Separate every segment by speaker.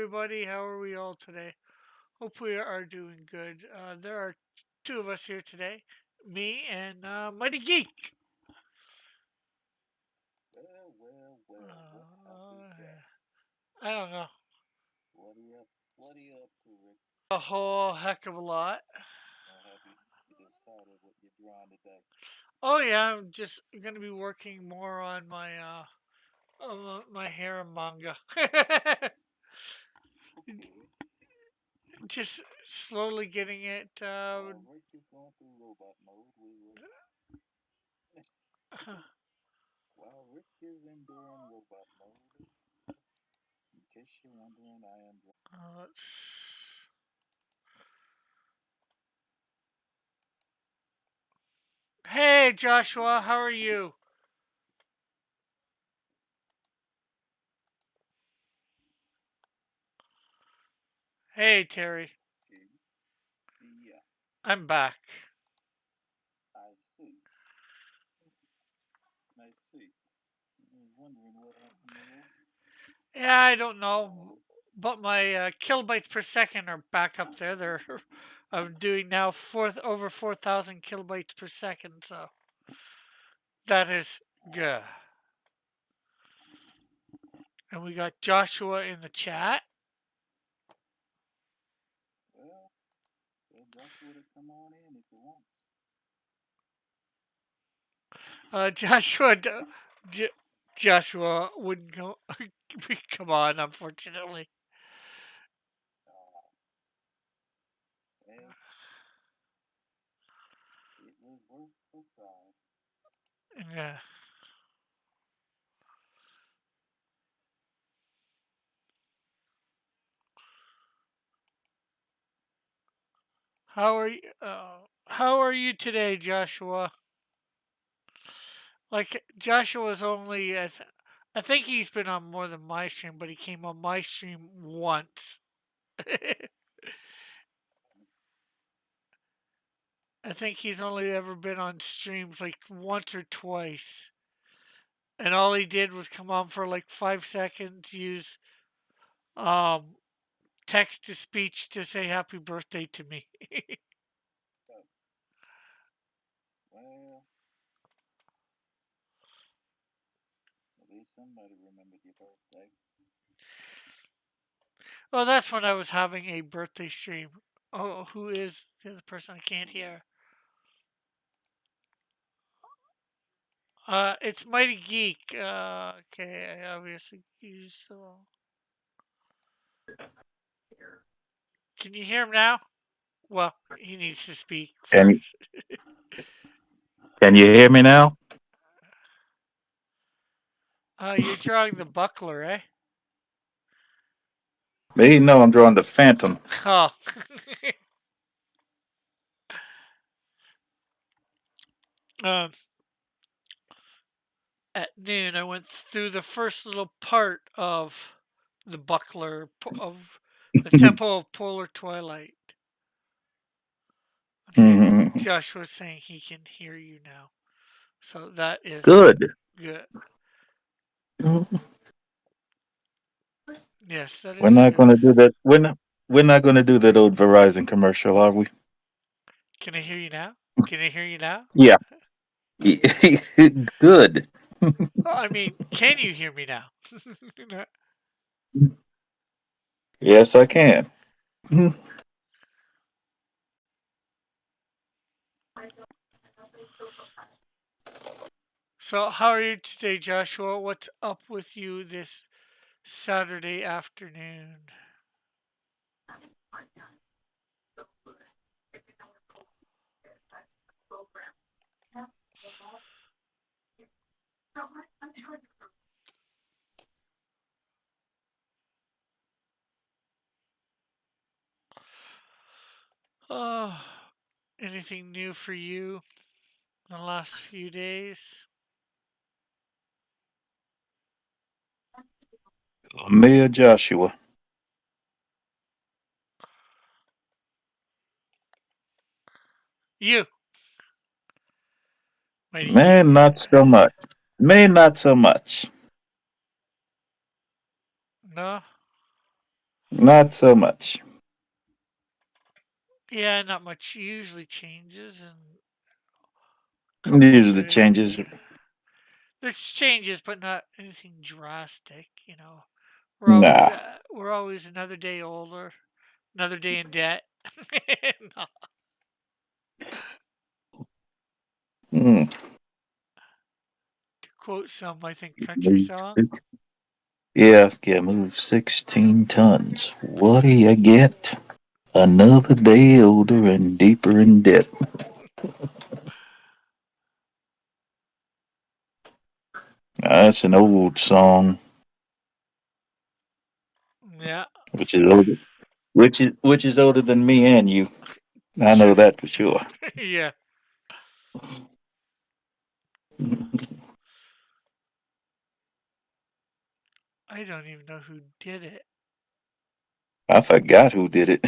Speaker 1: everybody. How are we all today? Hope we are doing good. There are two of us here today, me and Mighty Geek.
Speaker 2: What happened, Jack?
Speaker 1: I don't know,
Speaker 2: What are you up? What are you up to, Rick?
Speaker 1: a whole heck of a lot.
Speaker 2: Have you decided what you're drawing today?
Speaker 1: Oh yeah, I'm just gonna be working more on my harem manga.
Speaker 2: Okay.
Speaker 1: Just slowly getting it.
Speaker 2: While Rick is going through robot mode, we will. While Rick is enduring robot mode, in case you're wondering, I am.
Speaker 1: Let's. Hey Joshua, how are you? Hey Terry,
Speaker 2: Okay. Yeah,
Speaker 1: I'm back.
Speaker 2: I see. I see. I was wondering what happened there.
Speaker 1: Yeah, I don't
Speaker 2: Oh,
Speaker 1: know, but my kilobytes per second are back up there. They're I'm doing now over 4,000 kilobytes per second, so that is good. And we got Joshua in the chat.
Speaker 2: well, tell Joshua to come on in if he wants.
Speaker 1: Joshua, J- Joshua wouldn't go, come on, unfortunately.
Speaker 2: Uh, well, it was worth the try.
Speaker 1: Yeah. How are you today, Joshua? Like Joshua's only, I think he's been on more than my stream, but he came on my stream once. I think he's only ever been on streams like once or twice. And all he did was come on for like 5 seconds, use um text to speech to say happy birthday to me.
Speaker 2: So, well, at least somebody remembered your birthday.
Speaker 1: Well, that's when I was having a birthday stream. Oh, who is the other person I can't
Speaker 2: Hmm.
Speaker 1: hear? It's Mighty Geek. Okay, I obviously used the wrong. Can you hear him now? Well, he needs to speak
Speaker 3: Can
Speaker 1: first.
Speaker 3: can you hear me now?
Speaker 1: You're drawing the buckler, eh?
Speaker 3: Me? No, I'm drawing the Phantom.
Speaker 1: Oh. um, at noon, I went through the first little part of the buckler of the Temple of Polar Twilight. Okay,
Speaker 3: Mhm.
Speaker 1: Joshua's saying he can hear you now, so that is
Speaker 3: Good.
Speaker 1: good.
Speaker 3: Mhm.
Speaker 1: Yes, that
Speaker 3: We're
Speaker 1: is
Speaker 3: not
Speaker 1: good.
Speaker 3: going to do that. We're not going to do that old Verizon commercial, are we?
Speaker 1: Can I hear you now? Can I hear you now?
Speaker 3: Yeah. Good.
Speaker 1: Oh, I mean, can you hear me now?
Speaker 3: Yes, I can. Mhm.
Speaker 1: So, how are you today, Joshua? What's up with you this Saturday afternoon? Oh, anything new for you in the last few days?
Speaker 3: Mayor Joshua.
Speaker 1: You, Mighty Geek.
Speaker 3: Man, not so much. Man, not so much.
Speaker 1: No?
Speaker 3: Not so much.
Speaker 1: Yeah, not much usually changes, and a couple of
Speaker 3: Usually changes.
Speaker 1: there's changes, but not anything drastic. You know,
Speaker 3: Nah.
Speaker 1: we're always another day older, another day in debt. No,
Speaker 3: Mm.
Speaker 1: to quote some, I think, country
Speaker 3: Move
Speaker 1: song.
Speaker 3: six- yeah, move 16 tons. What do you get? Another day older and deeper in debt. That's an old song,
Speaker 1: Yeah,
Speaker 3: which is older, which is older than me and you. I know
Speaker 1: true.
Speaker 3: that for sure.
Speaker 1: Yeah, I don't even know who did it.
Speaker 3: I forgot who did it.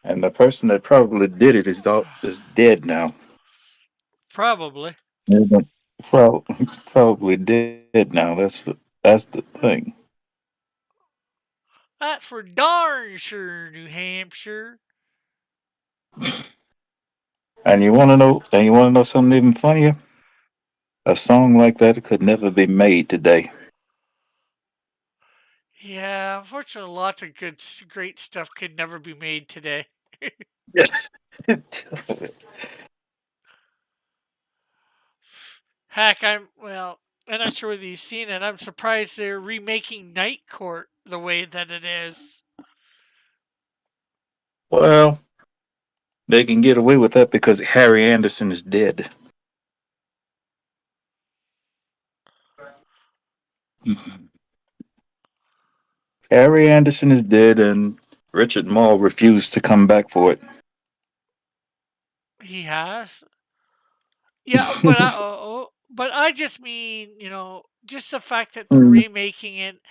Speaker 3: And the person that probably did it is dead now.
Speaker 1: Probably.
Speaker 3: Yeah, but probably dead now. That's the thing.
Speaker 1: That's for darn sure, New Hampshire.
Speaker 3: And you wanna know something even funnier? A song like that could never be made today.
Speaker 1: Yeah, unfortunately, lots of great stuff could never be made today. Heck, I'm not sure whether you've seen it. I'm surprised they're remaking Night Court the way that it is.
Speaker 3: Well, they can get away with that because Harry Anderson is dead. Harry Anderson is dead, and Richard Mall refused to come back for it.
Speaker 1: He has. Yeah, but I just mean, just the fact that they're
Speaker 3: Mm,
Speaker 1: remaking it,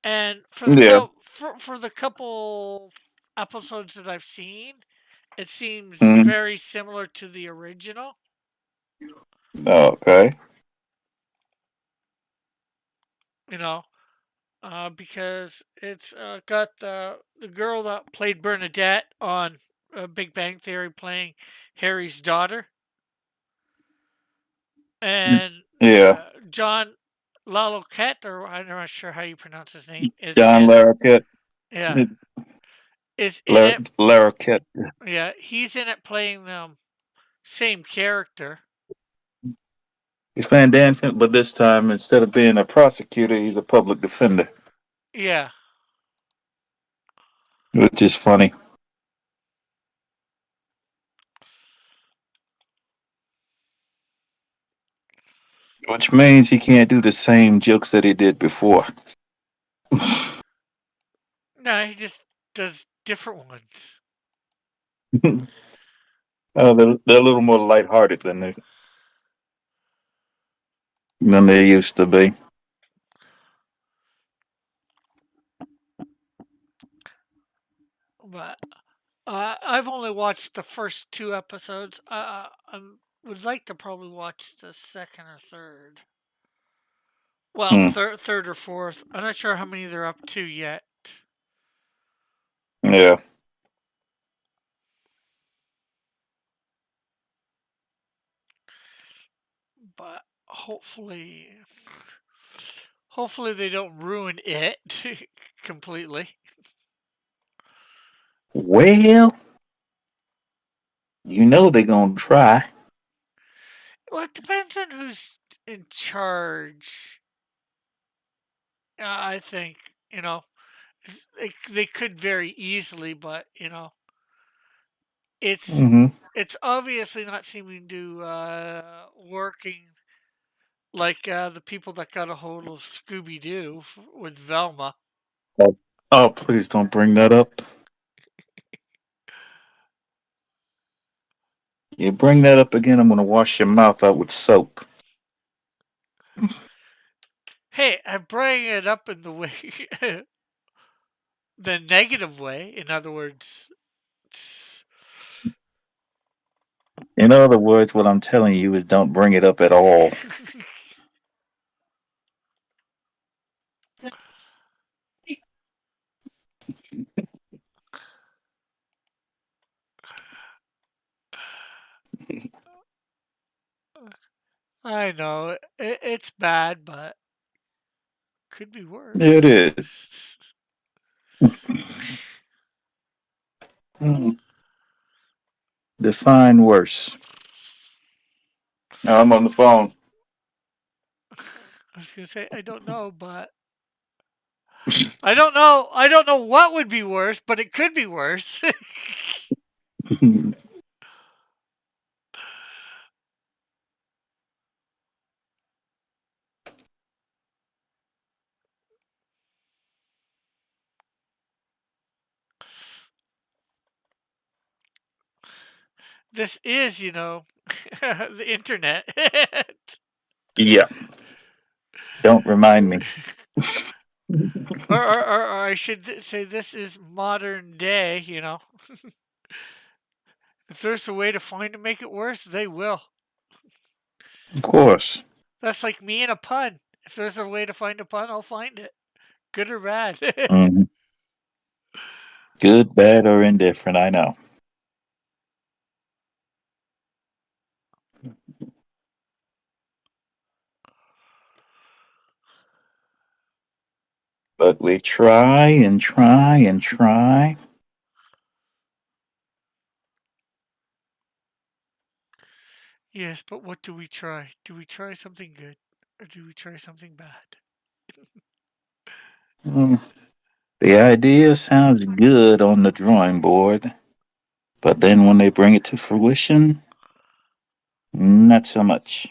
Speaker 1: and
Speaker 3: yeah.
Speaker 1: for the couple episodes that I've seen, it seems
Speaker 3: Mm,
Speaker 1: very similar to the original.
Speaker 3: okay.
Speaker 1: You know, because it's got the girl that played Bernadette on Big Bang Theory playing Harry's daughter, and
Speaker 3: Yeah.
Speaker 1: John Laloquette, or I'm not sure how you pronounce his name, is
Speaker 3: John
Speaker 1: in it.
Speaker 3: Larroquette.
Speaker 1: Yeah, is in it.
Speaker 3: Larroquette.
Speaker 1: Yeah, he's in it playing the same character.
Speaker 3: He's playing Dan Finn, but this time instead of being a prosecutor, he's a public defender,
Speaker 1: Yeah,
Speaker 3: which is funny. Which means he can't do the same jokes that he did before.
Speaker 1: no, he just does different ones.
Speaker 3: They're a little more lighthearted than they used to be.
Speaker 1: But I've only watched the first two episodes. I would like to probably watch the second or third. Well,
Speaker 3: Hmm.
Speaker 1: third or fourth. I'm not sure how many they're up to yet,
Speaker 3: Yeah.
Speaker 1: but hopefully they don't ruin it completely.
Speaker 3: Well, they're gonna try.
Speaker 1: Well, it depends on who's in charge. I think you know they could very easily, but it's
Speaker 3: Hmm.
Speaker 1: it's obviously not seeming to working like the people that got a hold of Scooby Doo with Velma.
Speaker 3: Oh, please don't bring that up. You bring that up again, I'm gonna wash your mouth out with soap.
Speaker 1: Hey, I'm bringing it up in the way, the negative way. In other words,
Speaker 3: In other words, what I'm telling you is don't bring it up at all.
Speaker 1: I know it's bad, but could be
Speaker 3: It
Speaker 1: worse.
Speaker 3: is. Hmm. Define worse. No, I'm on the phone.
Speaker 1: I was gonna say I don't know, but I don't know. I don't know what would be worse, but it could be worse. This is, the internet.
Speaker 3: Yeah. Don't remind me.
Speaker 1: Or I should say this is modern day, If there's a way to find to make it worse, they will.
Speaker 3: Of course.
Speaker 1: That's like me and a pun. If there's a way to find a pun, I'll find it. Good or bad.
Speaker 3: Hmm. Good, bad, or indifferent, I know. But we try and try and try.
Speaker 1: Yes, but what do we try? Do we try something good or do we try something bad?
Speaker 3: Mm, the idea sounds good on the drawing board, but then when they bring it to fruition, not so much.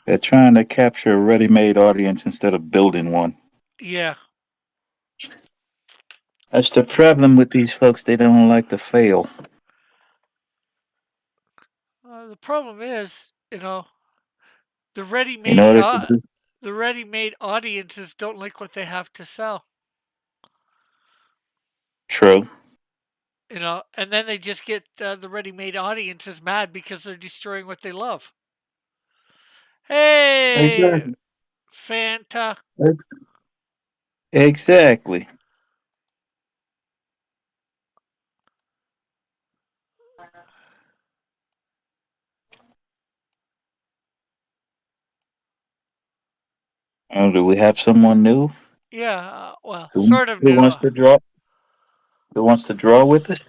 Speaker 3: They're trying to capture a ready made audience instead of building one.
Speaker 1: Yeah.
Speaker 3: That's the problem with these folks. They don't like to fail.
Speaker 1: The problem is, the
Speaker 3: In
Speaker 1: ready-made
Speaker 3: order to do
Speaker 1: the ready-made audiences don't like what they have to sell.
Speaker 3: true.
Speaker 1: And then they just get the ready-made audiences mad because they're destroying what they love. Hey,
Speaker 3: Exactly.
Speaker 1: Fanta.
Speaker 3: Exactly. Do we have someone new
Speaker 1: Yeah, well,
Speaker 3: who,
Speaker 1: sort of
Speaker 3: who
Speaker 1: new.
Speaker 3: wants to draw? Who wants to draw with us?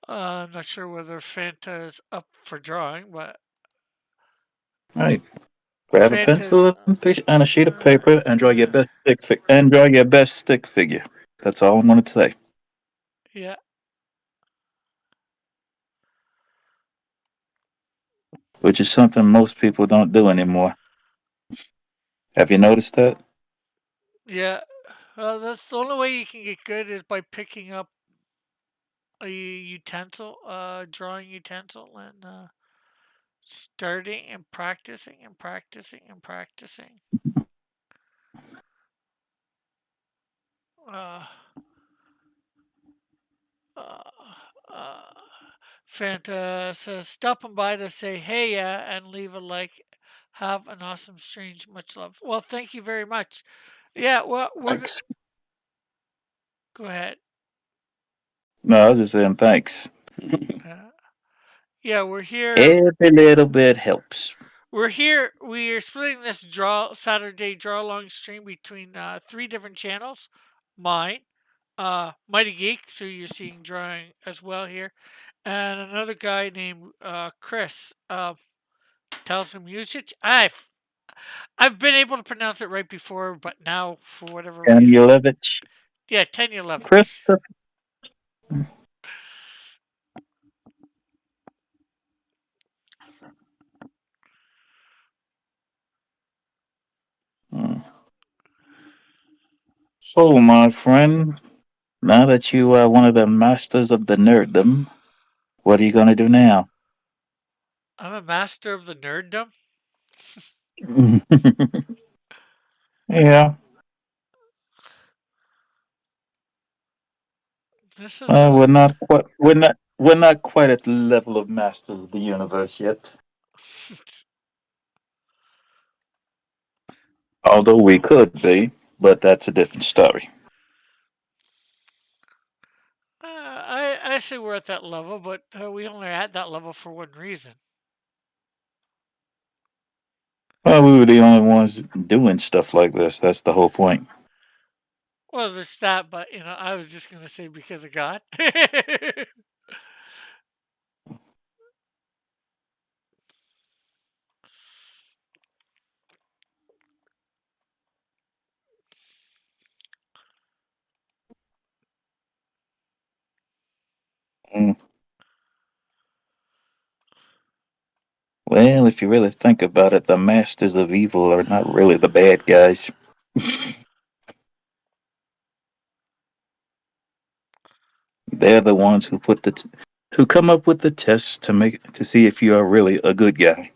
Speaker 1: I'm not sure whether Fanta is up for drawing, but
Speaker 3: All right. Grab a
Speaker 1: Fanta's.
Speaker 3: pencil and a sheet of
Speaker 1: Uh,
Speaker 3: paper and draw your best and draw your best stick figure. That's all I'm going to say.
Speaker 1: yeah,
Speaker 3: Which is something most people don't do anymore. Have you noticed that?
Speaker 1: yeah. That's the only way you can get good is by picking up a utensil, drawing utensil, and starting and practicing and practicing and practicing. Uh, uh, uh, Fanta says, stopping by to say hey and leave a like. Have an awesome strange. Much love. Well, thank you very much. Yeah, well,
Speaker 3: Thanks.
Speaker 1: go ahead.
Speaker 3: No, I was just saying thanks.
Speaker 1: Uh, yeah, we're here.
Speaker 3: Every little bit helps.
Speaker 1: We're here. We are splitting this draw Saturday draw along stream between three different channels. Mine, Mighty Geek, so you're seeing drawing as well here, and another guy named Chris. Tells him usage. I've been able to pronounce it right before, but now for whatever reason,
Speaker 3: Kanulevich.
Speaker 1: yeah, Tenulovich.
Speaker 3: Christopher. Hmm. So, my friend, now that you are one of the masters of the nerddom, what are you going to do now?
Speaker 1: I'm a master of the nerddom.
Speaker 3: Yeah.
Speaker 1: This is
Speaker 3: We're not quite. We're not quite at the level of masters of the universe yet. Although we could be, but that's a different story.
Speaker 1: I say we're at that level, but we only at that level for one reason.
Speaker 3: Well, we were the only ones doing stuff like this. That's the whole point.
Speaker 1: Well, there's that, but I was just gonna say because of God.
Speaker 3: Mm. Well, if you really think about it, the masters of evil are not really the bad guys. They're the ones who come up with the tests to see if you are really a good guy.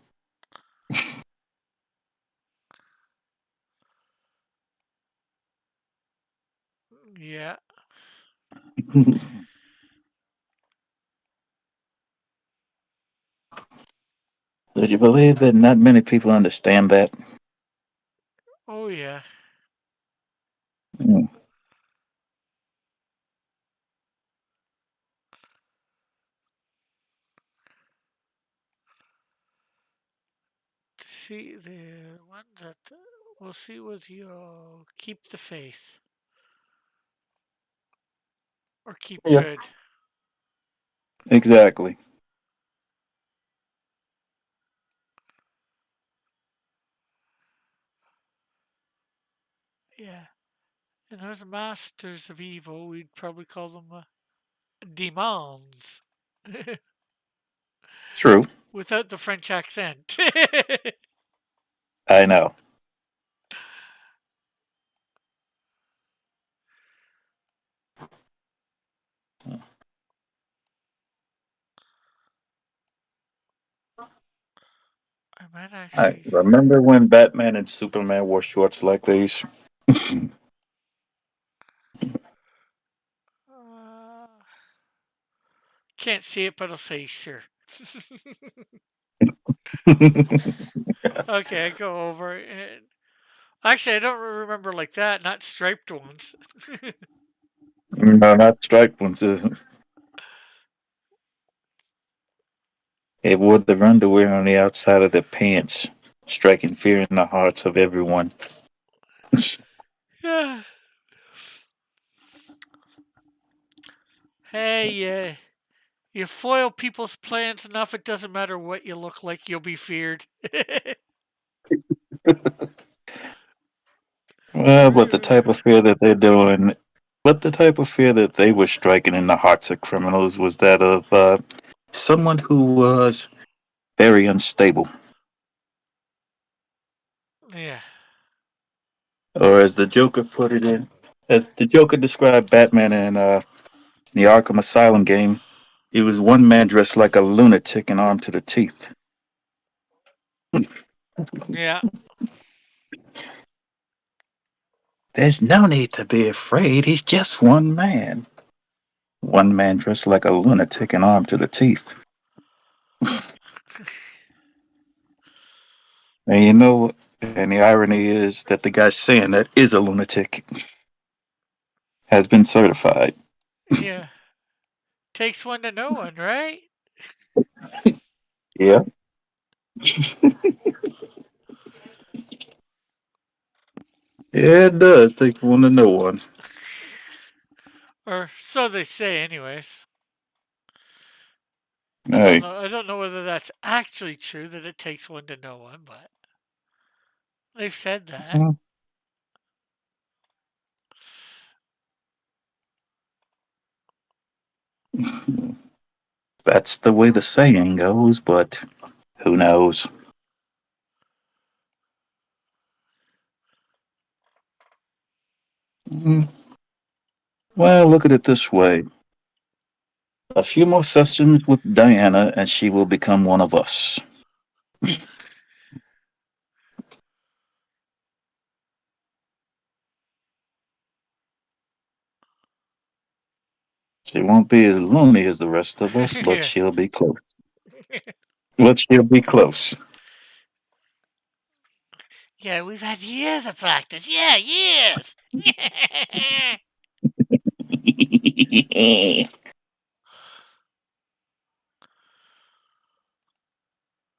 Speaker 1: Yeah.
Speaker 3: Would you believe that not many people understand that?
Speaker 1: Oh yeah.
Speaker 3: Mm.
Speaker 1: See the ones that we'll see with you keep the faith or keep
Speaker 3: Yeah,
Speaker 1: good.
Speaker 3: exactly.
Speaker 1: Yeah. And those masters of evil, we'd probably call them demons.
Speaker 3: True.
Speaker 1: Without the French accent.
Speaker 3: I know.
Speaker 1: I might
Speaker 3: I
Speaker 1: actually.
Speaker 3: remember when Batman and Superman wore shorts like these.
Speaker 1: Uh, can't see it, but I'll say sure. Okay, I go over and actually I don't remember like that, not striped ones.
Speaker 3: No, not striped ones. They wore their underwear on the outside of their pants, striking fear in the hearts of everyone.
Speaker 1: Yeah. Hey, you foil people's plans enough, it doesn't matter what you look like, you'll be feared.
Speaker 3: Well, but the type of fear that they're doing, but the type of fear that they were striking in the hearts of criminals was that of someone who was very unstable,
Speaker 1: Yeah.
Speaker 3: or as the Joker put it in, as the Joker described Batman in the Arkham Asylum game, he was one man dressed like a lunatic and armed to the teeth.
Speaker 1: Yeah.
Speaker 3: There's no need to be afraid. He's just one man. One man dressed like a lunatic and armed to the teeth. And and the irony is that the guy saying that is a lunatic has been certified.
Speaker 1: Yeah. Takes one to know one, right?
Speaker 3: Yeah. Yeah, it does take one to know one.
Speaker 1: Or so they say anyways. I don't
Speaker 3: Hey.
Speaker 1: know. I don't know whether that's actually true that it takes one to know one, but they've said that.
Speaker 3: That's the way the saying goes, but who knows? Mm, well, look at it this way. A few more sessions with Diana, and she will become one of us. She won't be as loony as the rest of us, but
Speaker 1: Yeah.
Speaker 3: she'll be close. But she'll be close.
Speaker 1: Yeah, we've had years of practice. Yeah, years.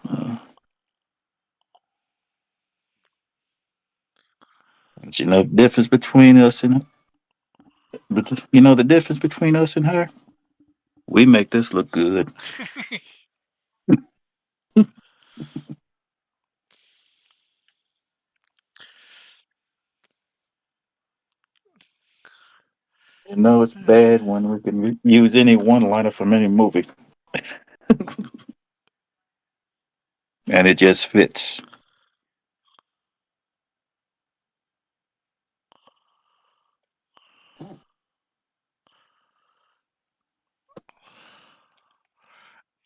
Speaker 1: Uh,
Speaker 3: But you know the difference between us and but you know the difference between us and her? We make this look good. You know it's bad when we can use any one liner from any movie and it just fits.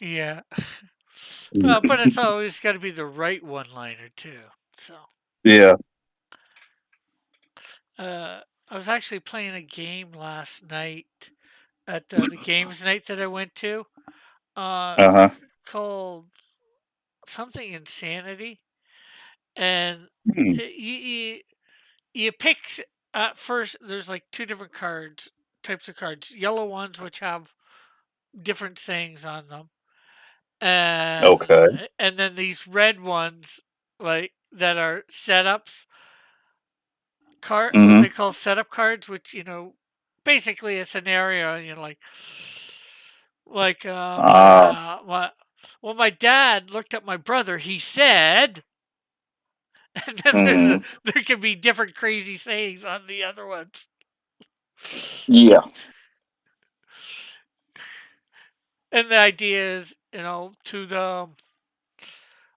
Speaker 1: yeah. But it's always got to be the right one-liner too. So,
Speaker 3: Yeah.
Speaker 1: I was actually playing a game last night at the games night that I went to.
Speaker 3: Uh
Speaker 1: It's
Speaker 3: huh.
Speaker 1: called something Insanity, and
Speaker 3: Hmm.
Speaker 1: you pick at first. There's like two different types of cards. Yellow ones which have different sayings on them,
Speaker 3: Okay.
Speaker 1: and then these red ones like that are setups what
Speaker 3: Mm-hmm.
Speaker 1: they call setup cards, which basically a scenario.
Speaker 3: Ah.
Speaker 1: My dad looked at my brother. He said, and then
Speaker 3: Mm-hmm.
Speaker 1: there can be different crazy sayings on the other ones.
Speaker 3: Yeah.
Speaker 1: And the idea is, to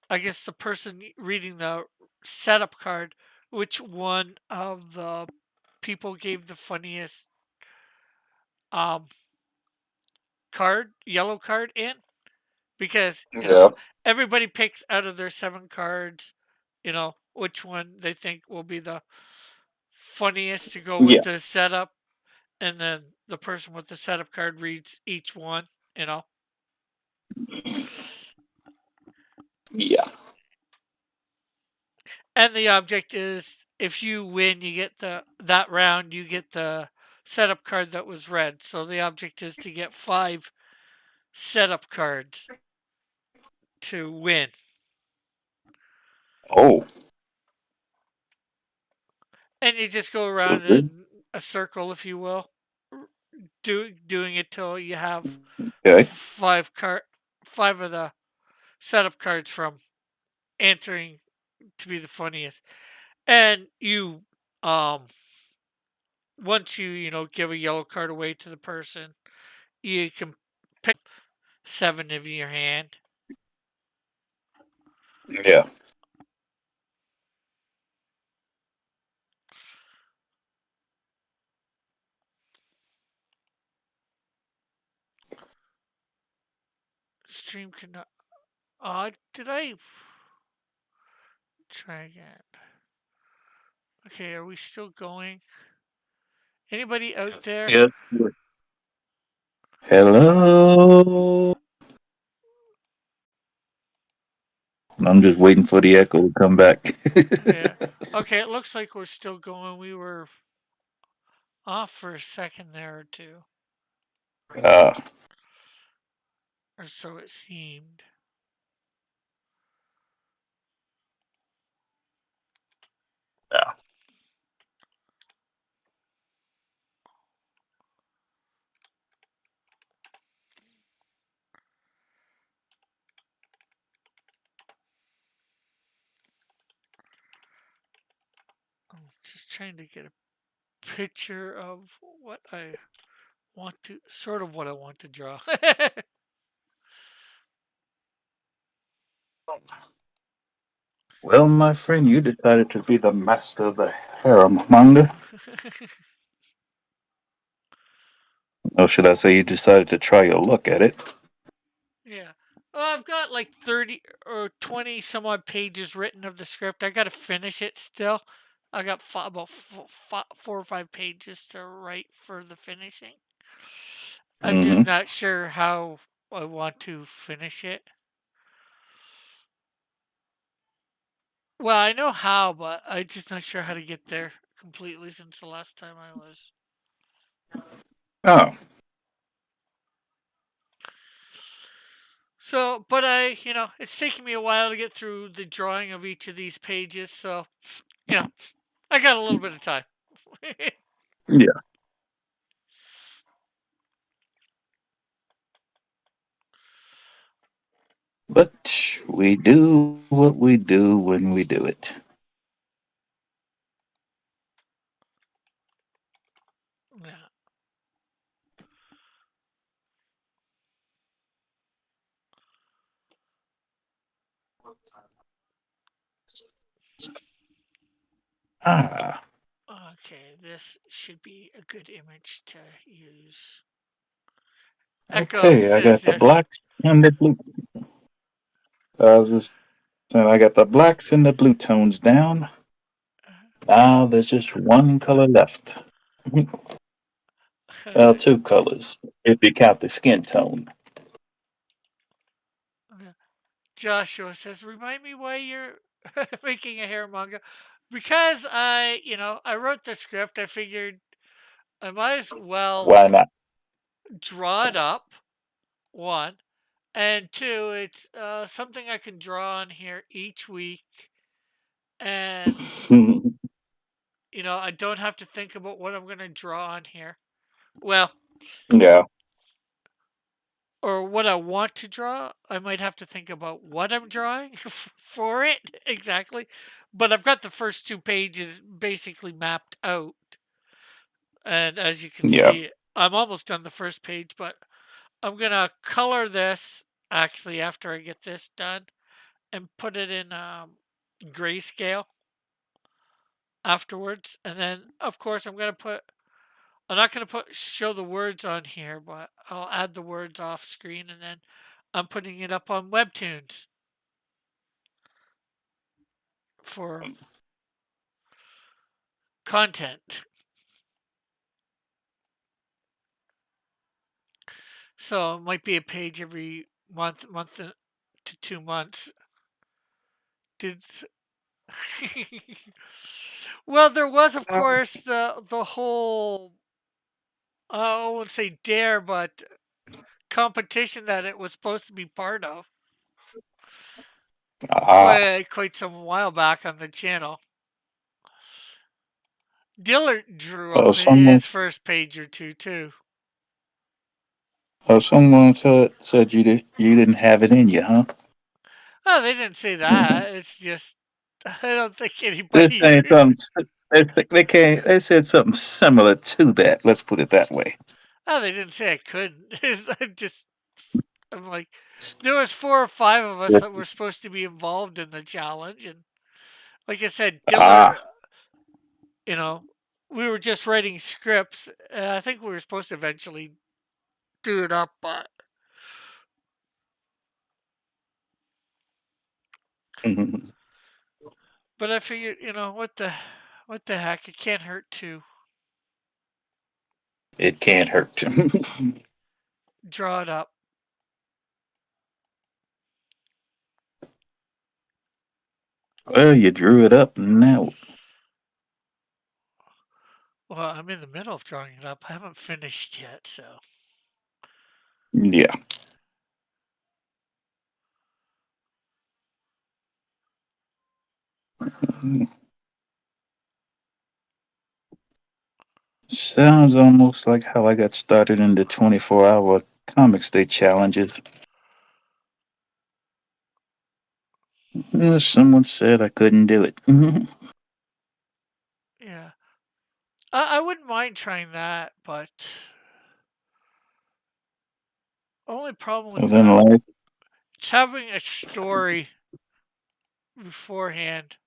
Speaker 1: I guess the person reading the setup card, which one of the people gave the funniest um yellow card in, because
Speaker 3: Yeah.
Speaker 1: everybody picks out of their 7 cards, which one they think will be the funniest to go with
Speaker 3: Yeah.
Speaker 1: the setup, and then the person with the setup card reads each one, you know.
Speaker 3: Yeah.
Speaker 1: And the object is, if you win, you get that round, you get the setup card that was red. So the object is to get 5 setup cards to win.
Speaker 3: Oh.
Speaker 1: And you just go around
Speaker 3: Okay.
Speaker 1: in a circle, if you will, doing it till you have
Speaker 3: Okay.
Speaker 1: 5 of the setup cards from answering to be the funniest. And you, um, once you give a yellow card away to the person, you can pick 7 of your hand.
Speaker 3: Yeah.
Speaker 1: Stream cannot. Did I try again? Okay, are we still going? Anybody out there?
Speaker 3: Yeah. Hello. I'm just waiting for the echo to come back.
Speaker 1: Yeah. Okay, it looks like we're still going. We were off for a second there or two,
Speaker 3: uh,
Speaker 1: or so it seemed.
Speaker 3: yeah.
Speaker 1: I'm just trying to get a picture of what I sort of what I want to draw.
Speaker 3: Well, my friend, you decided to be the master of the harem manga. Or should I say you decided to try your luck at it?
Speaker 1: Yeah. Well, I've got like 30 or 20 some odd pages written of the script. I got to finish it still. I got about 4 or 5 pages to write for the finishing. I'm just
Speaker 3: Mm-hmm.
Speaker 1: not sure how I want to finish it. Well, I know how, but I'm just not sure how to get there completely since the last time I was.
Speaker 3: Oh,
Speaker 1: So, but it's taken me a while to get through the drawing of each of these pages. So, you know, I got a little bit of time.
Speaker 3: yeah. But we do what we do when we do it.
Speaker 1: Yeah.
Speaker 3: Ah,
Speaker 1: Okay, this should be a good image to use. Echo
Speaker 3: okay. I got
Speaker 1: says
Speaker 3: the
Speaker 1: yes.
Speaker 3: blacks and the blue. I was just saying, I got the blacks and the blue tones down. Now there's just one color left. Well, two colors, if you count the skin tone.
Speaker 1: Joshua says, remind me why you're making a hair manga. Because I wrote the script. I figured I might as well
Speaker 3: Why not?
Speaker 1: draw it up, one. And two, it's something I can draw on here each week. And, I don't have to think about what I'm going to draw on here. Well,
Speaker 3: Yeah,
Speaker 1: or what I want to draw. I might have to think about what I'm drawing for it exactly. But I've got the first two pages basically mapped out. And as you can
Speaker 3: yeah.
Speaker 1: see, I'm almost done the first page, but I'm going to color this actually after I get this done and put it in grayscale afterwards. And then, of course, I'm not going to show the words on here, but I'll add the words off screen and then I'm putting it up on Webtoons for content. So it might be a page every month to 2 months. Did well, there was, of course, the whole I won't say dare, but competition that it was supposed to be part of
Speaker 3: Ah,
Speaker 1: quite some while back on the channel. Dillard drew
Speaker 3: oh,
Speaker 1: up
Speaker 3: someone,
Speaker 1: his first page or two too.
Speaker 3: someone said you didn't have it in you, huh?
Speaker 1: Oh, they didn't say that. It's just I don't think
Speaker 3: They're
Speaker 1: anybody.
Speaker 3: saying something. They can't. They said something similar to that. Let's put it that way.
Speaker 1: Oh, they didn't say I couldn't. I'm like, there was 4 or 5 of us that were supposed to be involved in the challenge, and like I said, Diller,
Speaker 3: Ah,
Speaker 1: you know, we were just writing scripts. I think we were supposed to eventually do it up, but I figured, what the heck, it can't hurt to
Speaker 3: it can't hurt.
Speaker 1: draw it up.
Speaker 3: Well, you drew it up now.
Speaker 1: Well, I'm in the middle of drawing it up. I haven't finished yet, so
Speaker 3: Yeah. Sounds almost like how I got started in the 24-hour Comics Day challenges. Someone said I couldn't do it.
Speaker 1: yeah. I wouldn't mind trying that, but only problem
Speaker 3: So
Speaker 1: with
Speaker 3: then
Speaker 1: that,
Speaker 3: life,
Speaker 1: it's having a story beforehand.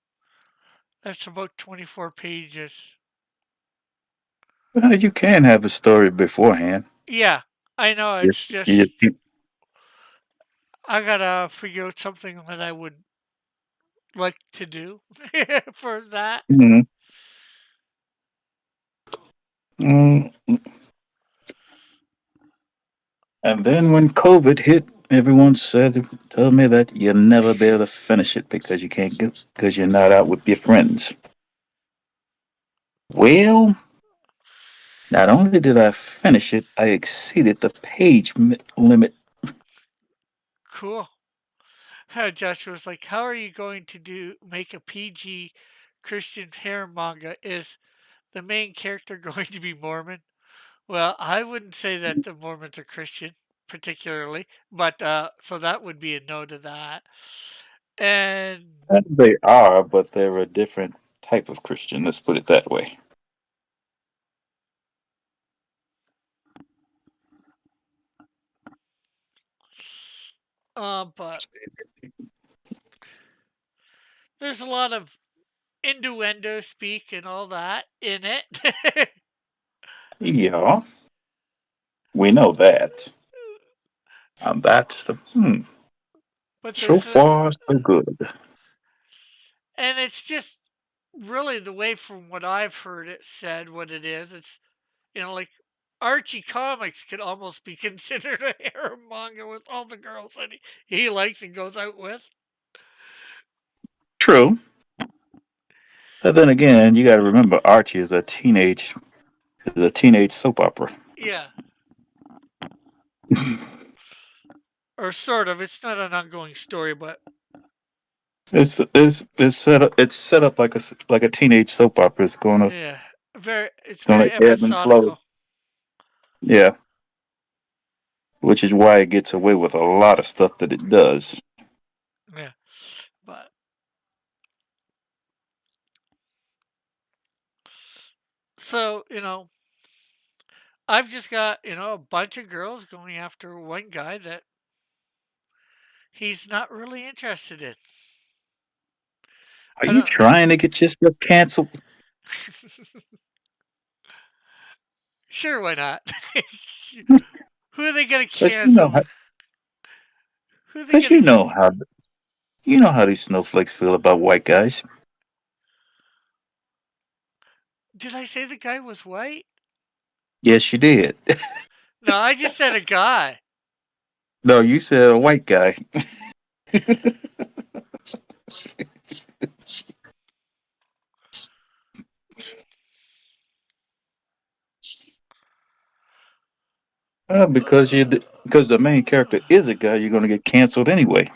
Speaker 1: That's about 24 pages.
Speaker 3: well, you can have a story beforehand.
Speaker 1: Yeah, I know.
Speaker 3: You,
Speaker 1: It's just,
Speaker 3: you, you,
Speaker 1: I gotta figure out something that I would like to do for that.
Speaker 3: mhm. Mm, and then when COVID hit, everyone told me that you'll never be able to finish it because you can't get because you're not out with your friends. Well, not only did I finish it, I exceeded the page limit.
Speaker 1: Cool. Joshua was like, "How are you going to make a PG Christian harem manga? Is the main character going to be Mormon?" Well, I wouldn't say that the Mormons are Christian particularly, but so that would be a no to that. And
Speaker 3: They are, but they're a different type of Christian. Let's put it that way.
Speaker 1: but there's a lot of innuendo speak and all that in it.
Speaker 3: Yeah, we know that. And that's the
Speaker 1: but
Speaker 3: so
Speaker 1: there's
Speaker 3: far so good.
Speaker 1: and it's just really the way from what I've heard it said what it is. It's like Archie Comics could almost be considered a harem manga with all the girls that he likes and goes out with.
Speaker 3: True. But then again, you got to remember Archie is a teenage soap opera.
Speaker 1: Yeah, or sort of. It's not an ongoing story, but
Speaker 3: It's set up like a teenage soap opera.
Speaker 1: yeah, it's
Speaker 3: gonna
Speaker 1: very
Speaker 3: ebb and flow.
Speaker 1: episodical.
Speaker 3: Yeah, which is why it gets away with a lot of stuff that it does.
Speaker 1: Yeah, but so I've just got a bunch of girls going after one guy that he's not really interested in.
Speaker 3: Are
Speaker 1: I
Speaker 3: you
Speaker 1: don't.
Speaker 3: trying to get yourself canceled?
Speaker 1: Sure, why not? Who are they gonna
Speaker 3: But
Speaker 1: cancel? Who are they
Speaker 3: but
Speaker 1: gonna?
Speaker 3: you know how these snowflakes feel about white guys.
Speaker 1: Did I say the guy was white?
Speaker 3: Yes, you did.
Speaker 1: No, I just said a guy.
Speaker 3: No, you said a white guy. Because the main character is a guy, you're gonna get canceled anyway.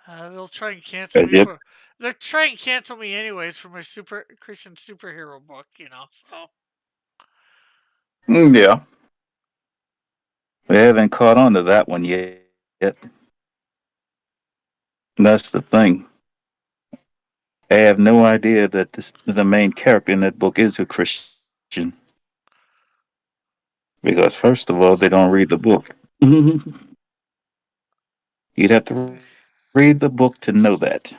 Speaker 1: They'll try and cancel me
Speaker 3: Yep.
Speaker 1: for. They'll try and cancel me anyways for my super Christian superhero book. So
Speaker 3: Yeah. We haven't caught on to that one yet. That's the thing. I have no idea that the main character in that book is a Christian. Because first of all, they don't read the book. You'd have to read the book to know that.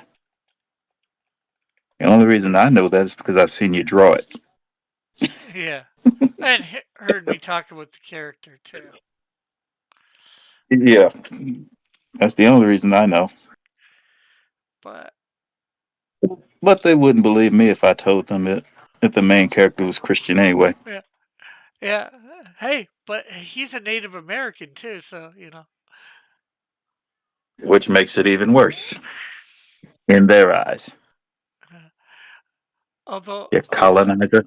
Speaker 3: The only reason I know that is because I've seen you draw it.
Speaker 1: yeah, and heard me talk about the character too.
Speaker 3: Yeah. That's the only reason I know.
Speaker 1: But
Speaker 3: But they wouldn't believe me if I told them that the main character was Christian anyway.
Speaker 1: yeah, hey, but he's a Native American too, so
Speaker 3: Which makes it even worse in their eyes.
Speaker 1: Although
Speaker 3: You colonizer.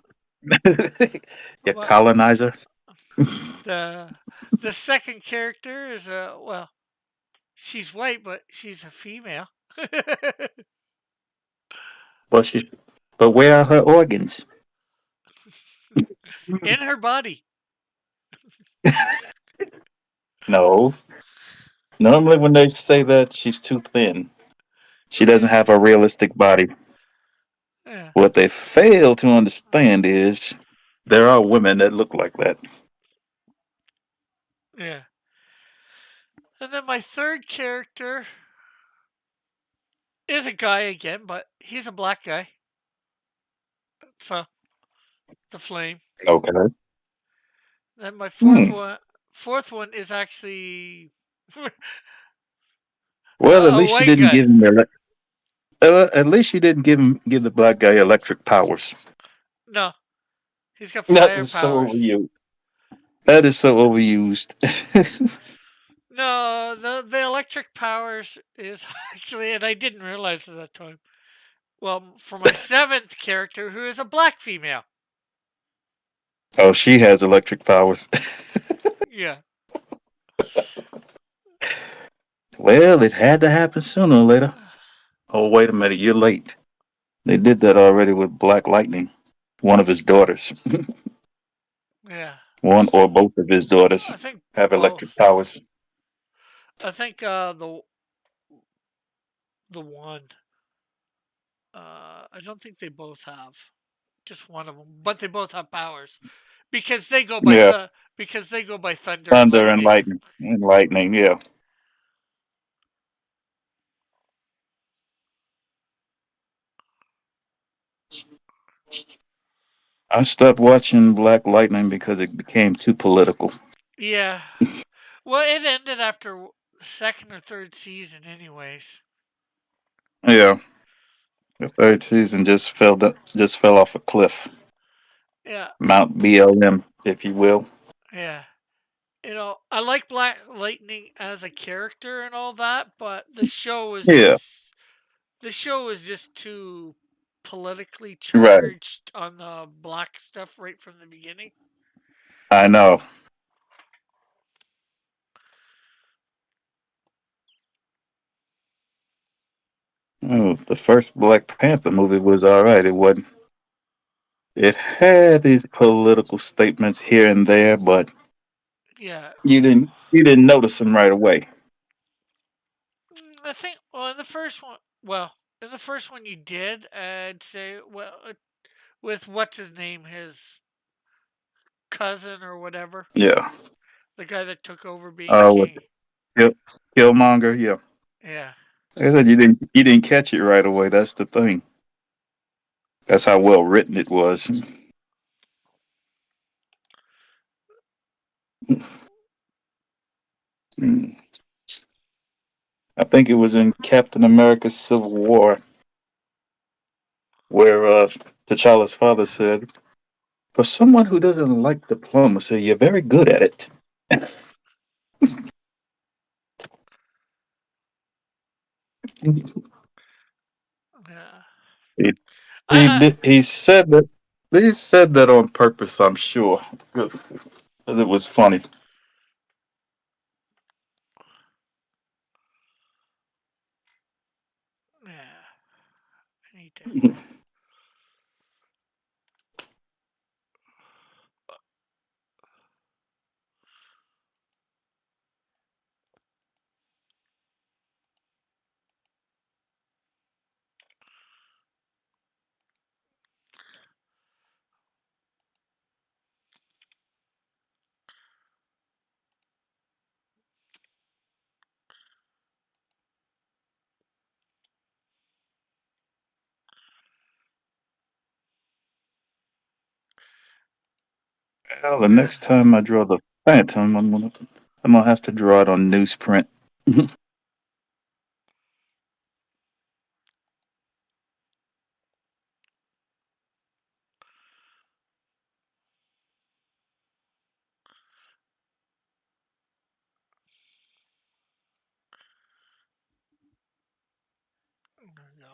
Speaker 3: You
Speaker 1: well,
Speaker 3: colonizer.
Speaker 1: the second character is she's white, but she's a female.
Speaker 3: But where are her organs?
Speaker 1: In her body.
Speaker 3: No. Normally when they say that, she's too thin. She doesn't have a realistic body.
Speaker 1: Yeah.
Speaker 3: What they fail to understand is there are women that look like that.
Speaker 1: Yeah. And then my third character is a guy again, but he's a black guy. So the Flame.
Speaker 3: Okay.
Speaker 1: Then my fourth one is actually
Speaker 3: Well, at
Speaker 1: a
Speaker 3: least she
Speaker 1: white
Speaker 3: didn't
Speaker 1: guy.
Speaker 3: give him at least she didn't give the black guy electric powers.
Speaker 1: No, he's got fire
Speaker 3: So
Speaker 1: powers.
Speaker 3: you. That is so overused.
Speaker 1: No, the electric powers is actually, and I didn't realize at that time. Well, for my seventh character, who is a black female.
Speaker 3: Oh, she has electric powers.
Speaker 1: Yeah.
Speaker 3: Well, it had to happen sooner or later. Oh, wait a minute, you're late. They did that already with Black Lightning, one of his daughters.
Speaker 1: Yeah.
Speaker 3: One or both of his daughters
Speaker 1: I think
Speaker 3: have electric
Speaker 1: both.
Speaker 3: powers.
Speaker 1: I think the one. I don't think they both have. Just one of them, but they both have powers because they go by
Speaker 3: Yeah,
Speaker 1: thunder and
Speaker 3: thunder and
Speaker 1: lightning.
Speaker 3: lightning. And lightning, yeah. I stopped watching Black Lightning because it became too political.
Speaker 1: Yeah. Well, it ended after the second or third season, anyways.
Speaker 3: Yeah, the third season just fell off a cliff,
Speaker 1: Yeah.
Speaker 3: Mount BLM, if you will.
Speaker 1: Yeah. I like Black Lightning as a character and all that, but
Speaker 3: Yeah,
Speaker 1: the show was just too politically
Speaker 3: right.
Speaker 1: charged on the black stuff right from the beginning.
Speaker 3: I know. Oh, the first Black Panther movie was all right. It wasn't. It had these political statements here and there, but
Speaker 1: Yeah.
Speaker 3: you didn't notice them right away.
Speaker 1: I think in the first one you did, I'd say, with what's his name, his cousin or whatever,
Speaker 3: Yeah.
Speaker 1: the guy that took over being
Speaker 3: With
Speaker 1: king.
Speaker 3: Kill, Killmonger. Yeah.
Speaker 1: Yeah.
Speaker 3: Like I said you didn't catch it right away. That's the thing. That's how well written it was. Mm. I think it was in Captain America: Civil War where T'Challa's father said, "For someone who doesn't like diplomacy, you're very good at it."
Speaker 1: Yeah.
Speaker 3: he, he
Speaker 1: I
Speaker 3: did. He said that. He said that on purpose. I'm sure, because it was funny.
Speaker 1: yeah. I need to.
Speaker 3: Well, the next time I draw the Phantom, I'm gonna have to draw it on newsprint.
Speaker 1: There we go.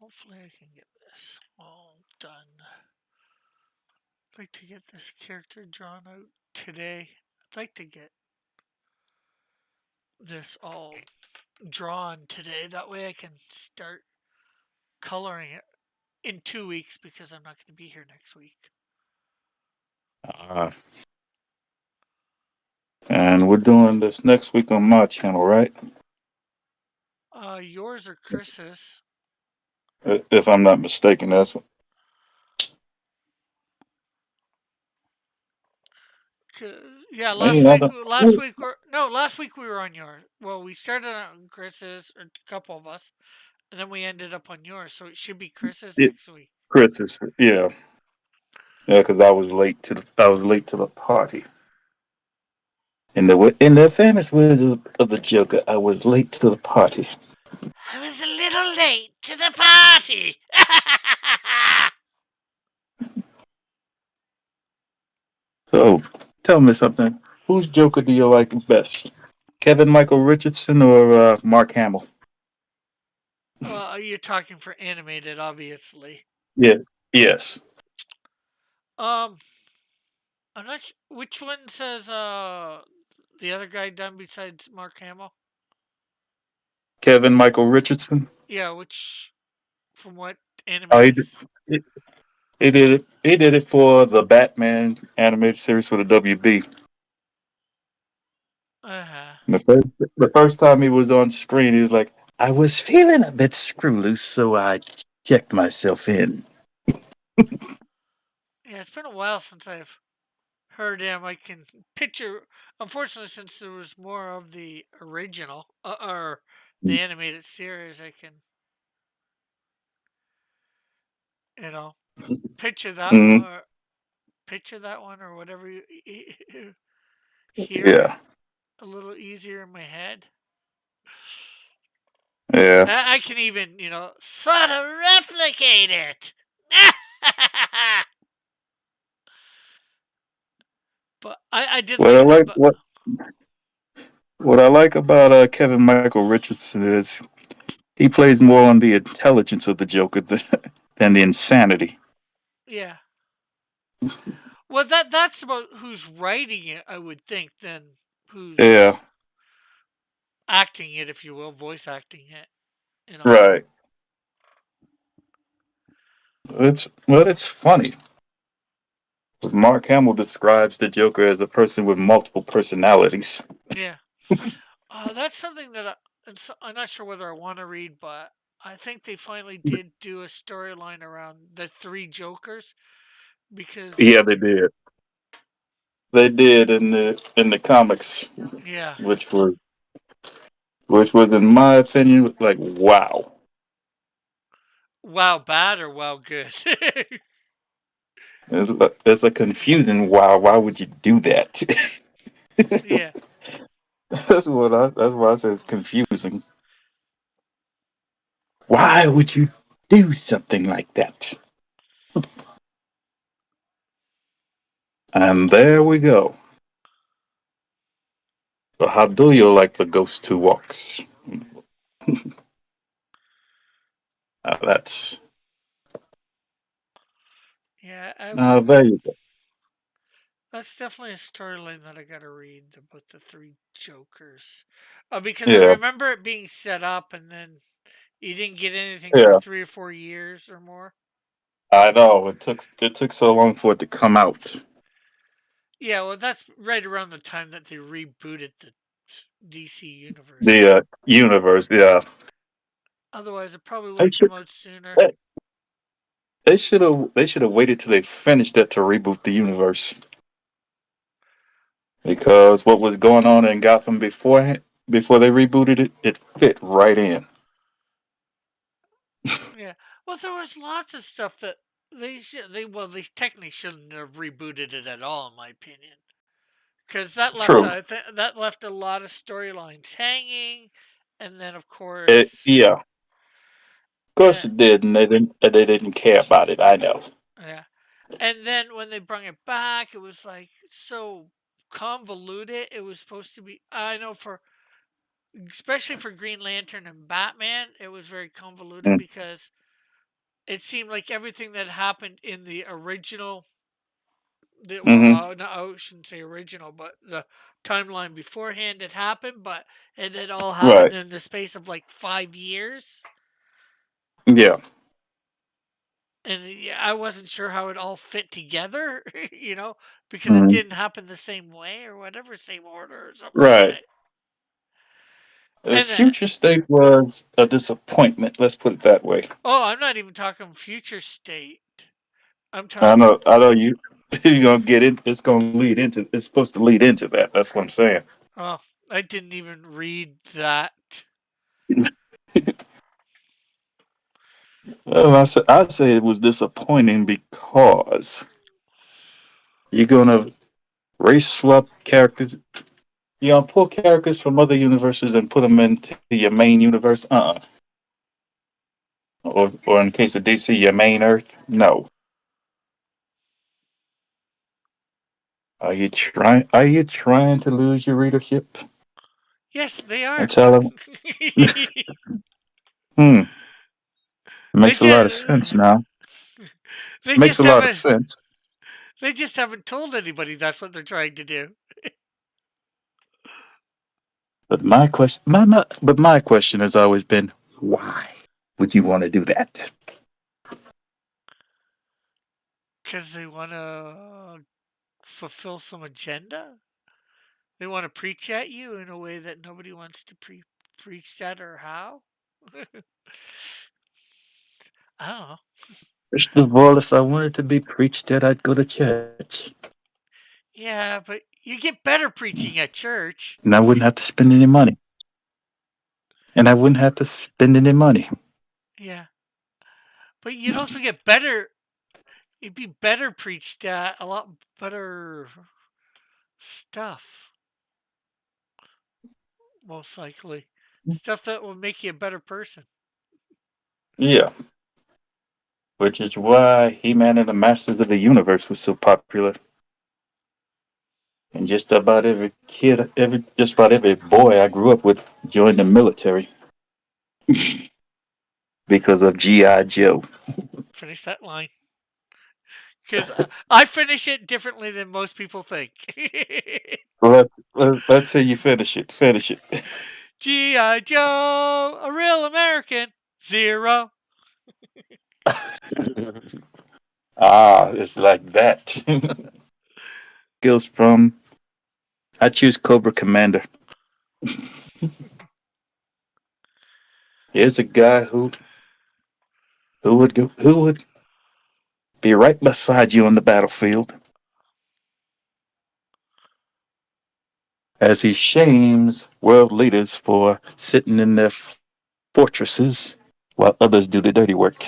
Speaker 1: Hopefully, I can get this all done. I'd like to get this character drawn out today. I'd like to get this all drawn today. That way, I can start coloring it in 2 weeks because I'm not going to be here next week.
Speaker 3: Uh, and we're doing this next week on my channel, right?
Speaker 1: Yours or Chris's?
Speaker 3: If I'm not mistaken, that's
Speaker 1: Yeah,
Speaker 3: maybe not.
Speaker 1: last week we were on yours. Well, we started on Chris's, or a couple of us, and then we ended up on yours. So it should be Chris's
Speaker 3: Yeah,
Speaker 1: next week.
Speaker 3: Chris is yeah, yeah, because I was late to the party. In the famous words of the Joker, I was late to the party.
Speaker 1: I was a little late to the party.
Speaker 3: So, tell me something. Whose Joker do you like best? Kevin Michael Richardson or Mark Hamill?
Speaker 1: Well, you're talking for animated, obviously.
Speaker 3: Yeah. Yes.
Speaker 1: Um, I'm not which one says the other guy done besides Mark Hamill.
Speaker 3: Kevin Michael Richardson.
Speaker 1: Yeah, which from what
Speaker 3: Oh,
Speaker 1: animated?
Speaker 3: he did it. He did it for the Batman animated series for the WB.
Speaker 1: Uh huh.
Speaker 3: The first time he was on screen, he was like, "I was feeling a bit screw loose, so I checked myself in."
Speaker 1: Yeah, it's been a while since I've heard him. I can picture. Unfortunately, since there was more of the original or the animated series, I can you know picture that
Speaker 3: Mm,
Speaker 1: or picture that one or whatever you hear
Speaker 3: yeah,
Speaker 1: a little easier in my head.
Speaker 3: yeah.
Speaker 1: I can even, sort of replicate it. But I did
Speaker 3: What I
Speaker 1: like the.
Speaker 3: like what I like about Kevin Michael Richardson is he plays more on the intelligence of the Joker than the insanity.
Speaker 1: Yeah. Well, that's about who's writing it, I would think, than
Speaker 3: Yeah,
Speaker 1: who's acting it, if you will, voice acting it. You know.
Speaker 3: right. It's funny. 'Cause Mark Hamill describes the Joker as a person with multiple personalities.
Speaker 1: Yeah. That's something that I'm not sure whether I want to read, but I think they finally did do a storyline around the three Jokers because
Speaker 3: Yeah, they did. They did in the comics,
Speaker 1: yeah,
Speaker 3: which was in my opinion like wow.
Speaker 1: wow bad or wow good.
Speaker 3: It's a confusing wow. Why would you do that?
Speaker 1: Yeah.
Speaker 3: That's why I said it's confusing. Why would you do something like that? And there we go. So how do you like the ghost who walks? That's
Speaker 1: Yeah, I've been.
Speaker 3: there you go.
Speaker 1: That's definitely a storyline that I gotta read about the three Jokers, because I
Speaker 3: Yeah,
Speaker 1: remember it being set up and then you didn't get anything for
Speaker 3: yeah.
Speaker 1: 3 or 4 years or more.
Speaker 3: I know it took so long for it to come out.
Speaker 1: Yeah, well, that's right around the time that they rebooted the DC universe.
Speaker 3: The universe, yeah.
Speaker 1: Otherwise, it probably would
Speaker 3: They
Speaker 1: have
Speaker 3: should
Speaker 1: come out sooner.
Speaker 3: they should have waited till they finished that to reboot the universe. Because what was going on in Gotham before they rebooted it, it fit right in.
Speaker 1: Yeah. Well, there was lots of stuff that they technically shouldn't have rebooted it at all, in my opinion, because
Speaker 3: True.
Speaker 1: that left a lot of storylines hanging, and then of course,
Speaker 3: Yeah, of
Speaker 1: uh,
Speaker 3: course it did, and they didn't care about it. I know.
Speaker 1: yeah, and then when they brought it back, it was like so convoluted. It was supposed to be, I know, for especially for Green Lantern and Batman, it was very convoluted because it seemed like everything that happened in the original,
Speaker 3: Mm-hmm.
Speaker 1: no, I shouldn't say original, but the timeline beforehand had happened, but it had all happened
Speaker 3: Right.
Speaker 1: in the space of like 5 years.
Speaker 3: Yeah.
Speaker 1: And yeah, I wasn't sure how it all fit together, because it
Speaker 3: Hmm.
Speaker 1: didn't happen the same way or whatever, same order or something like
Speaker 3: Right.
Speaker 1: that.
Speaker 3: The
Speaker 1: And then,
Speaker 3: future state was a disappointment. Let's put it that way.
Speaker 1: oh, I'm not even talking future state. I'm talking.
Speaker 3: I know you. You're gonna get it. It's gonna lead into. It's supposed to lead into that. That's what I'm saying.
Speaker 1: Oh, I didn't even read that.
Speaker 3: Well, I say it was disappointing because you're gonna race swap characters. You know, pull characters from other universes and put them into your main universe. Or in case of DC, your main Earth. No. Are you trying to lose your readership?
Speaker 1: Yes, they are.
Speaker 3: That's how. Hmm.
Speaker 1: they
Speaker 3: Makes a lot of sense
Speaker 1: just
Speaker 3: now.
Speaker 1: they
Speaker 3: Makes
Speaker 1: just
Speaker 3: a lot of
Speaker 1: haven't
Speaker 3: sense.
Speaker 1: they just haven't told anybody that's what they're trying to do.
Speaker 3: But my question has always been, why would you want to do that?
Speaker 1: Because they want to fulfill some agenda. They want to preach at you in a way that nobody wants to preach at, or how? I don't know.
Speaker 3: First of all, if I wanted to be preached at, I'd go to church,
Speaker 1: Yeah, but you get better preaching at church.
Speaker 3: and I wouldn't have to spend any money. And I wouldn't have to spend any money.
Speaker 1: Yeah, but you'd also get better. You'd be better preached at, a lot better stuff, most likely. Stuff that will make you a better person.
Speaker 3: Yeah, which is why He-Man and the Masters of the Universe was so popular. And just about every boy I grew up with joined the military because of G.I. Joe.
Speaker 1: Finish that line. Because I finish it differently than most people think.
Speaker 3: Let's say you finish it. Finish it.
Speaker 1: G.I. Joe, a real American. Zero.
Speaker 3: It's like that. Skills from I choose Cobra Commander. Here's a guy who would be right beside you on the battlefield as he shames world leaders for sitting in their fortresses while others do the dirty work.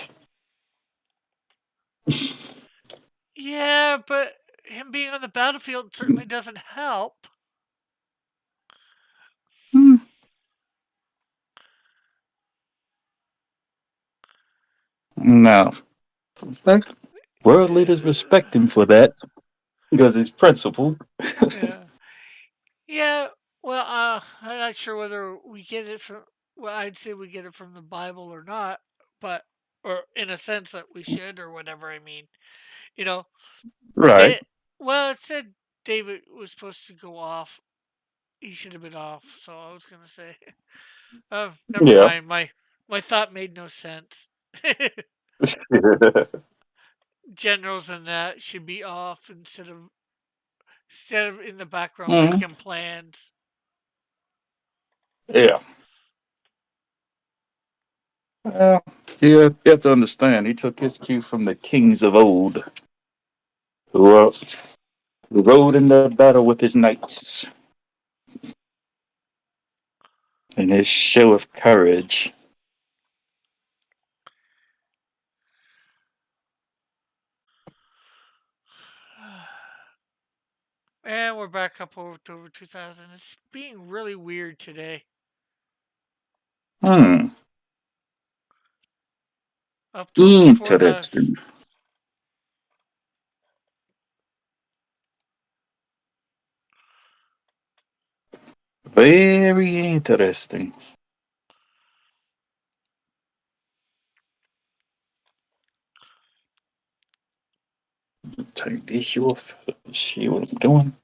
Speaker 1: Yeah, but him being on the battlefield certainly doesn't help.
Speaker 3: Hmm, no. Like, world leaders respect him for that because he's principled.
Speaker 1: Yeah. Yeah, well, I'm not sure whether we get it from. Well, I'd say we get it from the Bible or not, but or in a sense that we should or whatever. I mean, you know,
Speaker 3: Right.
Speaker 1: they, well, it said David was supposed to go off. He should have been off. So I was gonna say, oh, never
Speaker 3: Yeah.
Speaker 1: mind. My thought made no sense. Generals and that should be off instead of in the background
Speaker 3: Mhm.
Speaker 1: making plans.
Speaker 3: Yeah. Well, you have to understand, he took his cue from the kings of old, who, who rode in the battle with his knights and his show of courage.
Speaker 1: And we're back up over 2000. It's being really weird today.
Speaker 3: Hmm.
Speaker 1: Up to over 4,000.
Speaker 3: Interesting. Very interesting. Take this off. See what I'm doing.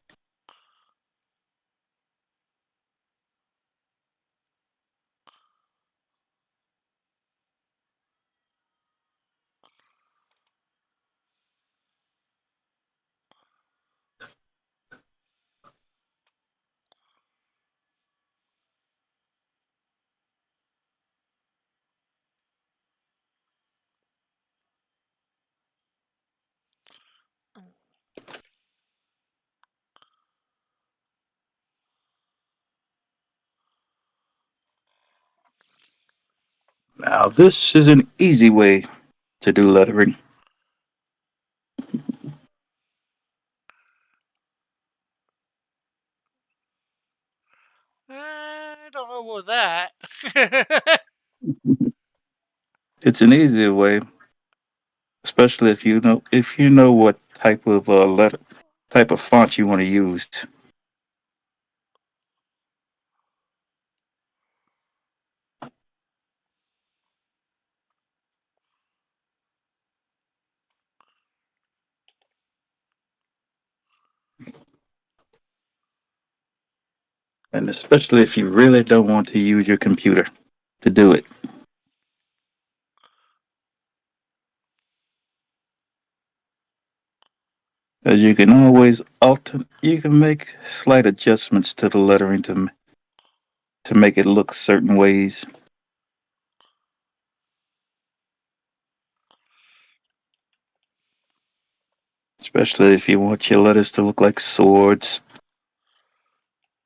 Speaker 3: Now, this is an easy way to do lettering.
Speaker 1: I don't know about that.
Speaker 3: It's an easier way, especially if you know what type of letter. type of font you want to use. And especially if you really don't want to use your computer to do it. As you can always you can make slight adjustments to the lettering to make it look certain ways. Especially if you want your letters to look like swords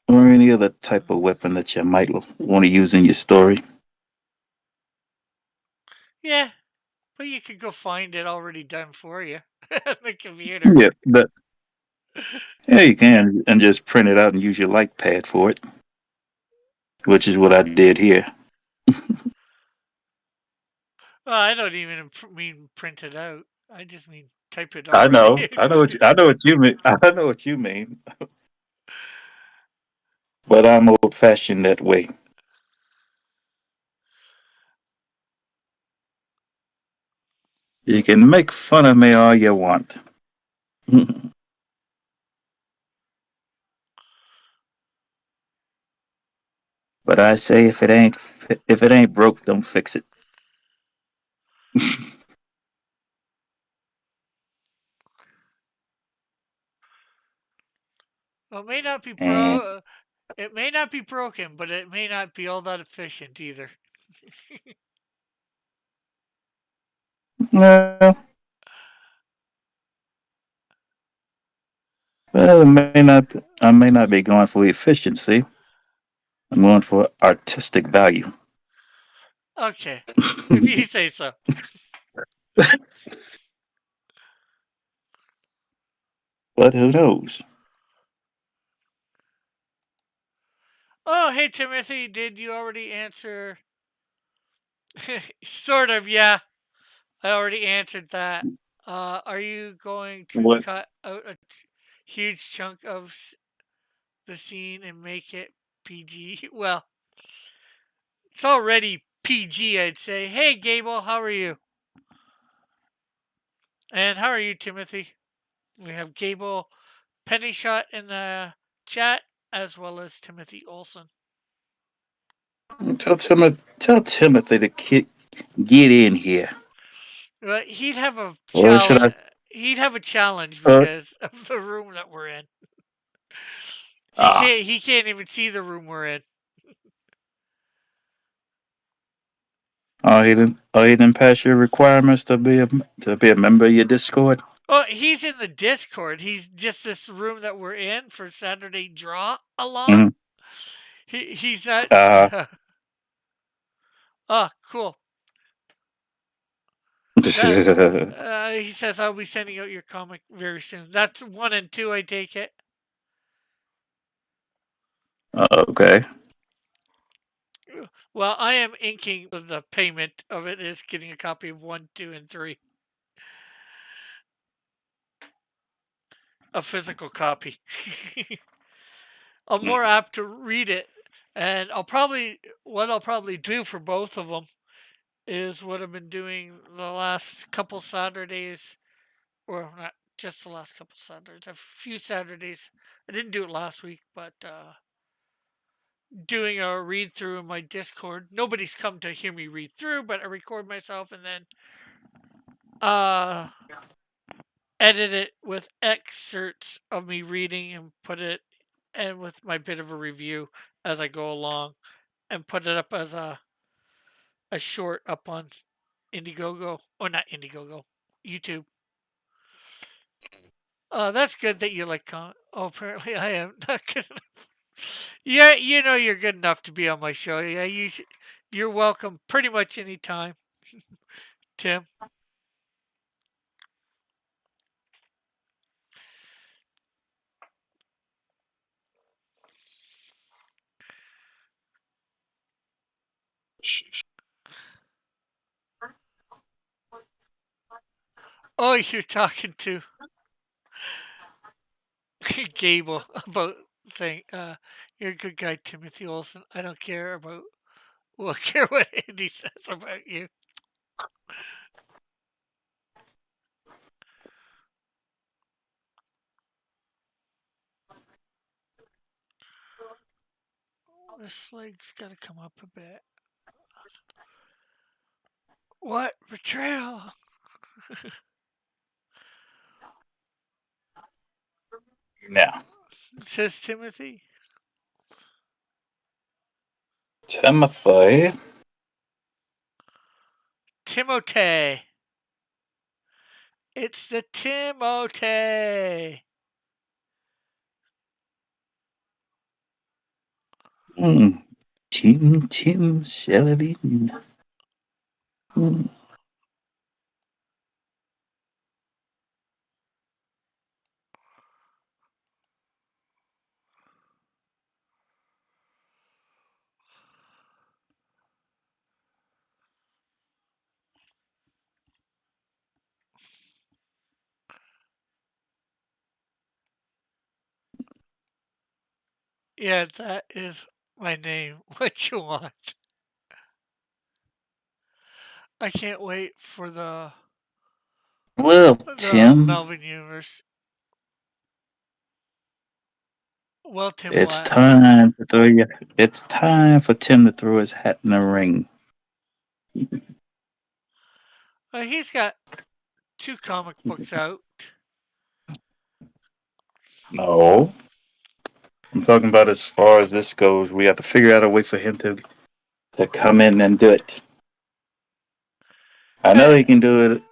Speaker 3: or any other type of weapon that you might want to use in your story.
Speaker 1: Yeah, but you could go find it already done for you on the computer.
Speaker 3: Yeah, but yeah, you can and just print it out and use your light pad for it, which is what I did here.
Speaker 1: Well, I don't even mean print it out. I just mean type it
Speaker 3: I
Speaker 1: already
Speaker 3: know,
Speaker 1: into.
Speaker 3: I know what you mean. I know what you mean. But I'm old fashioned that way. You can make fun of me all you want. But I say if it ain't broke, don't fix it.
Speaker 1: Well, it may not be
Speaker 3: And
Speaker 1: It may not be broken, but it may not be all that efficient either.
Speaker 3: well, well, I may not be going for efficiency. I'm going for artistic value.
Speaker 1: Okay, if you say so.
Speaker 3: But who knows?
Speaker 1: Oh, hey Timothy, did you already answer? Sort of, yeah. I already answered that. Are you going to
Speaker 3: What?
Speaker 1: cut out a huge chunk of the scene and make it PG? Well, it's already PG, I'd say. Hey, Gable, how are you? And how are you, Timothy? We have Gable Penny Shot in the chat, as well as Timothy Olson.
Speaker 3: Tell Timothy to get in here.
Speaker 1: But he'd have a
Speaker 3: Or should
Speaker 1: challenge.
Speaker 3: I?
Speaker 1: He'd have a challenge
Speaker 3: Uh,
Speaker 1: because of the room that we're in. He
Speaker 3: ah,
Speaker 1: can't. He can't even see the room we're in.
Speaker 3: he didn't pass your requirements to be a member of your Discord.
Speaker 1: Well, he's in the Discord. He's just this room that we're in for Saturday Draw Along.
Speaker 3: Mm-hmm.
Speaker 1: He's not.
Speaker 3: Uh,
Speaker 1: Oh, cool. He says I'll be sending out your comic very soon. That's 1 and 2, I take it.
Speaker 3: okay.
Speaker 1: Well, I am inking the payment of it is getting a copy of 1, 2, and 3. A physical copy. I'm more apt to read it, and what I'll probably do for both of them is what I've been doing the last couple Saturdays, or not just the last couple Saturdays, a few Saturdays. I didn't do it last week, but doing a read through in my Discord. Nobody's come to hear me read through, but I record myself and then uh edit it with excerpts of me reading and put it and with my bit of a review as I go along and put it up as a short up on Indiegogo or not Indiegogo, YouTube. That's good that you like comment. Oh, apparently I am not good enough. Yeah, you know you're good enough to be on my show. Yeah, you're welcome pretty much any time, Tim. Oh, you're talking to. Gable about thing. You're a good guy, Timothy Olsen. I don't care about care what Andy says about you. This leg's got to come up a bit. What betrayal?
Speaker 3: Now,
Speaker 1: Says Timothy.
Speaker 3: Timothy.
Speaker 1: Timotei. It's the Timotei.
Speaker 3: Tim Sullivan.
Speaker 1: Yeah, that is my name. What you want? I can't wait for
Speaker 3: Well,
Speaker 1: the
Speaker 3: Tim,
Speaker 1: Melvin universe. Well, Tim,
Speaker 3: it's
Speaker 1: what?
Speaker 3: time to throw you. It's time for Tim to throw his hat in the ring.
Speaker 1: He's got 2 comic books out.
Speaker 3: No, I'm talking about as far as this goes. We have to figure out a way for him to come in and do it. I know
Speaker 1: Uh,
Speaker 3: he can do it.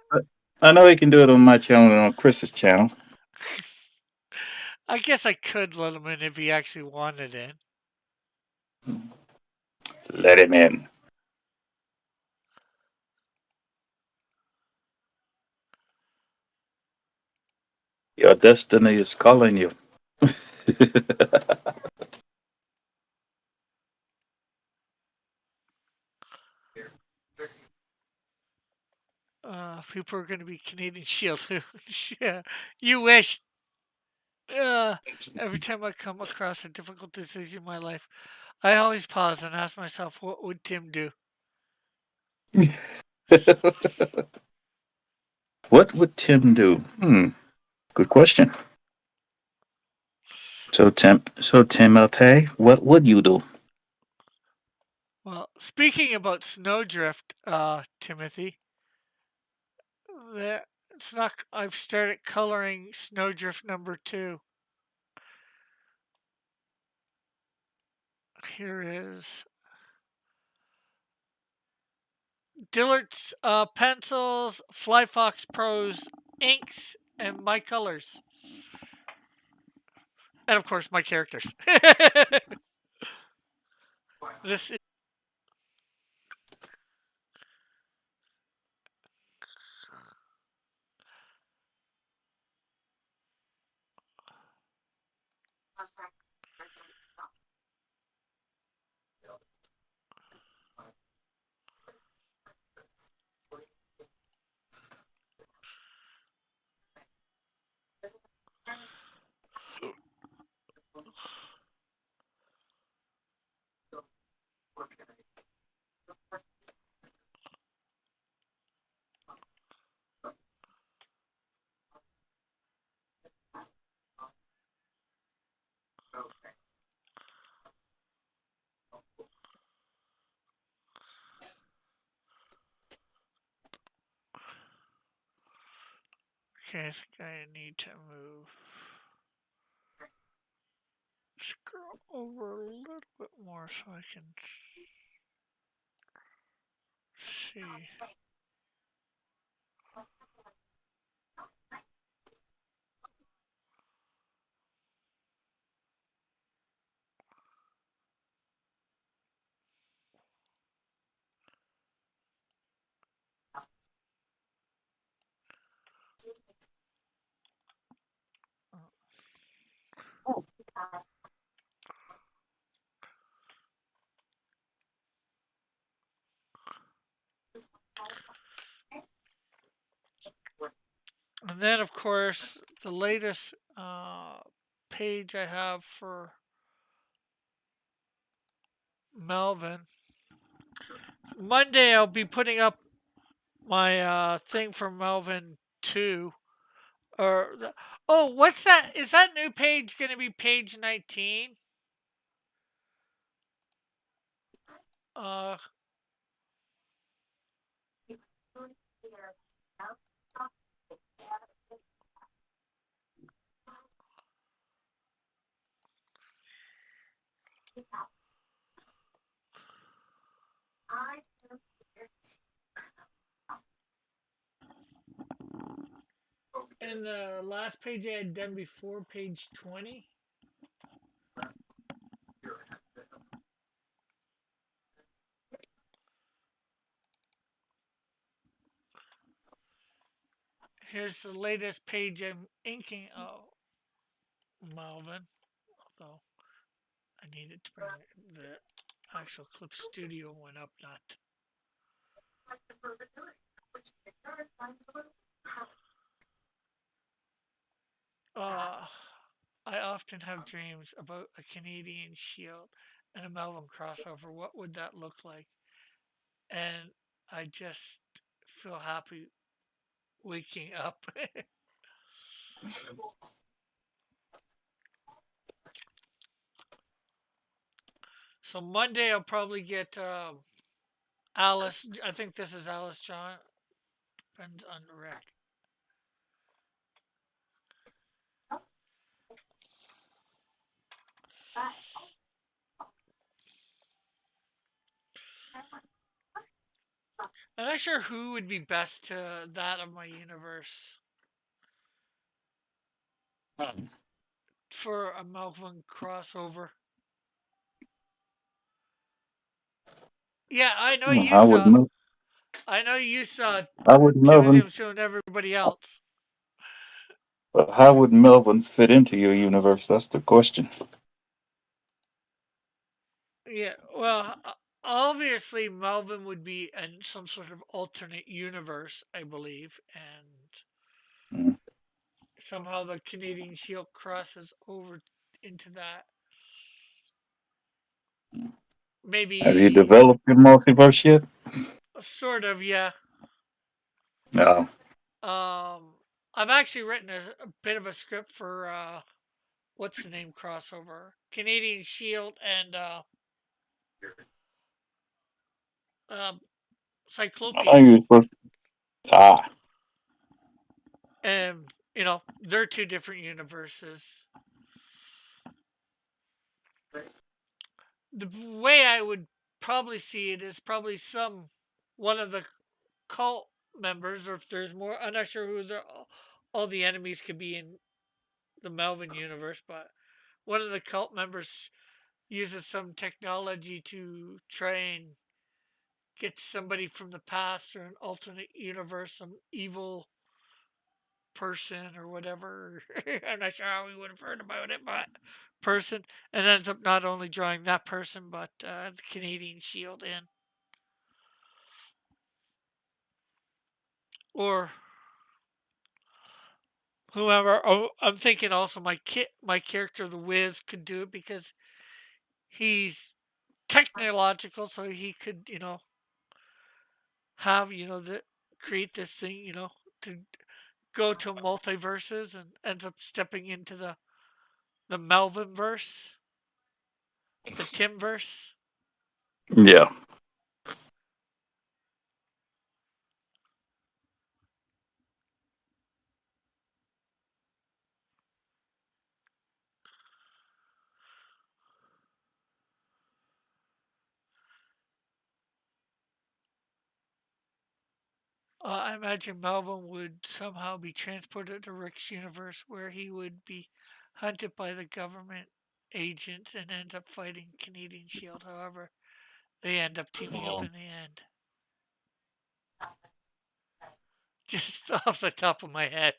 Speaker 3: I know he can do it on my channel and on Chris's channel.
Speaker 1: I guess I could let him in if he actually wanted in.
Speaker 3: Let him in. Your destiny is calling you.
Speaker 1: People are going to be Canadian Shield. Yeah, you wish. Every time I come across a difficult decision in my life, I always pause and ask myself, what would Tim do?
Speaker 3: What would Tim do? Good question. So Timothy, what would you do?
Speaker 1: Well, speaking about Snowdrift, Timothy, there it's not. I've started coloring Snowdrift #2. Here is Dillard's pencils, Flyfox Pros inks, and my colors, and of course my characters. This is okay. I think I need to move. Scroll over a little bit more so I can see. And then, of course, the latest page I have for Melvin. Monday I'll be putting up my thing for Melvin 2. Oh, what's that? Is that new page going to be page 19? Uh, and the last page I had done before, page 20. Here's the latest page I'm inking. Oh, Melvin. Although I needed to bring the actual Clip Studio one up, not. I often have dreams about a Canadian Shield and a Melvin crossover. What would that look like? And I just feel happy waking up. So Monday I'll probably get Alice. I think this is Alice John. Depends on Rick. I'm not sure who would be best to that of my universe for a Melvin crossover. Yeah, I know you
Speaker 3: How would
Speaker 1: saw.
Speaker 3: Mel-
Speaker 1: I know you saw
Speaker 3: how would
Speaker 1: two of
Speaker 3: Melvin
Speaker 1: him showing everybody else.
Speaker 3: how would Melvin fit into your universe? That's the question.
Speaker 1: Yeah, well, obviously Melvin would be in some sort of alternate universe, I believe, and
Speaker 3: Mm.
Speaker 1: somehow the Canadian Shield crosses over into that.
Speaker 3: Have you
Speaker 1: Maybe
Speaker 3: developed your multiverse yet?
Speaker 1: sort of, yeah.
Speaker 3: No.
Speaker 1: I've actually written a bit of a script for what's the name crossover? Canadian Shield and uh,
Speaker 3: How
Speaker 1: Cyclopean.
Speaker 3: you supposed Ah.
Speaker 1: And, they're two different universes. The way I would probably see it is probably one of the cult members, or if there's more, I'm not sure who all the enemies could be in the Melvin universe, but one of the cult members uses some technology to try and get somebody from the past or an alternate universe, some evil person or whatever. I'm not sure how we would have heard about it, but person, and ends up not only drawing that person but the Canadian Shield in, or whoever. Oh, I'm thinking also my character, the Wiz, could do it because he's technological, so he could, have, create this thing, to go to multiverses and ends up stepping into the Melvin verse, the Timverse.
Speaker 3: Yeah.
Speaker 1: I imagine Melvin would somehow be transported to Rick's universe where he would be hunted by the government agents and ends up fighting Canadian Shield. However, they end up teaming up in the end. Just off the top of my head.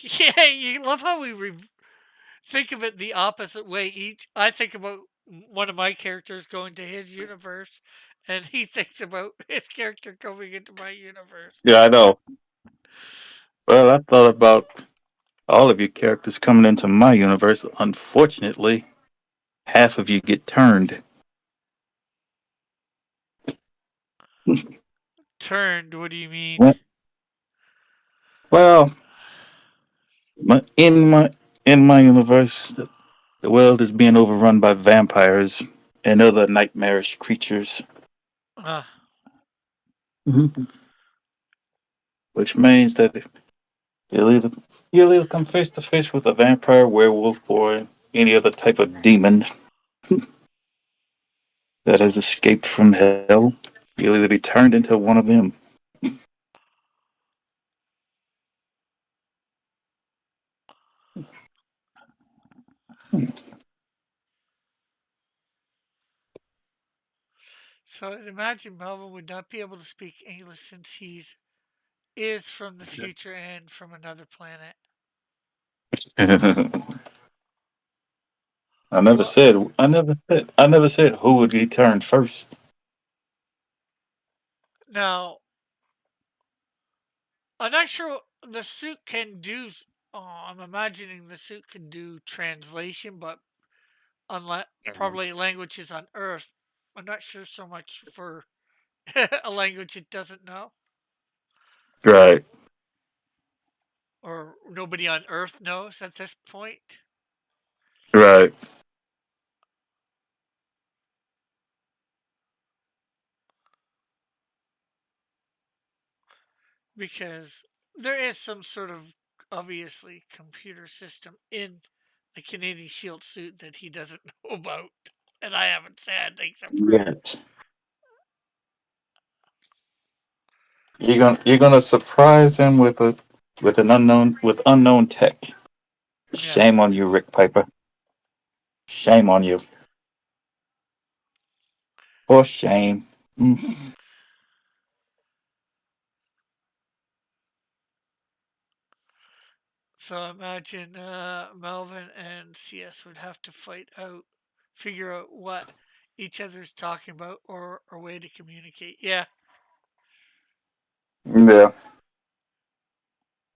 Speaker 1: Yeah, you love how we think of it the opposite way. I think about one of my characters going to his universe, and he thinks about his character going into my universe.
Speaker 3: Yeah, I know. Well, I thought about all of your characters coming into my universe, unfortunately, half of you get turned.
Speaker 1: Turned, what do you mean?
Speaker 3: Well, well, my- in my in my universe, the world is being overrun by vampires and other nightmarish creatures,
Speaker 1: Uh,
Speaker 3: which means that you'll either you'll either come face to face with a vampire, werewolf, or any other type of demon that has escaped from hell. You'll either be turned into one of them.
Speaker 1: so I'd imagine Melvin would not be able to speak English since he's is from the future and from another planet. Well,
Speaker 3: I never said who would be turned first.
Speaker 1: now I'm not sure the suit can do. I'm imagining the suit can do translation, but unless probably languages on Earth. I'm not sure so much for a language it doesn't know,
Speaker 3: Right,
Speaker 1: or nobody on Earth knows at this point.
Speaker 3: right.
Speaker 1: Because there is some sort of obviously computer system in the Canadian Shield suit that he doesn't know about, and I haven't said except for
Speaker 3: Yet you're gonna surprise him with a with unknown tech.
Speaker 1: yeah.
Speaker 3: Shame on you, Rick Piper. Shame on you. For shame. Mm.
Speaker 1: So imagine Melvin and CS would have to figure out what each other's talking about, or a way to communicate. Yeah,
Speaker 3: Yeah,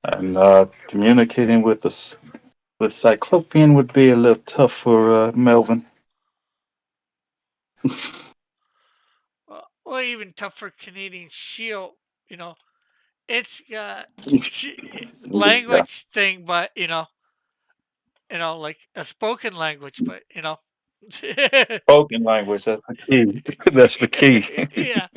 Speaker 3: and communicating with with Cyclopean would be a little tough for Melvin.
Speaker 1: well, even tough for Canadian Shield. You know, it's got
Speaker 3: Yeah,
Speaker 1: language thing, but like a spoken language, but
Speaker 3: spoken language. That's the key. That's the key.
Speaker 1: yeah.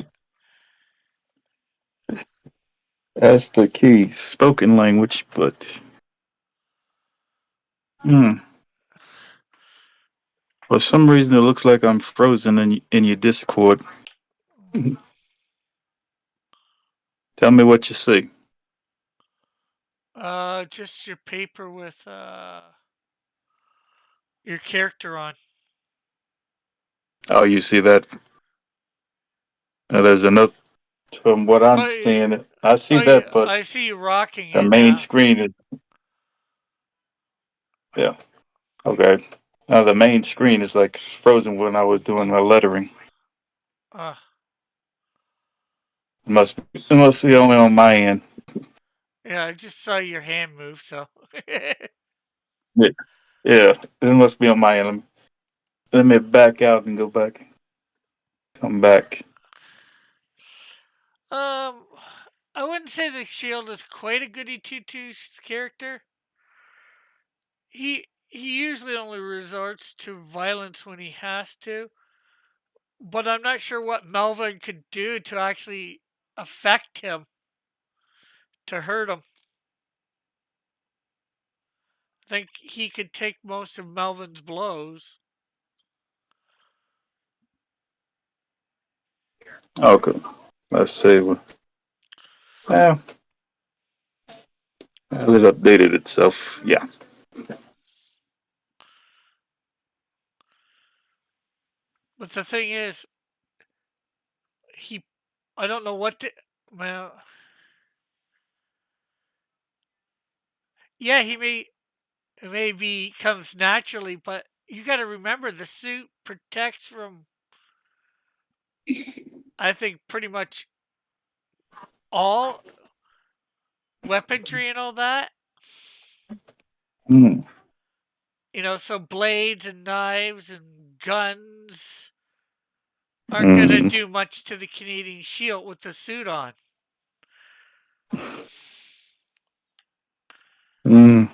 Speaker 3: That's the key. Spoken language, but. Hmm. For some reason, it looks like I'm frozen in your Discord. Tell me what you see.
Speaker 1: Just your paper with your character on.
Speaker 3: Oh, you see that? There's another. From what I'm
Speaker 1: Oh,
Speaker 3: seeing, I see that, but
Speaker 1: I see you rocking
Speaker 3: the
Speaker 1: it
Speaker 3: main
Speaker 1: now.
Speaker 3: screen is. Yeah. Okay. Now the main screen is like frozen when I was doing my lettering.
Speaker 1: Uh,
Speaker 3: It must be only on my end.
Speaker 1: yeah, I just saw your hand move, so.
Speaker 3: Yeah. Yeah. It must be on my end. Let me back out and go back. Come back.
Speaker 1: um, I wouldn't say the Shield is quite a goody two shoes character. He usually only resorts to violence when he has to, but I'm not sure what Melvin could do to actually affect him, to hurt him. I think he could take most of Melvin's blows.
Speaker 3: Okay. Let's see. Yeah. Well, it updated itself. Yeah.
Speaker 1: But the thing is, he, I don't know what to, well, yeah, maybe comes naturally, but you got to remember the suit protects from, I think, pretty much all weaponry and all that.
Speaker 3: Mm.
Speaker 1: So blades and knives and guns aren't going to
Speaker 3: Mm.
Speaker 1: do much to the Canadian Shield with the suit on.
Speaker 3: Mm.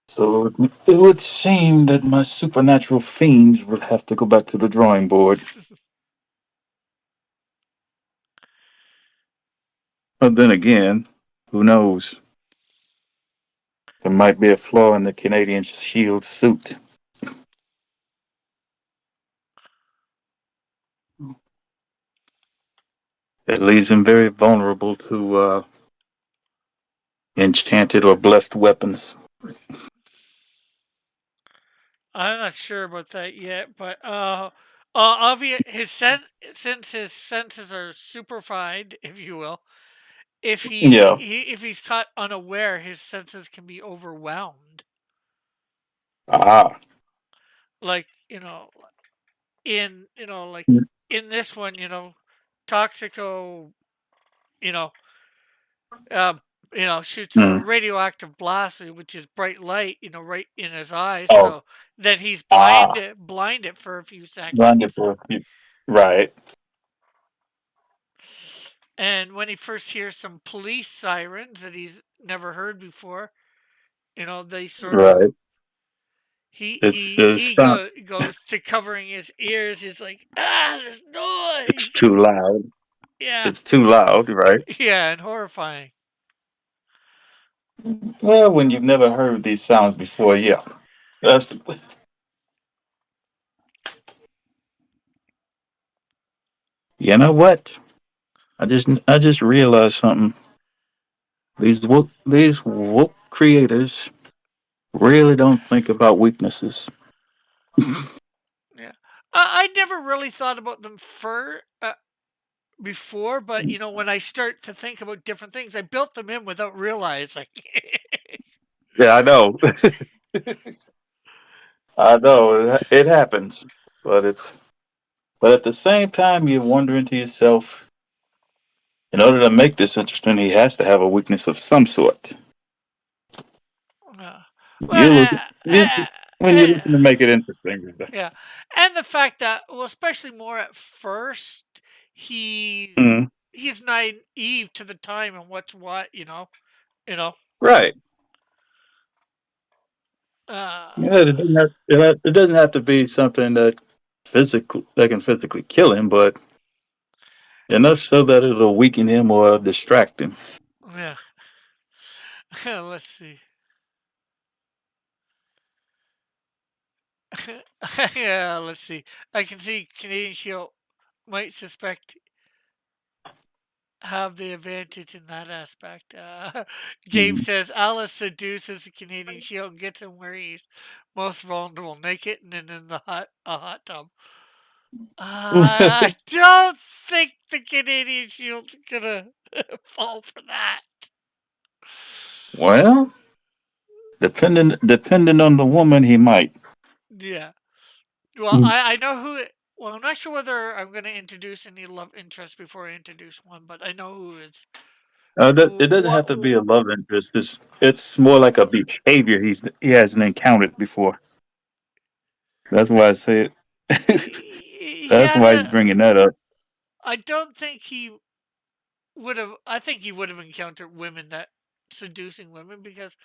Speaker 3: So it would seem that my supernatural fiends would have to go back to the drawing board. But then again, who knows? There might be a flaw in the Canadian Shield suit. It leaves him very vulnerable to enchanted or blessed weapons.
Speaker 1: I'm not sure about that yet, but since his senses are superfied, if you will,
Speaker 3: Yeah.
Speaker 1: if he's caught unaware, his senses can be overwhelmed.
Speaker 3: Ah.
Speaker 1: Like like in this one, Toxico, you know, uh, shoots a
Speaker 3: Mm.
Speaker 1: radioactive blast, which is bright light, right in his eyes.
Speaker 3: Oh.
Speaker 1: So then he's
Speaker 3: Ah.
Speaker 1: blinded for a few seconds.
Speaker 3: Wonderful. Right.
Speaker 1: And when he first hears some police sirens that he's never heard before, they sort of
Speaker 3: Right. It's not.
Speaker 1: goes to covering his ears. He's like, this
Speaker 3: It's
Speaker 1: noise.
Speaker 3: too loud.
Speaker 1: Yeah,
Speaker 3: It's too loud. Right.
Speaker 1: yeah, and horrifying.
Speaker 3: Well, when you've never heard these sounds before, yeah. That's. You know what? I just realized something. These woke creators really don't think about weaknesses.
Speaker 1: Yeah, I never really thought about them before, but when I start to think about different things, I built them in without realizing.
Speaker 3: Yeah, I know. I know it happens, but at the same time, you're wondering to yourself, in order to make this interesting, he has to have a weakness of some sort.
Speaker 1: Uh,
Speaker 3: You
Speaker 1: well,
Speaker 3: look you, when you're looking to make it interesting.
Speaker 1: yeah, and the fact that, well, especially more at first, he's
Speaker 3: Mm,
Speaker 1: he's naive to the time and what's what, you know.
Speaker 3: right. Yeah,
Speaker 1: Uh,
Speaker 3: it doesn't have to be something that can physically kill him, but enough so that it'll weaken him or distract him.
Speaker 1: yeah. Let's see. Yeah, let's see. I can see Canadian Shield might suspect have the advantage in that aspect. Gabe
Speaker 3: Mm.
Speaker 1: says Alice seduces the Canadian Shield and gets him where he's most vulnerable, naked and in a hot tub. I don't think the Canadian Shield's gonna fall for that.
Speaker 3: Well, depending on the woman, he might.
Speaker 1: Yeah. Well, I know who. Well, I'm not sure whether I'm going to introduce any love interest before I introduce one, but I know who is.
Speaker 3: It doesn't have to be
Speaker 1: What?
Speaker 3: a love interest. It's more like a behavior he hasn't encountered before. That's why I say it.
Speaker 1: He
Speaker 3: That's
Speaker 1: has
Speaker 3: why he's
Speaker 1: a.
Speaker 3: bringing that up.
Speaker 1: I don't think he would have. I think he would have encountered women that seducing women because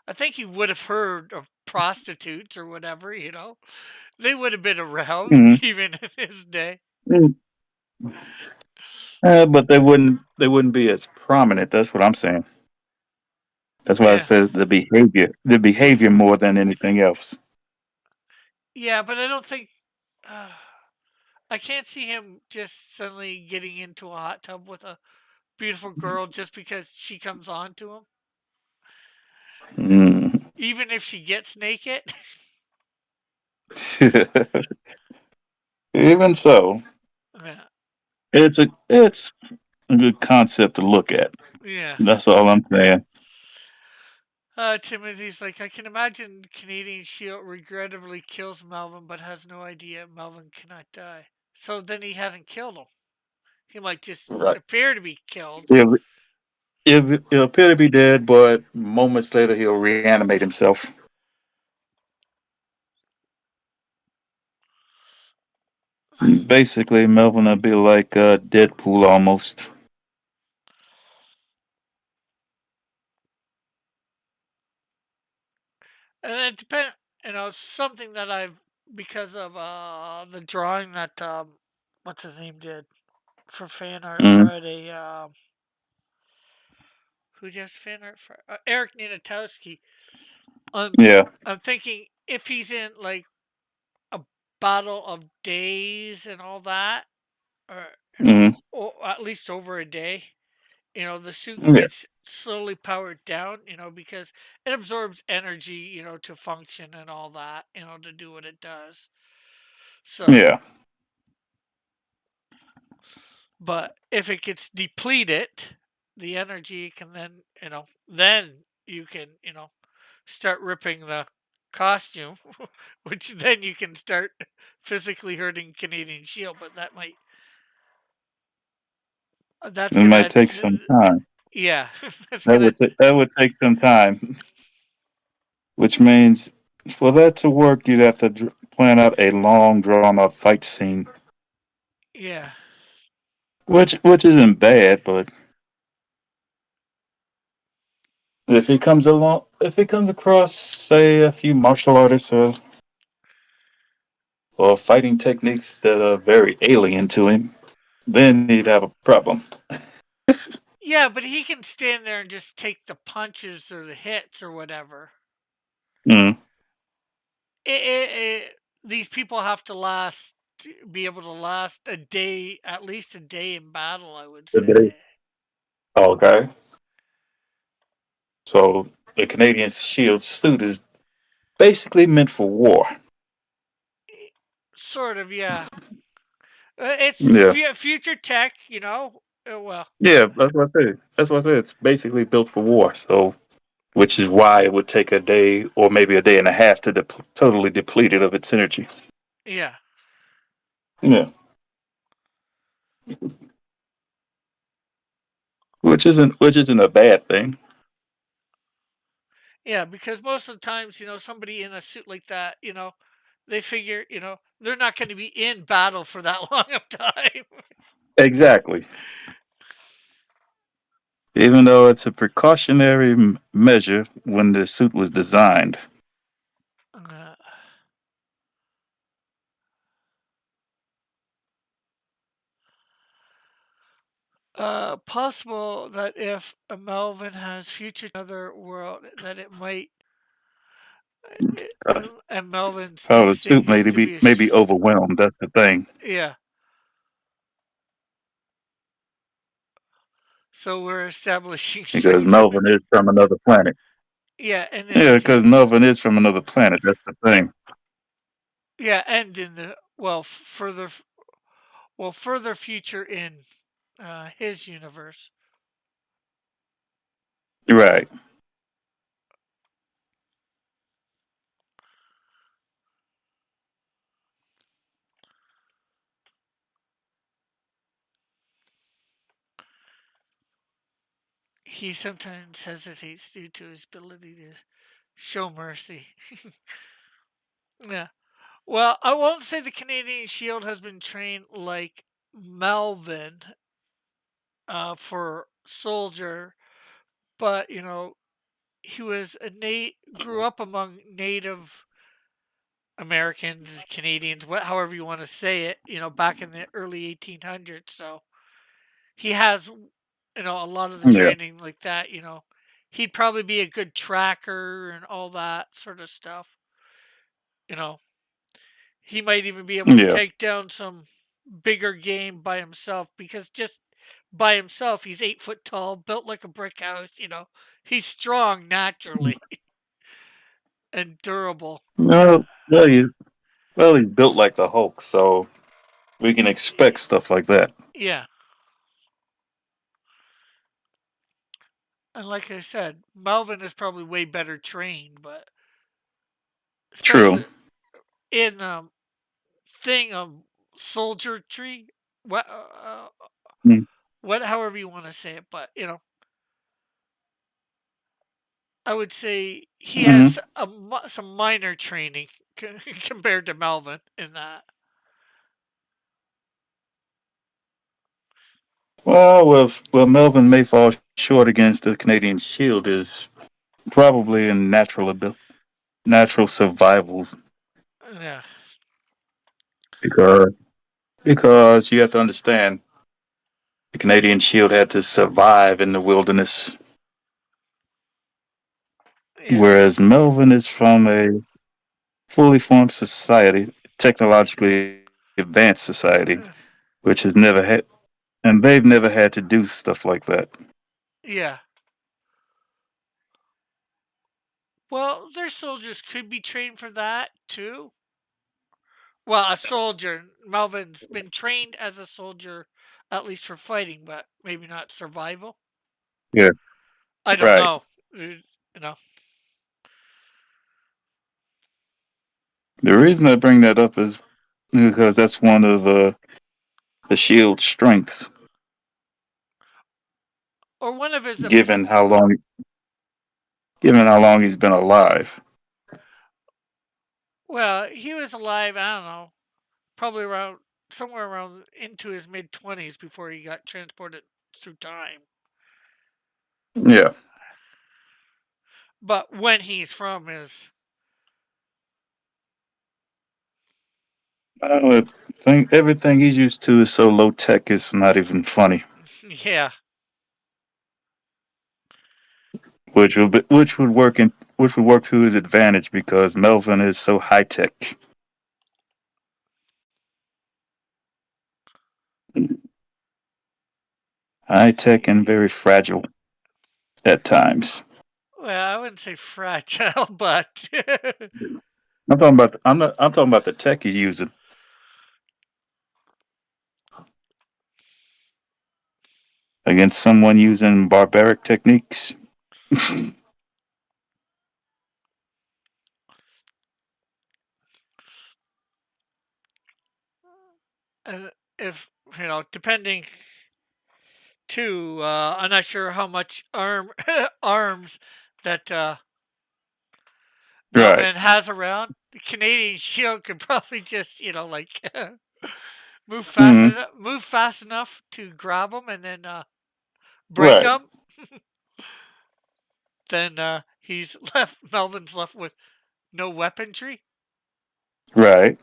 Speaker 1: I think he would have heard of prostitutes or whatever. They would have been around
Speaker 3: Mm.
Speaker 1: even in his day.
Speaker 3: Mm. But they wouldn't be as prominent. That's what I'm saying. That's why I
Speaker 1: Yeah.
Speaker 3: said the behavior more than anything else.
Speaker 1: Yeah, but I don't think. Uh, I can't see him just suddenly getting into a hot tub with a beautiful girl just because she comes on to him,
Speaker 3: Mm.
Speaker 1: even if she gets naked.
Speaker 3: Even so,
Speaker 1: Yeah,
Speaker 3: it's a good concept to look at.
Speaker 1: yeah.
Speaker 3: That's all I'm saying.
Speaker 1: Timothy's like, I can imagine Canadian Shield regrettably kills Melvin, but has no idea Melvin cannot die. So then he hasn't killed him. He might just
Speaker 3: Right.
Speaker 1: appear to be killed.
Speaker 3: Yeah, He'll appear to be dead, but moments later he'll reanimate himself. Basically, Melvin will be like Deadpool almost.
Speaker 1: And it depends, something that I've, because of the drawing that, what's his name did for Fan Art
Speaker 3: Mm,
Speaker 1: Friday. Who does Fan Art Friday? Eric Nianotowski. I'm,
Speaker 3: yeah.
Speaker 1: I'm thinking if he's in like a battle of days and all that, or
Speaker 3: Mm,
Speaker 1: or at least over a day, the suit
Speaker 3: yeah.
Speaker 1: gets slowly powered down, because it absorbs energy, to function and all that, to do what it does. So,
Speaker 3: Yeah.
Speaker 1: but if it gets depleted, the energy can then you can, start ripping the costume, which then you can start physically hurting Canadian Shield, but that's
Speaker 3: It might
Speaker 1: gonna,
Speaker 3: take some time.
Speaker 1: yeah, that's gonna,
Speaker 3: That would take some time, which means for that to work, you'd have to plan out a long, drawn-out fight scene,
Speaker 1: yeah.
Speaker 3: which isn't bad, but if he comes across, say, a few martial artists or fighting techniques that are very alien to him, then he'd have a problem.
Speaker 1: Yeah, but he can stand there and just take the punches or the hits or whatever.
Speaker 3: Mm,
Speaker 1: These people have to be able to last a day, at least a day in battle, I would
Speaker 3: today.
Speaker 1: say.
Speaker 3: Okay. So the Canadian Shield suit is basically meant for war.
Speaker 1: Sort of, yeah. It's
Speaker 3: Yeah.
Speaker 1: future tech, well,
Speaker 3: Yeah, that's what I said. That's what I said. It's basically built for war. So, which is why it would take a day or maybe a day and a half to totally deplete it of its energy.
Speaker 1: yeah.
Speaker 3: Yeah, which isn't a bad thing.
Speaker 1: Yeah, because most of the times, somebody in a suit like that, they figure, they're not going to be in battle for that long of time.
Speaker 3: Exactly. Even though it's a precautionary measure when the suit was designed.
Speaker 1: Uh, possible that if a Melvin has future another world, that it might,
Speaker 3: Uh,
Speaker 1: and Melvin's
Speaker 3: How the suit
Speaker 1: instinct is to be
Speaker 3: may be overwhelmed. That's the thing.
Speaker 1: yeah. So we're establishing
Speaker 3: Because
Speaker 1: strength in,
Speaker 3: Melvin is from another planet.
Speaker 1: yeah, and in
Speaker 3: Yeah,
Speaker 1: the
Speaker 3: because Melvin is from another planet. That's the thing.
Speaker 1: yeah, and in the further future in his universe.
Speaker 3: Right.
Speaker 1: He sometimes hesitates due to his ability to show mercy. Yeah. Well, I won't say the Canadian Shield has been trained like Melvin for soldier, but he was grew up among Native Americans, Canadians, however you want to say it. Back in the early 1800s. So he has a lot of the
Speaker 3: Yeah.
Speaker 1: training like that. He'd probably be a good tracker and all that sort of stuff. You know, he might even be able to
Speaker 3: Yeah.
Speaker 1: take down some bigger game by himself because just by himself, he's 8 foot tall, built like a brick house. He's strong naturally and durable.
Speaker 3: No, he's built like the Hulk, so we can expect stuff like that.
Speaker 1: Yeah, and like I said, Melvin is probably way better trained, but
Speaker 3: True.
Speaker 1: especially in thing of soldierry, what,
Speaker 3: Mm.
Speaker 1: however you want to say it, but I would say he
Speaker 3: Hmm.
Speaker 1: has some minor training compared to Melvin in that.
Speaker 3: Well, Melvin may fall short against the Canadian Shield is probably in natural survival
Speaker 1: Yeah,
Speaker 3: because because you have to understand the Canadian Shield had to survive in the wilderness,
Speaker 1: yeah,
Speaker 3: whereas Melvin is from a fully formed society, technologically advanced society,
Speaker 1: uh,
Speaker 3: which has never had, and they've never had to do stuff like that.
Speaker 1: yeah. Well, their soldiers could be trained for that too. Well, a soldier. Melvin's been trained as a soldier, at least for fighting, but maybe not survival.
Speaker 3: Yeah,
Speaker 1: I don't
Speaker 3: right.
Speaker 1: know. You know.
Speaker 3: The reason I bring that up is because that's one of the Shield's strengths,
Speaker 1: Or one of his.
Speaker 3: given how long given how long he's been alive.
Speaker 1: Well, he was alive. I don't know. Probably around somewhere around into his mid 20s before he got transported through time.
Speaker 3: Yeah.
Speaker 1: But when he's from is
Speaker 3: I think everything he's used to is so low tech it's not even funny.
Speaker 1: yeah.
Speaker 3: Which would work to his advantage because Melvin is so high tech. High tech and very fragile at times.
Speaker 1: Well, I wouldn't say fragile, but
Speaker 3: I'm talking about the tech he's using against someone using barbaric techniques.
Speaker 1: if depending too, I'm not sure how much arms that
Speaker 3: Right.
Speaker 1: Melvin has around. The Canadian Shield could probably just like
Speaker 3: Hmm.
Speaker 1: move fast enough to grab him and then break
Speaker 3: Right.
Speaker 1: him. Then he's left. Melvin's left with no weaponry.
Speaker 3: Right.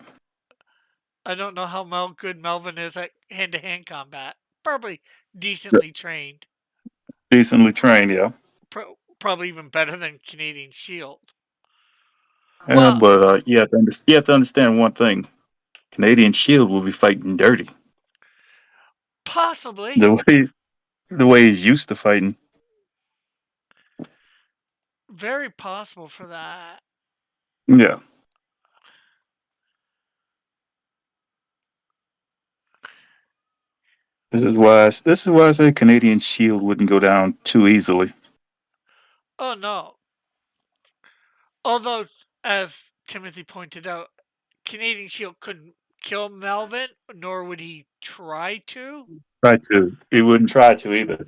Speaker 1: I don't know how good Melvin is at hand-to-hand combat. Probably decently trained.
Speaker 3: Decently trained, yeah.
Speaker 1: Probably even better than Canadian Shield.
Speaker 3: Yeah,
Speaker 1: Well,
Speaker 3: but you have to understand one thing. Canadian Shield will be fighting dirty.
Speaker 1: possibly,
Speaker 3: The way the way he's used to fighting.
Speaker 1: very possible for that.
Speaker 3: Yeah. This is why I say Canadian Shield wouldn't go down too easily.
Speaker 1: Oh no. Although, as Timothy pointed out, Canadian Shield couldn't kill Melvin, nor would he try to.
Speaker 3: Try to. He wouldn't try to either. The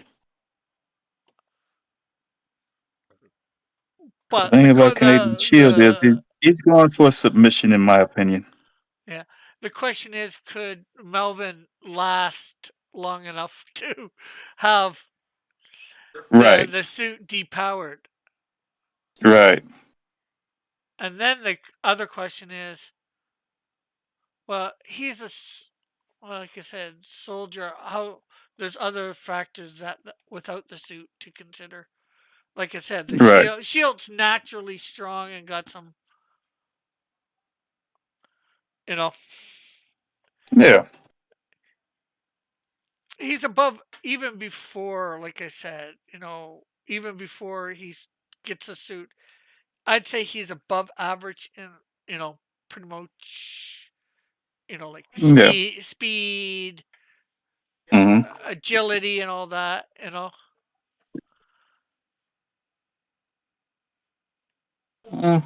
Speaker 1: But
Speaker 3: thing about Canadian Shield is he's going for a submission, in my opinion.
Speaker 1: yeah, the question is, could Melvin last long enough to have
Speaker 3: Right.
Speaker 1: the suit depowered?
Speaker 3: Right.
Speaker 1: And then the other question is, well, he's well, like I said, soldier. How there's other factors that without the suit to consider. Like I said, the
Speaker 3: Right.
Speaker 1: shield's naturally strong and got some, you know,
Speaker 3: Yeah.
Speaker 1: he's above even before, like I said, even before gets a suit. I'd say he's above average in, pretty much, like
Speaker 3: Yeah.
Speaker 1: speed,
Speaker 3: Hmm.
Speaker 1: agility, and all that.
Speaker 3: Mm,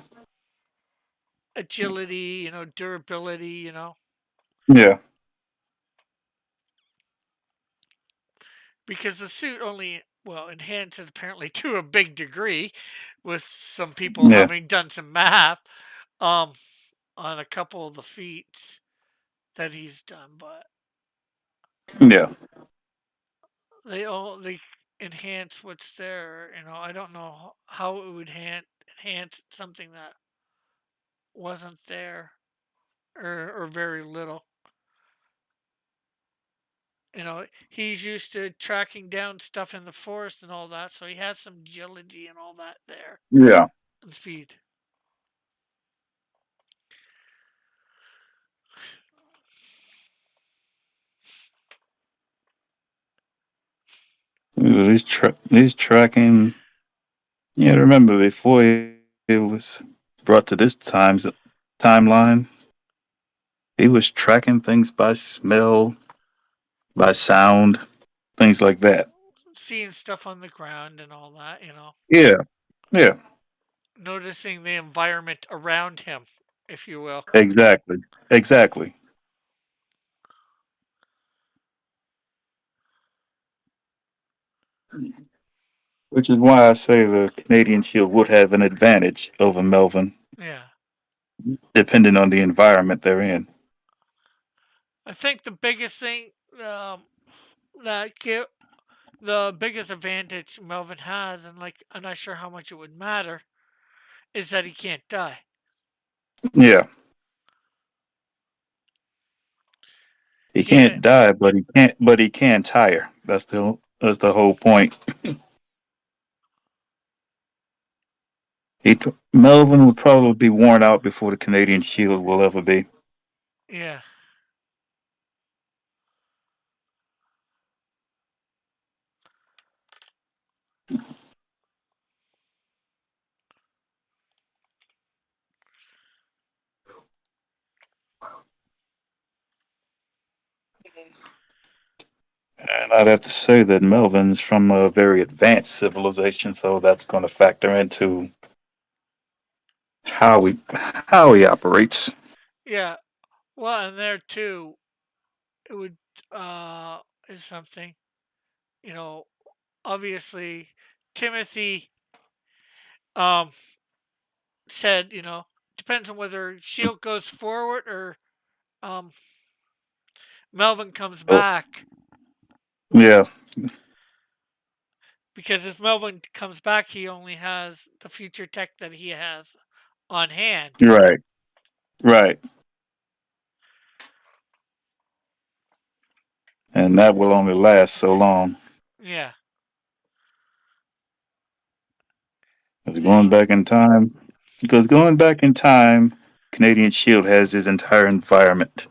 Speaker 1: Agility, durability,
Speaker 3: yeah.
Speaker 1: because the suit only well, enhances apparently to a big degree, with some people
Speaker 3: Yeah,
Speaker 1: having done some math um, on a couple of the feats that he's done, but
Speaker 3: yeah.
Speaker 1: they enhance what's there. I don't know how it would enhance something that wasn't there, or very little. He's used to tracking down stuff in the forest and all that, so he has some agility and all that there,
Speaker 3: Yeah.
Speaker 1: and speed.
Speaker 3: He's tracking. Yeah, remember before it was brought to this timeline, he was tracking things by smell, by sound, things like that.
Speaker 1: Seeing stuff on the ground and all that.
Speaker 3: Yeah, yeah,
Speaker 1: Noticing the environment around him, if you will.
Speaker 3: exactly, exactly. Which is why I say the Canadian Shield would have an advantage over Melvin,
Speaker 1: Yeah.
Speaker 3: depending on the environment they're in.
Speaker 1: I think the biggest thing um, that the biggest advantage Melvin has, and like I'm not sure how much it would matter, is that he can't die.
Speaker 3: Yeah, he
Speaker 1: He
Speaker 3: can't die, but he can't. But he can tire. That's the whole point. Melvin will probably be worn out before the Canadian Shield will ever be.
Speaker 1: yeah.
Speaker 3: And I'd have to say that Melvin's from a very advanced civilization, so that's going to factor into how he operates.
Speaker 1: Yeah. Well, and there too, it would uh is something, you know, obviously Timothy um said, depends on whether Shield goes forward or um Melvin comes
Speaker 3: Oh,
Speaker 1: back.
Speaker 3: yeah,
Speaker 1: Because if Melvin comes back, he only has the future tech that he has on hand.
Speaker 3: right, right, and that will only last so long.
Speaker 1: Yeah.
Speaker 3: Because going
Speaker 1: This
Speaker 3: back in time, because going back in time, Canadian Shield has his entire environment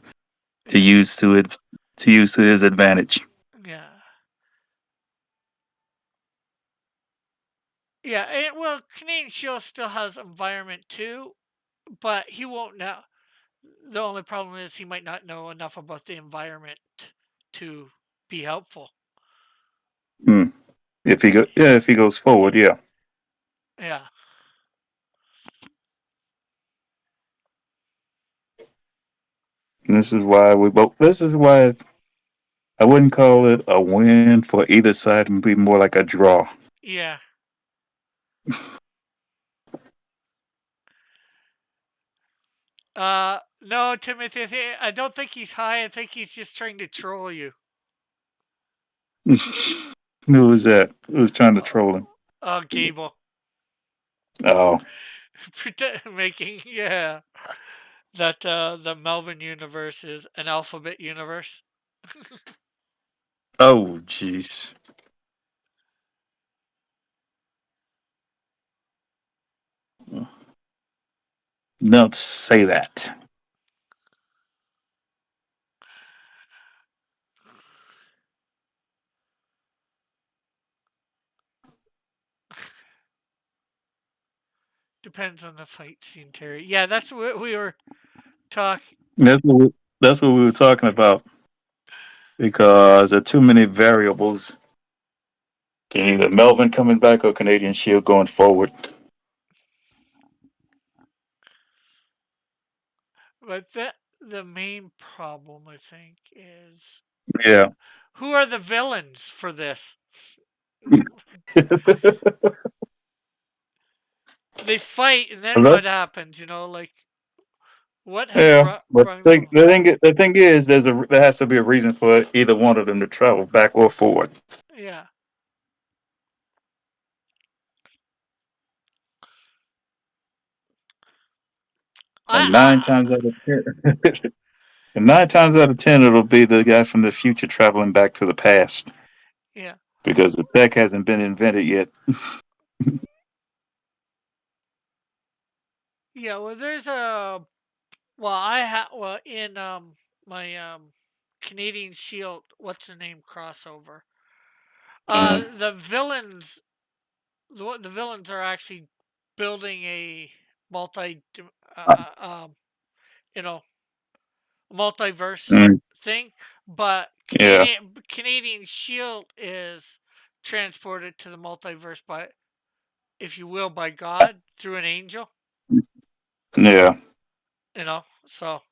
Speaker 3: to
Speaker 1: yeah.
Speaker 3: use to his advantage.
Speaker 1: Yeah. Yeah, well, Canadian Shield still has environment too, but he won't know. The only problem is he might not know enough about the environment to be helpful.
Speaker 3: Hmm. If he goes forward, yeah.
Speaker 1: Yeah.
Speaker 3: And this is why we both. This is why I wouldn't call it a win for either side. It'd be more like a draw.
Speaker 1: Yeah. No, Timothy, I don't think he's high. I think he's just trying to troll you.
Speaker 3: Who was that? Who was trying to
Speaker 1: Uh,
Speaker 3: troll him?
Speaker 1: Gable.
Speaker 3: Oh,
Speaker 1: Making, yeah, that the Melvin universe is an alphabet universe.
Speaker 3: oh, jeez. Don't say that.
Speaker 1: Depends on the fight scene, Terry. Yeah, that's what we were talking.
Speaker 3: That's what we were talking about because there are too many variables. Can either Melvin coming back or Canadian Shield going forward.
Speaker 1: But the main problem, I think, is
Speaker 3: Yeah.
Speaker 1: who are the villains for this? They fight, and then
Speaker 3: Hello?
Speaker 1: what happens? You know, like what has
Speaker 3: Yeah, but
Speaker 1: brought them?
Speaker 3: the thing is, there has to be a reason for either one of them to travel back or forward.
Speaker 1: Yeah.
Speaker 3: And nine
Speaker 1: I
Speaker 3: times out of ten, and 9 times out of 10, it'll be the guy from the future traveling back to the past
Speaker 1: yeah.
Speaker 3: because the tech hasn't been invented yet.
Speaker 1: Yeah, well, there's a in my Canadian Shield, what's the name crossover?
Speaker 3: Mm,
Speaker 1: The villains, the villains are actually building a multi, you know, multiverse
Speaker 3: mm,
Speaker 1: thing, but
Speaker 3: yeah,
Speaker 1: Canadian Shield is transported to the multiverse by, if you will, by God through an angel.
Speaker 3: yeah,
Speaker 1: So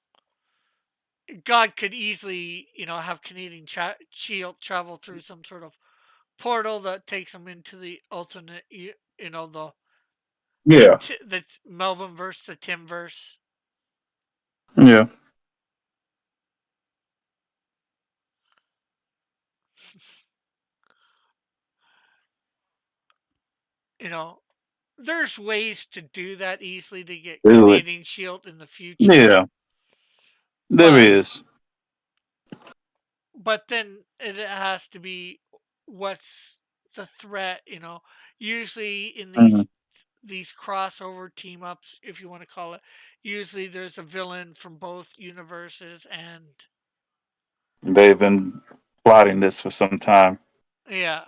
Speaker 1: God could easily, have Canadian Shield travel through some sort of portal that takes them into the alternate,
Speaker 3: yeah,
Speaker 1: the Melvin verse, the Tim verse.
Speaker 3: yeah.
Speaker 1: You know, there's ways to do that easily to get
Speaker 3: Do it.
Speaker 1: Canadian Shield in the future,
Speaker 3: Yeah, there
Speaker 1: but
Speaker 3: is.
Speaker 1: then it has to be what's the threat. Usually in
Speaker 3: Mm.
Speaker 1: these crossover team ups, if you want to call it, usually there's a villain from both universes, and
Speaker 3: They've been plotting this for some time.
Speaker 1: yeah,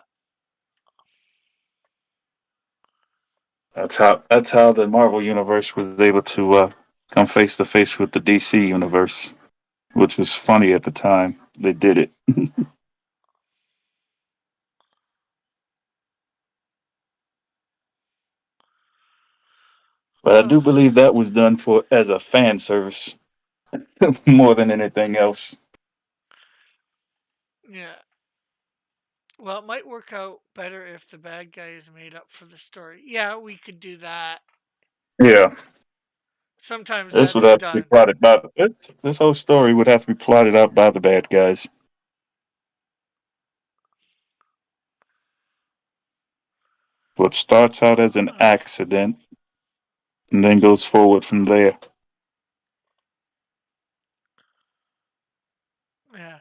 Speaker 3: That's how the Marvel universe was able to come face to face with the DC universe, which was funny at the time they did it. But I
Speaker 1: uh,
Speaker 3: do believe that was done for as a fan service more than anything else.
Speaker 1: yeah. Well, it might work out better if the bad guy is made up for the story. Yeah, we could do that.
Speaker 3: Yeah,
Speaker 1: Sometimes
Speaker 3: this would
Speaker 1: that's
Speaker 3: have to be
Speaker 1: done.
Speaker 3: plotted by this whole story would have to be plotted out by the bad guys. What starts out as an
Speaker 1: Uh,
Speaker 3: accident and then goes forward from there.
Speaker 1: yeah,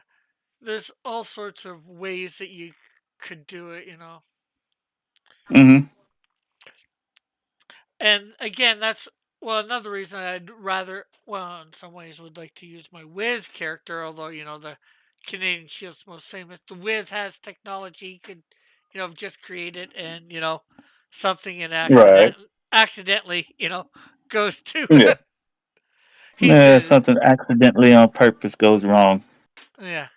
Speaker 1: there's all sorts of ways that you could do it.
Speaker 3: Hmm.
Speaker 1: And again, that's another reason I'd rather, in some ways, would like to use my Wiz character. Although the Canadian Shield's most famous, the Wiz has technology he could, have just created, and something in
Speaker 3: Right.
Speaker 1: accidentally, goes to.
Speaker 3: Yeah.
Speaker 1: He's
Speaker 3: Something accidentally on purpose goes wrong.
Speaker 1: yeah,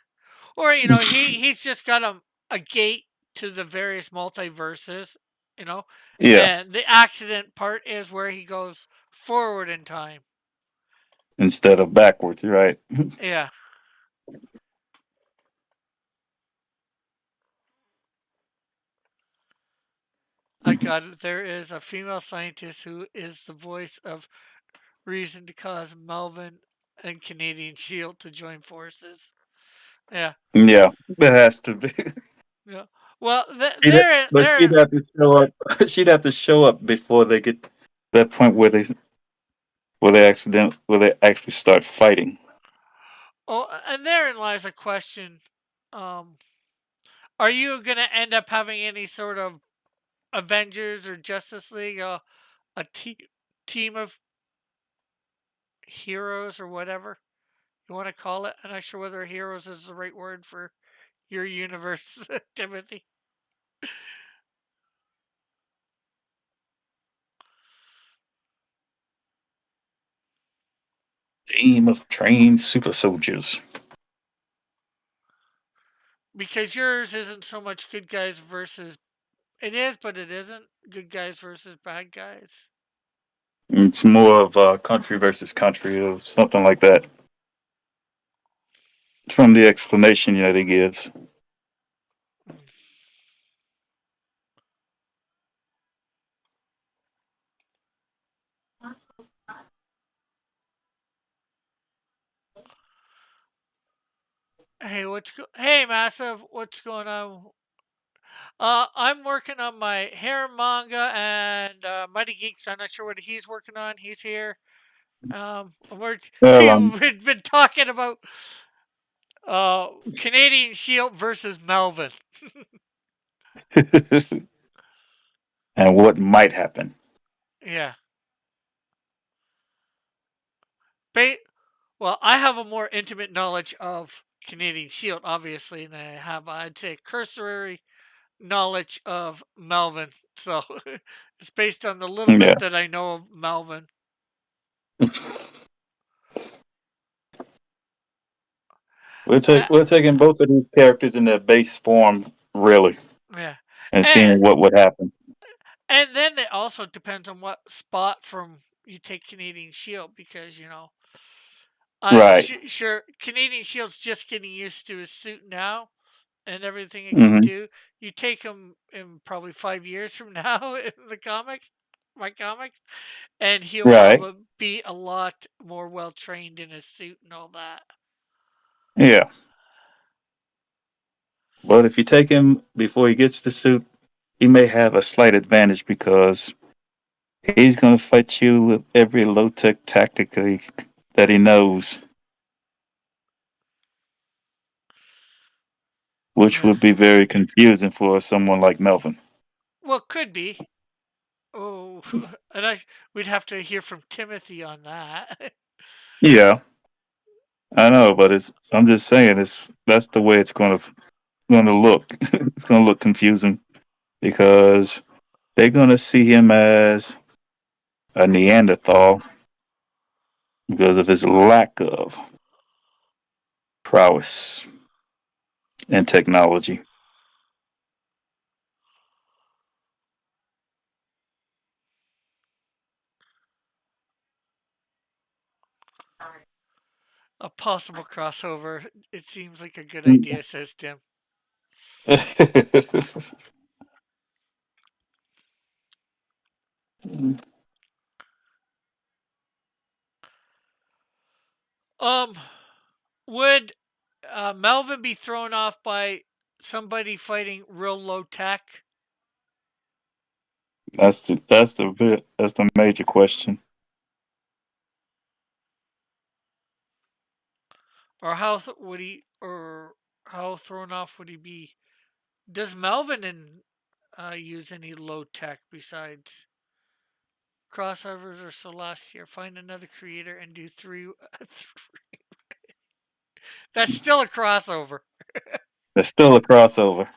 Speaker 1: or he's just got a gate to the various multiverses, you know,
Speaker 3: Yeah.
Speaker 1: and the accident part is where he goes forward in time.
Speaker 3: Instead of backwards, right?
Speaker 1: Yeah. I got it. There is a female scientist who is the voice of reason to cause Melvin and Canadian Shield to join forces. Yeah.
Speaker 3: Yeah, there has to be.
Speaker 1: Yeah. Well,
Speaker 3: But she'd
Speaker 1: they're
Speaker 3: have to show up. She'd have to show up before they get that point where they actually start fighting.
Speaker 1: and therein lies a question. Um, are you gonna end up having any sort of Avengers or Justice League, a team of heroes or whatever you want to call it? I'm not sure whether heroes is the right word for your universe, Timothy.
Speaker 3: Team of trained super soldiers.
Speaker 1: Because yours isn't so much good guys versus, it is, but it isn't good guys versus bad guys.
Speaker 3: It's more of country versus country or something like that. From the explanation that he gives.
Speaker 1: Hey, Massive, what's going on? I'm working on my hair manga and Mighty Geeks. I'm not sure what he's working on. He's here. We're
Speaker 3: Well,
Speaker 1: we've been talking about Canadian Shield versus Melvin.
Speaker 3: and what might happen.
Speaker 1: Yeah. Ba- well, I have a more intimate knowledge of Canadian Shield, obviously, and I have, I'd say, cursory knowledge of Melvin. So it's based on the little
Speaker 3: Yeah.
Speaker 1: bit that I know of Melvin. Uh,
Speaker 3: We're taking both of these characters in their base form, really,
Speaker 1: yeah.
Speaker 3: and
Speaker 1: And
Speaker 3: seeing what would happen.
Speaker 1: and then it also depends on what spot from you take Canadian Shield because I'm
Speaker 3: Right.
Speaker 1: sure Canadian Shield's just getting used to his suit now and everything it can
Speaker 3: Hmm.
Speaker 1: do. You take him in probably 5 years from now in the comics, my comics, and he'll
Speaker 3: Right.
Speaker 1: probably be a lot more well trained in his suit and all that.
Speaker 3: Yeah. But if you take him before he gets the suit, he may have a slight advantage because he's going to fight you with every low tech tactic that he knows, which
Speaker 1: Yeah.
Speaker 3: would be very confusing for someone like Melvin.
Speaker 1: Well, could be. Oh, and we'd have to hear from Timothy on that.
Speaker 3: Yeah, I know, but I'm just saying that's the way it's going to look. It's going to look confusing because they're going to see him as a Neanderthal because of his lack of prowess and technology.
Speaker 1: A possible crossover. It seems like a good idea, says Tim. Um, would Melvin be thrown off by somebody fighting real low tech,
Speaker 3: That's the major question.
Speaker 1: or would he, or how thrown off would he be? Does Melvin use any low tech besides crossovers or Celestia? Find another creator and do three. That's still a crossover.
Speaker 3: There's still a crossover.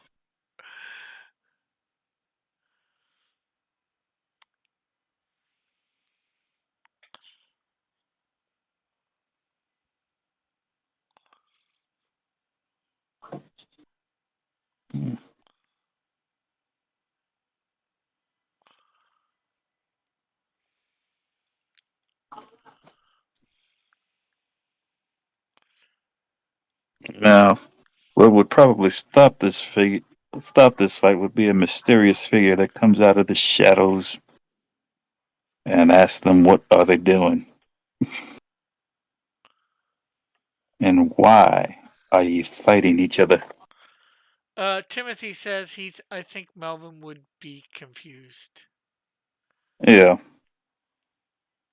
Speaker 3: Now, what would probably stop this fight would be a mysterious figure that comes out of the shadows and asks them what are they doing and why are you fighting each other.
Speaker 1: Timothy says I think Melvin would be confused.
Speaker 3: Yeah,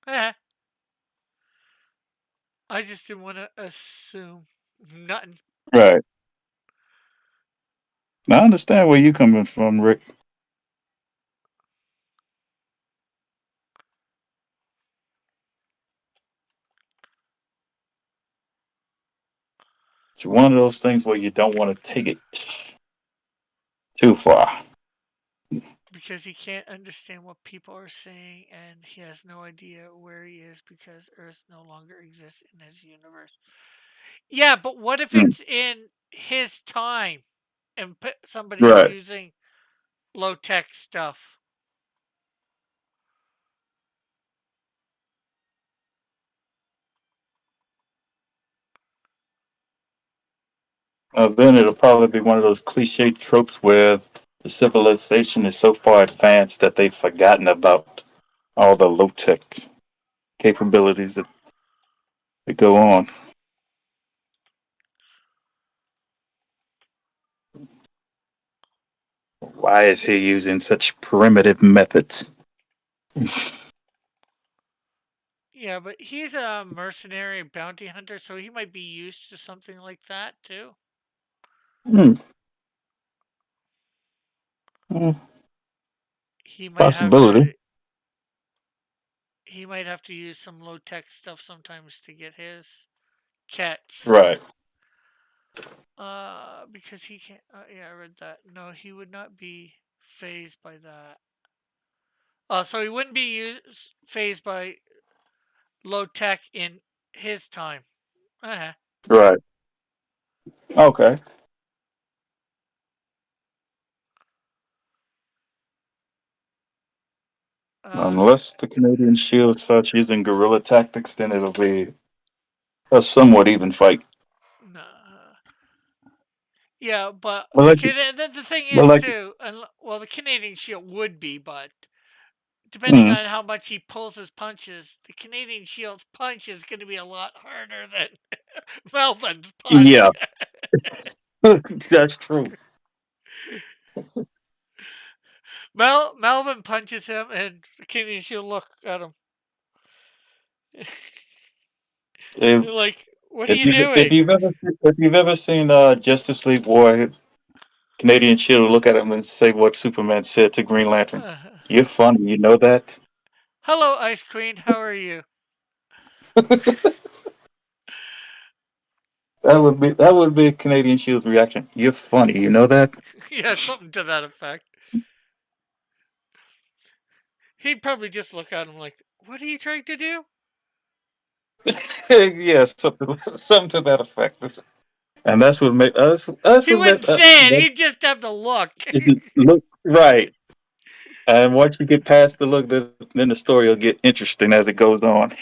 Speaker 1: Eh, I just didn't want to assume nothing.
Speaker 3: right. Now, I understand where you're coming from, Rick. It's one of those things where you don't want to take it too far.
Speaker 1: Because he can't understand what people are saying and he has no idea where he is because Earth no longer exists in his universe. Yeah, but what if
Speaker 3: Mm,
Speaker 1: it's in his time and somebody's
Speaker 3: right.
Speaker 1: using low tech stuff?
Speaker 3: Then it'll probably be one of those cliche tropes where the civilization is so far advanced that they've forgotten about all the low tech capabilities that go on. Why is he using such primitive methods?
Speaker 1: Yeah, but he's a mercenary bounty hunter, so he might be used to something like that too.
Speaker 3: Hmm. Hmm.
Speaker 1: He might have
Speaker 3: Possibility.
Speaker 1: to use some low tech stuff sometimes to get his catch.
Speaker 3: Right.
Speaker 1: Because he can't. Yeah, I read that. No, he would not be phased by that. So he wouldn't be phased by low tech in his time. Uh-huh.
Speaker 3: Right. Okay.
Speaker 1: Uh,
Speaker 3: Unless the Canadian Shield starts using guerrilla tactics, then it'll be a somewhat even fight.
Speaker 1: nah. Yeah, but
Speaker 3: Well, like,
Speaker 1: the thing
Speaker 3: well,
Speaker 1: is
Speaker 3: like,
Speaker 1: too. Well, the Canadian Shield would be, but depending
Speaker 3: mm,
Speaker 1: on how much he pulls his punches, the Canadian Shield's punch is going to be a lot harder than Melvin's
Speaker 3: yeah,
Speaker 1: punch.
Speaker 3: that's true.
Speaker 1: Melvin punches him, and the Canadian Shield look at him.
Speaker 3: If
Speaker 1: They're like, "What are
Speaker 3: if
Speaker 1: you
Speaker 3: you
Speaker 1: doing?"
Speaker 3: if you've ever seen Justice League War, Canadian Shield will look at him and say what Superman said to Green Lantern. You're funny, you know that.
Speaker 1: Hello, Ice Queen. How are you?
Speaker 3: That would be Canadian Shield's reaction. You're funny, you know that.
Speaker 1: Yeah, something to that effect. He'd probably just look at him like, "What are you trying to do?"
Speaker 3: Yeah, something to that effect. And that's what make us us
Speaker 1: He
Speaker 3: what
Speaker 1: wouldn't
Speaker 3: make
Speaker 1: say it. He'd just have the look.
Speaker 3: if you look right. And once you get past the look, then the story will get interesting as it goes on.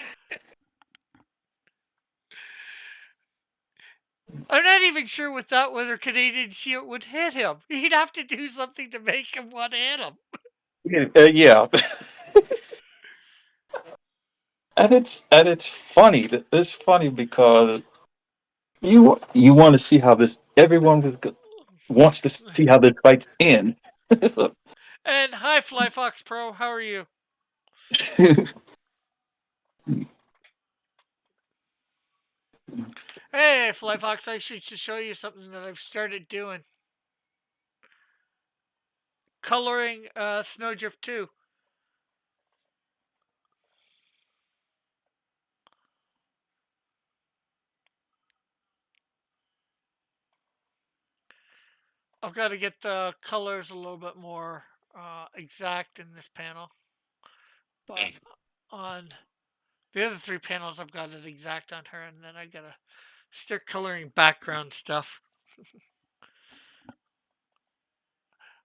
Speaker 1: I'm not even sure with that whether Canadian Shield would hit him. He'd have to do something to make him want to hit him.
Speaker 3: Yeah, and it's funny. It's funny because you want to see how this. Wants to see how this fights end.
Speaker 1: And hi, Fly Fox Pro. How are you? Hey, Fly Fox. I should show you something that I've started doing. Coloring Snowdrift 2. I've got to get the colors a little bit more exact in this panel. But on the other three panels, I've got it exact on her. And then I got to start coloring background stuff.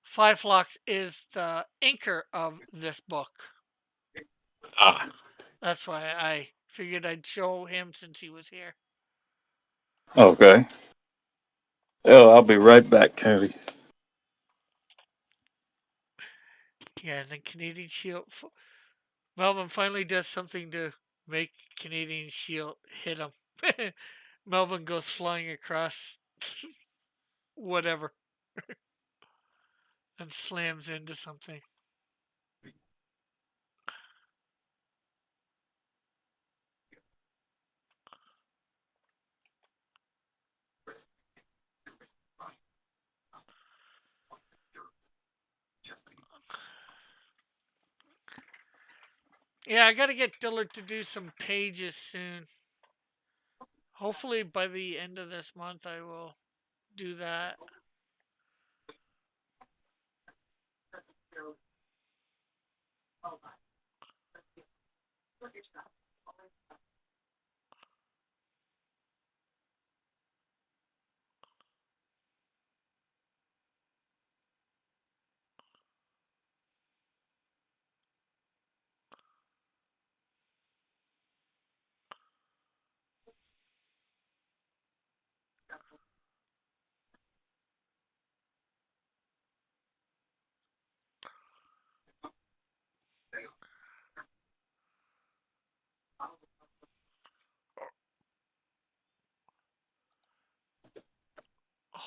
Speaker 1: Five Flocks is the inker of this book.
Speaker 3: Ah,
Speaker 1: That's why I figured I'd show him since he was here.
Speaker 3: okay. Oh, I'll be right back, Terry.
Speaker 1: Yeah, and then Canadian Shield. Melvin finally does something to make Canadian Shield hit him. Melvin goes flying across whatever and slams into something. Yeah, I gotta get Dillard to do some pages soon. Hopefully by the end of this month I will do that.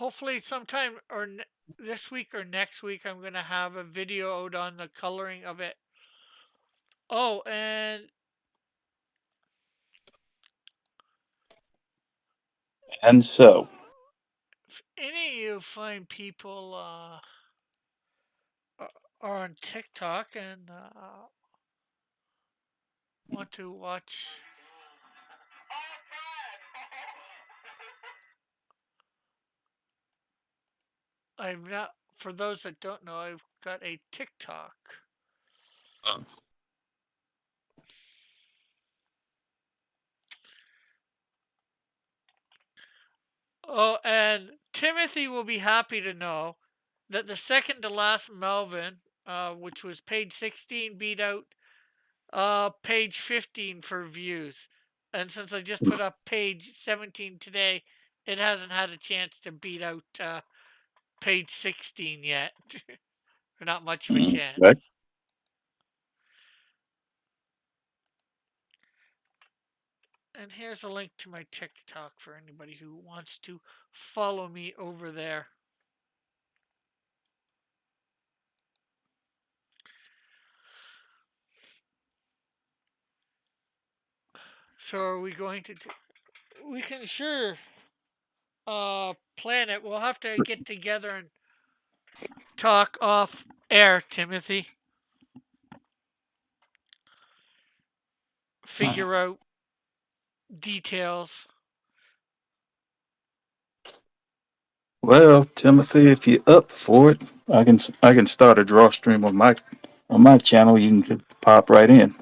Speaker 1: hopefully sometime this week or next week, I'm gonna have a video out on the coloring of it. Oh, and
Speaker 3: And so,
Speaker 1: if any of you find people are on TikTok and want to watch, I'm not. For those that don't know, I've got a TikTok.
Speaker 3: uh,
Speaker 1: Oh, and Timothy will be happy to know that the second to last Melvin, which was page 16, beat out page 15 for views. And since I just put up page 17 today, it hasn't had a chance to beat out page 16 yet. Or not much of a
Speaker 3: right?
Speaker 1: chance. And here's a link to my TikTok for anybody who wants to follow me over there. So are we going to? We can sure plan it. We'll have to get together and talk off air, Timothy. Figure out details.
Speaker 3: Well, Timothy, if you're up for it, I can start a draw stream on my channel. You can just pop right in.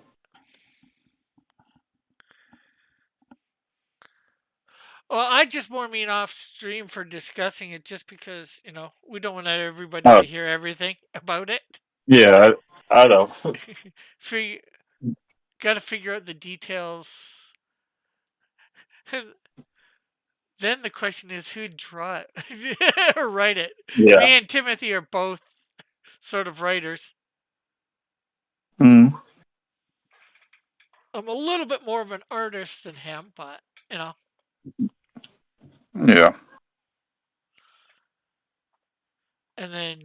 Speaker 1: Well, I just more mean off stream for discussing it, just because we don't want everybody
Speaker 3: Oh,
Speaker 1: to hear everything about it.
Speaker 3: yeah, I know.
Speaker 1: Got to figure out the details. Then the question is, who'd draw it or write it?
Speaker 3: Yeah.
Speaker 1: Me and Timothy are both sort of writers.
Speaker 3: Mm,
Speaker 1: I'm a little bit more of an artist than him, but
Speaker 3: yeah.
Speaker 1: and then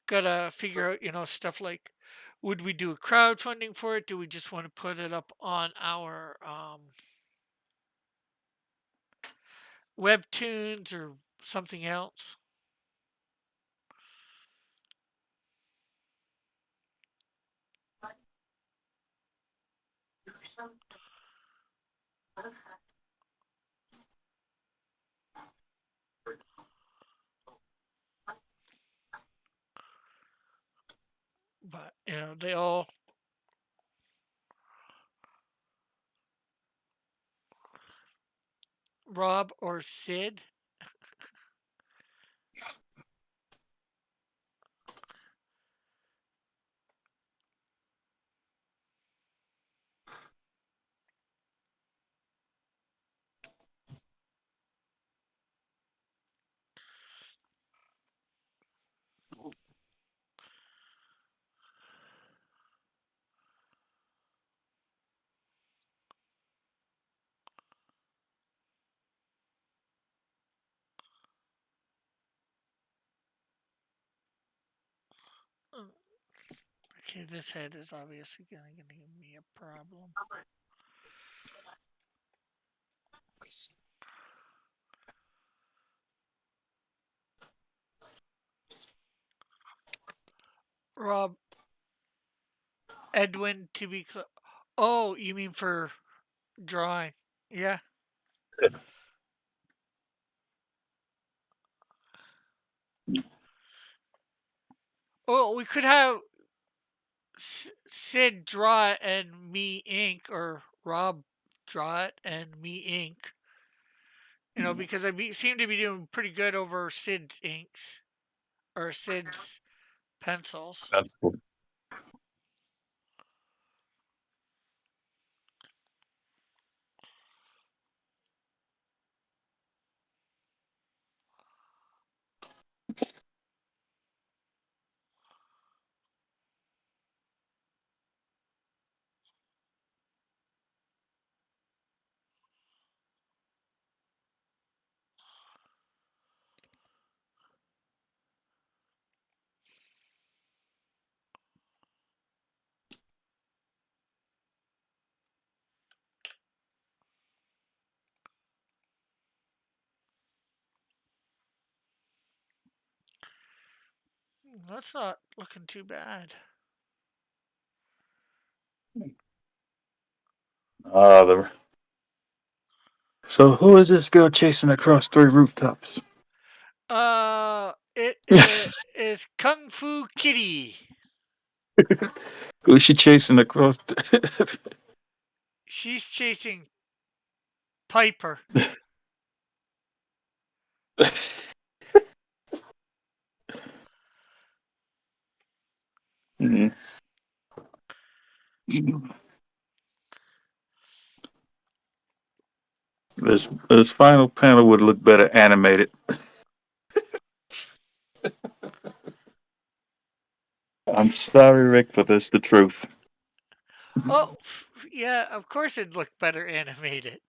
Speaker 1: gotta figure out stuff like, would we do a crowdfunding for it? Do we just want to put it up on our Webtoons or something else? But they all Rob or Sid. Okay, this head is obviously gonna give me a problem. Rob, Edwin, to be clear. Oh, you mean for drawing? Yeah. Oh, we could have Sid draw it and me ink, or Rob draw it and me ink. Because seem to be doing pretty good over Sid's inks or Sid's pencils.
Speaker 3: That's cool.
Speaker 1: That's not looking too bad.
Speaker 3: The So who is this girl chasing across 3 rooftops?
Speaker 1: It is Kung Fu Kitty.
Speaker 3: Who's she chasing across?
Speaker 1: She's chasing Piper.
Speaker 3: Mhm. This final panel would look better animated. I'm sorry, Rick, but that's the truth.
Speaker 1: Oh, yeah, of course it'd look better animated.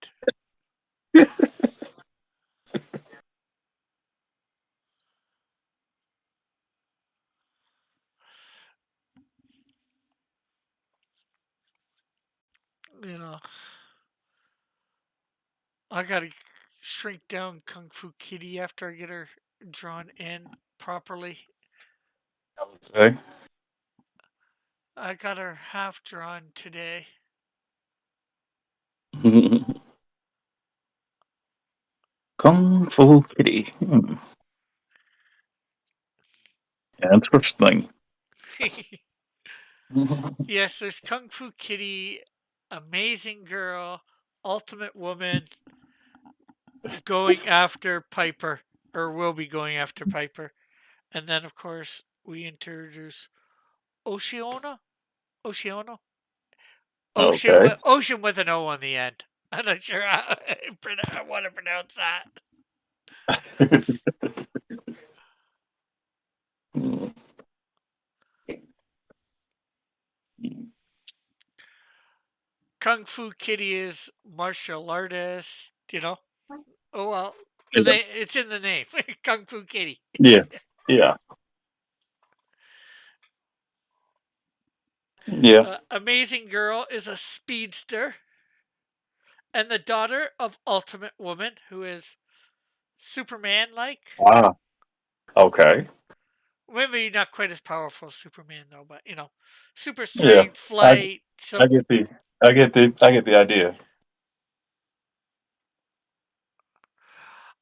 Speaker 1: You know, I gotta shrink down Kung Fu Kitty after I get her drawn in properly.
Speaker 3: Okay.
Speaker 1: I got her half drawn today.
Speaker 3: Kung Fu Kitty. Interesting.
Speaker 1: Yes, there's Kung Fu Kitty, Amazing Girl, Ultimate Woman going after Piper, or will be going after Piper. And then, of course, we introduce Oceana? Oceano?
Speaker 3: Okay.
Speaker 1: Ocean with an O on the end. I'm not sure how I want to pronounce that. Kung Fu Kitty is martial artist, you know. Oh well,
Speaker 3: Yeah.
Speaker 1: it's in the name, Kung Fu Kitty.
Speaker 3: Yeah. Yeah. Yeah.
Speaker 1: Amazing Girl is a speedster and the daughter of Ultimate Woman, who is Superman-like.
Speaker 3: Wow. Okay.
Speaker 1: Maybe not quite as powerful as Superman though, but super
Speaker 3: Yeah.
Speaker 1: strength,
Speaker 3: I
Speaker 1: flight,
Speaker 3: I
Speaker 1: some.
Speaker 3: get the I get the idea.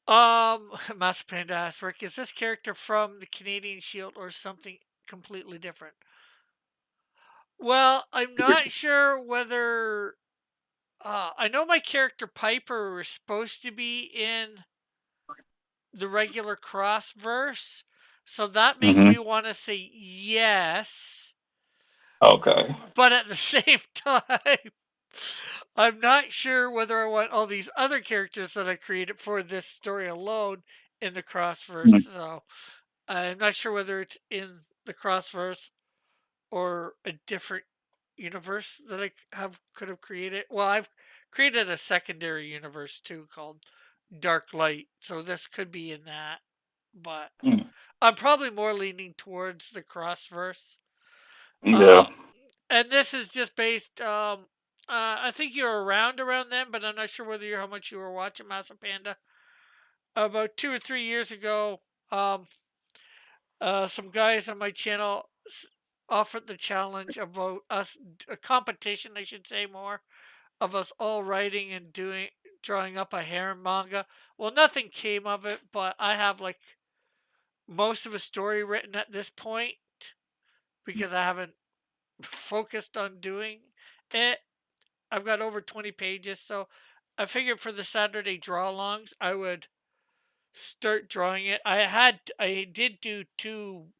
Speaker 1: Master Panda asks, Rick, is this character from the Canadian Shield or something completely different? Well, I'm not sure whether. I know my character Piper was supposed to be in the regular Crossverse, so that makes
Speaker 3: Hmm.
Speaker 1: me want to say yes.
Speaker 3: Okay.
Speaker 1: But at the same time, I'm not sure whether I want all these other characters that I created for this story alone in the Crossverse.
Speaker 3: Mm.
Speaker 1: So I'm not sure whether it's in the Crossverse or a different universe that I could have created. Well, I've created a secondary universe too called Dark Light, so this could be in that. But
Speaker 3: Mm.
Speaker 1: I'm probably more leaning towards the Crossverse.
Speaker 3: Yeah.
Speaker 1: Uh, and this is just based. I think you're around then, but I'm not sure whether how much you were watching Massa Panda. About 2 or 3 years ago, um, some guys on my channel offered the challenge about us, a competition, I should say, more of us all writing and drawing up a harem manga. Well, nothing came of it, but I have like most of a story written at this point because I haven't focused on doing it. I've got over 20 pages, so I figured for the Saturday draw alongs, I would start drawing it. I did do two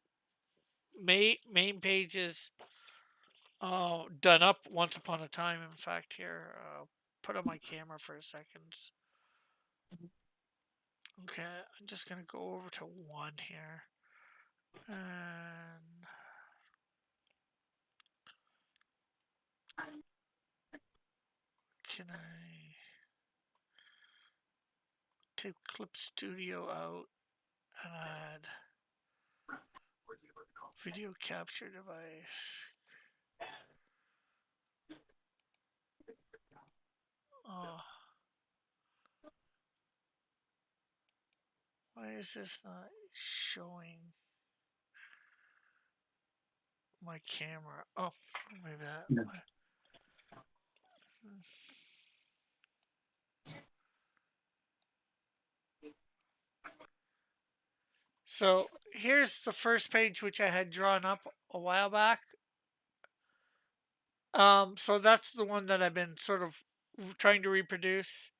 Speaker 1: main pages done up once upon a time. In fact, here, put on my camera for a second. Okay, I'm just gonna go over to one here, and can I take Clip Studio out and add video capture device? Oh, why is this not showing? my camera. Oh, maybe that.
Speaker 3: Yeah.
Speaker 1: So here's the first page which I had drawn up a while back. So that's the one that I've been sort of trying to reproduce.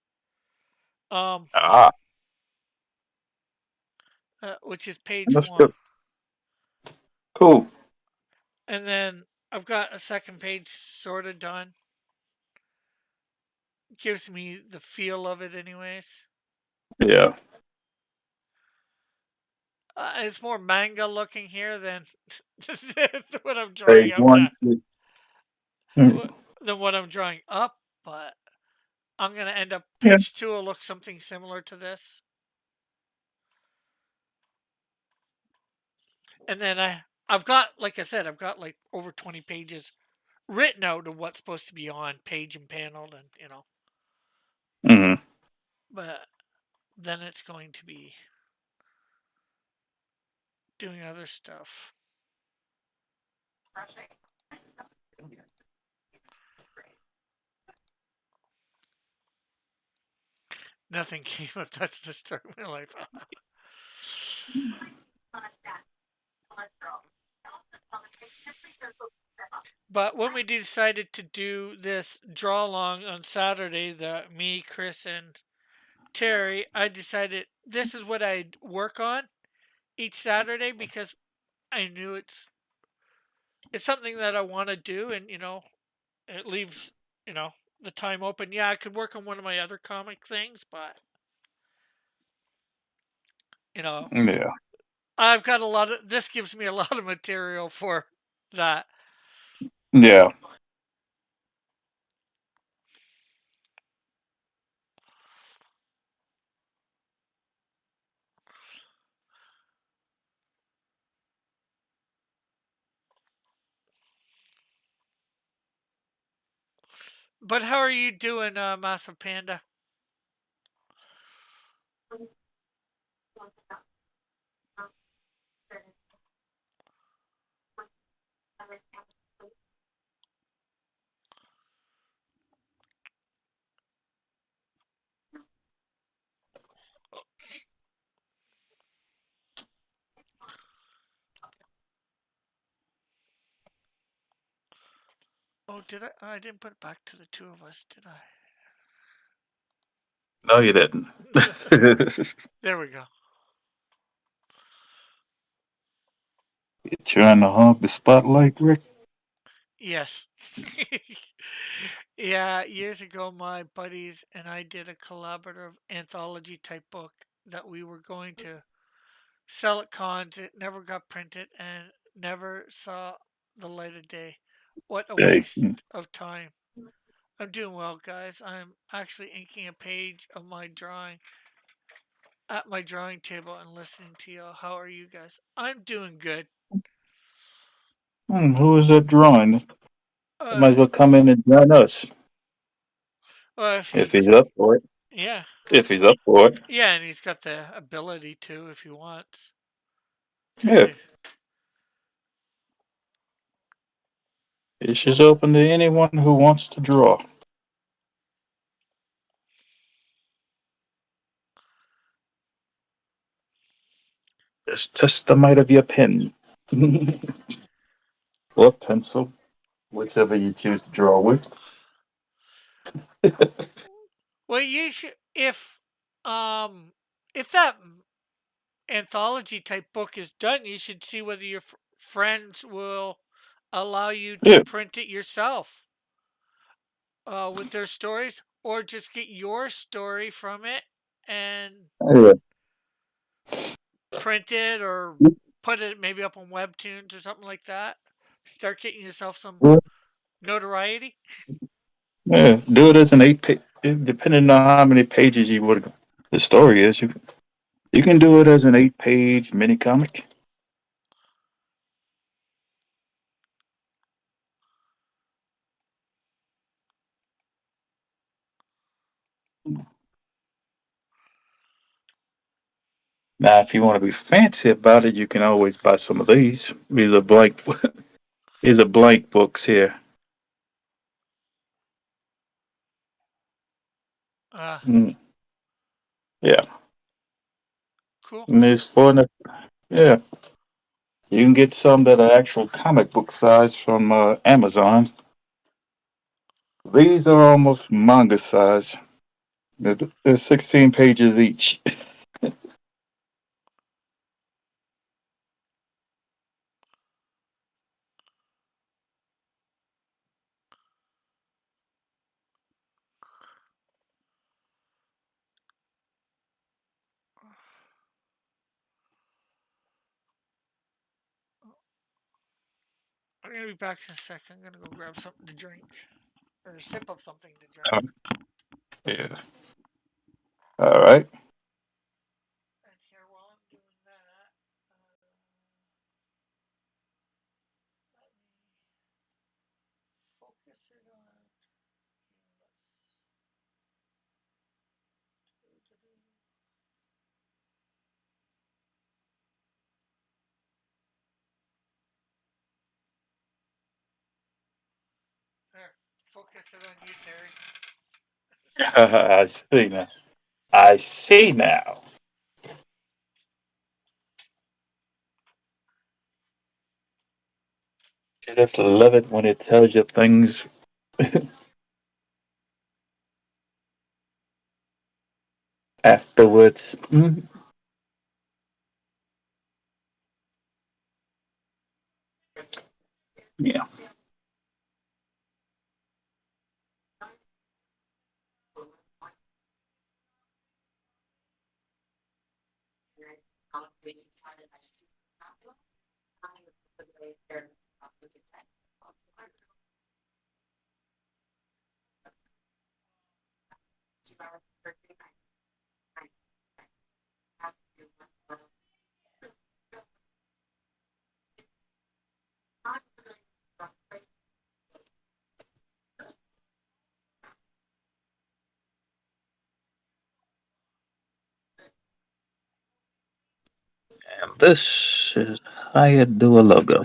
Speaker 1: Um,
Speaker 3: Ah,
Speaker 1: which is page
Speaker 3: that's
Speaker 1: one,
Speaker 3: good. Cool.
Speaker 1: and then I've got a second page sort of done. Gives me the feel of it, anyways.
Speaker 3: Yeah.
Speaker 1: It's more manga looking here than what I'm drawing
Speaker 3: Page
Speaker 1: up
Speaker 3: one.
Speaker 1: now,
Speaker 3: Mm.
Speaker 1: than what I'm drawing up. But I'm gonna end up
Speaker 3: Yeah.
Speaker 1: page two will look something similar to this, and then I've got, like I said, I've got like over 20 pages written out of what's supposed to be on page and paneled, and
Speaker 3: Hmm.
Speaker 1: but then it's going to be doing other stuff. Nothing came of that's the start of my life. But when we decided to do this draw along on Saturday, me, Chris, and Terry, I decided this is what I'd work on each Saturday because I knew it's something that I want to do, and it leaves the time open. Yeah, I could work on one of my other comic things, but you know
Speaker 3: Yeah.
Speaker 1: I've got a lot of this gives me a lot of material for that.
Speaker 3: Yeah.
Speaker 1: But how are you doing, Massive Panda? Oh, did I? I didn't put it back to the two of us, did I?
Speaker 3: No, you didn't.
Speaker 1: There we go.
Speaker 3: You trying to hog the spotlight, Rick?
Speaker 1: Yes. Yeah, years ago, my buddies and I did a collaborative anthology type book that we were going to sell at cons. It never got printed and never saw the light of day. What a
Speaker 3: Hey.
Speaker 1: waste of time. I'm doing well, guys. I'm actually inking a page of my drawing at my drawing table and listening to y'all. How are you guys? I'm doing good.
Speaker 3: Who is that drawing? You might
Speaker 1: Uh,
Speaker 3: as well come in and join us
Speaker 1: well, if
Speaker 3: if he's
Speaker 1: he's,
Speaker 3: up for it.
Speaker 1: yeah,
Speaker 3: If he's up for it.
Speaker 1: yeah, and he's got the ability to, if he wants to
Speaker 3: Yeah.
Speaker 1: do.
Speaker 3: It's just open to anyone who wants to draw. Just test the might of your pen. Or pencil. Whichever you choose to draw with.
Speaker 1: Well, you should if that anthology type book is done, you should see whether your friends will allow you to
Speaker 3: Yeah.
Speaker 1: print it yourself with their stories, or just get your story from it and
Speaker 3: Yeah.
Speaker 1: print it, or put it maybe up on Webtoons or something like that. Start getting yourself some notoriety.
Speaker 3: Yeah. Do it as an 8 page. Depending on how many pages you would the story is, you can do it as an 8 page mini comic. Now, if you want to be fancy about it, you can always buy some of these. These are blank These are blank books here.
Speaker 1: Uh,
Speaker 3: Mm, yeah,
Speaker 1: cool.
Speaker 3: and there's four. Yeah, you can get some that are actual comic book size from Amazon. These are almost manga size. They're 16 pages each.
Speaker 1: I'm gonna be back in a second. I'm gonna go grab something to drink or a sip of something to drink.
Speaker 3: Um, yeah. All right.
Speaker 1: And here, while I'm doing that, let me focus it on. There, focus it on you, Terry.
Speaker 3: I see now. I see now. I just love it when it tells you things afterwards. Yeah. And this is how you do a logo.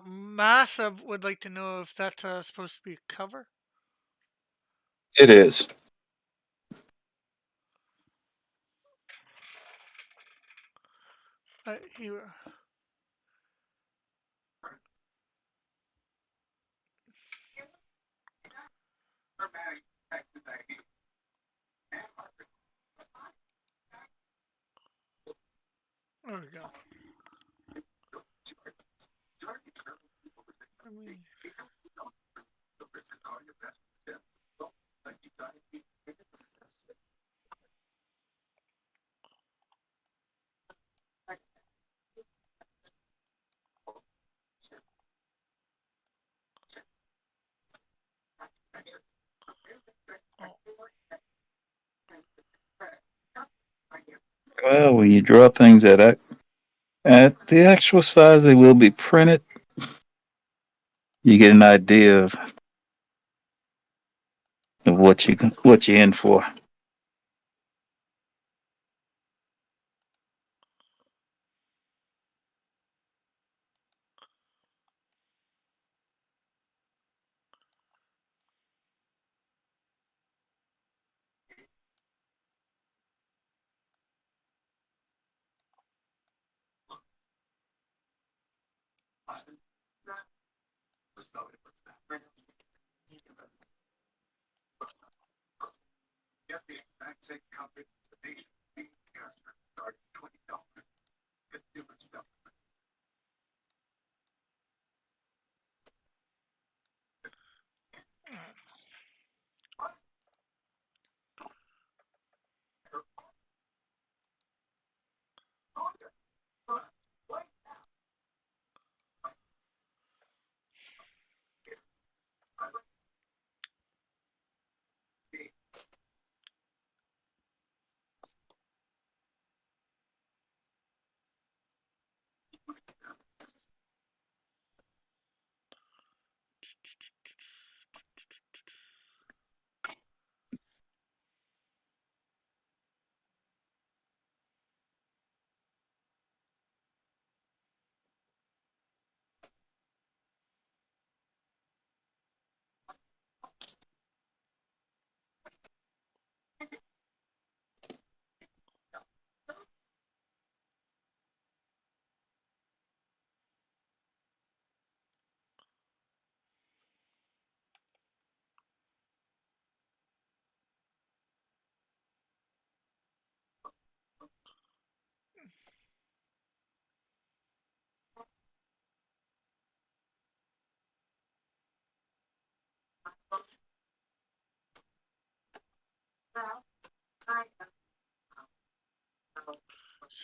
Speaker 1: Massive would like to know if that's supposed to be a cover.
Speaker 3: It is.
Speaker 1: Here. There we go. Let me.
Speaker 3: Well, when you draw things at the actual size they will be printed, you get an idea of what you're in for.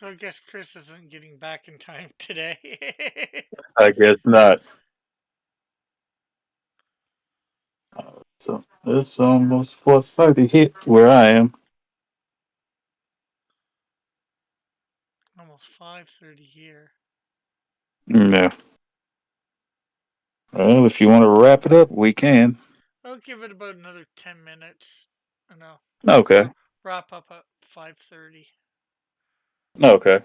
Speaker 1: So I guess Chris isn't getting back in time today.
Speaker 3: I guess not. So it's almost 4:30 here where I am.
Speaker 1: Almost 5:30 here.
Speaker 3: Yeah. Well, if you want to wrap it up, we can.
Speaker 1: I'll give it about another 10 minutes, and I'll
Speaker 3: Okay.
Speaker 1: wrap up at 5:30.
Speaker 3: Okay.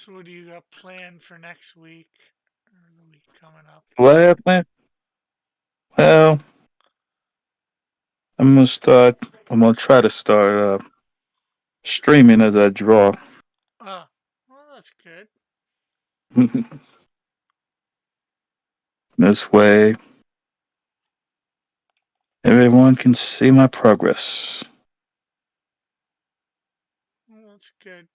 Speaker 1: So what do you got planned for next week or the week coming up?
Speaker 3: What happened? Well, I'm gonna start. I'm gonna try to start streaming as I draw.
Speaker 1: Oh, well, that's good.
Speaker 3: This way, everyone can see my progress.
Speaker 1: Well, that's good.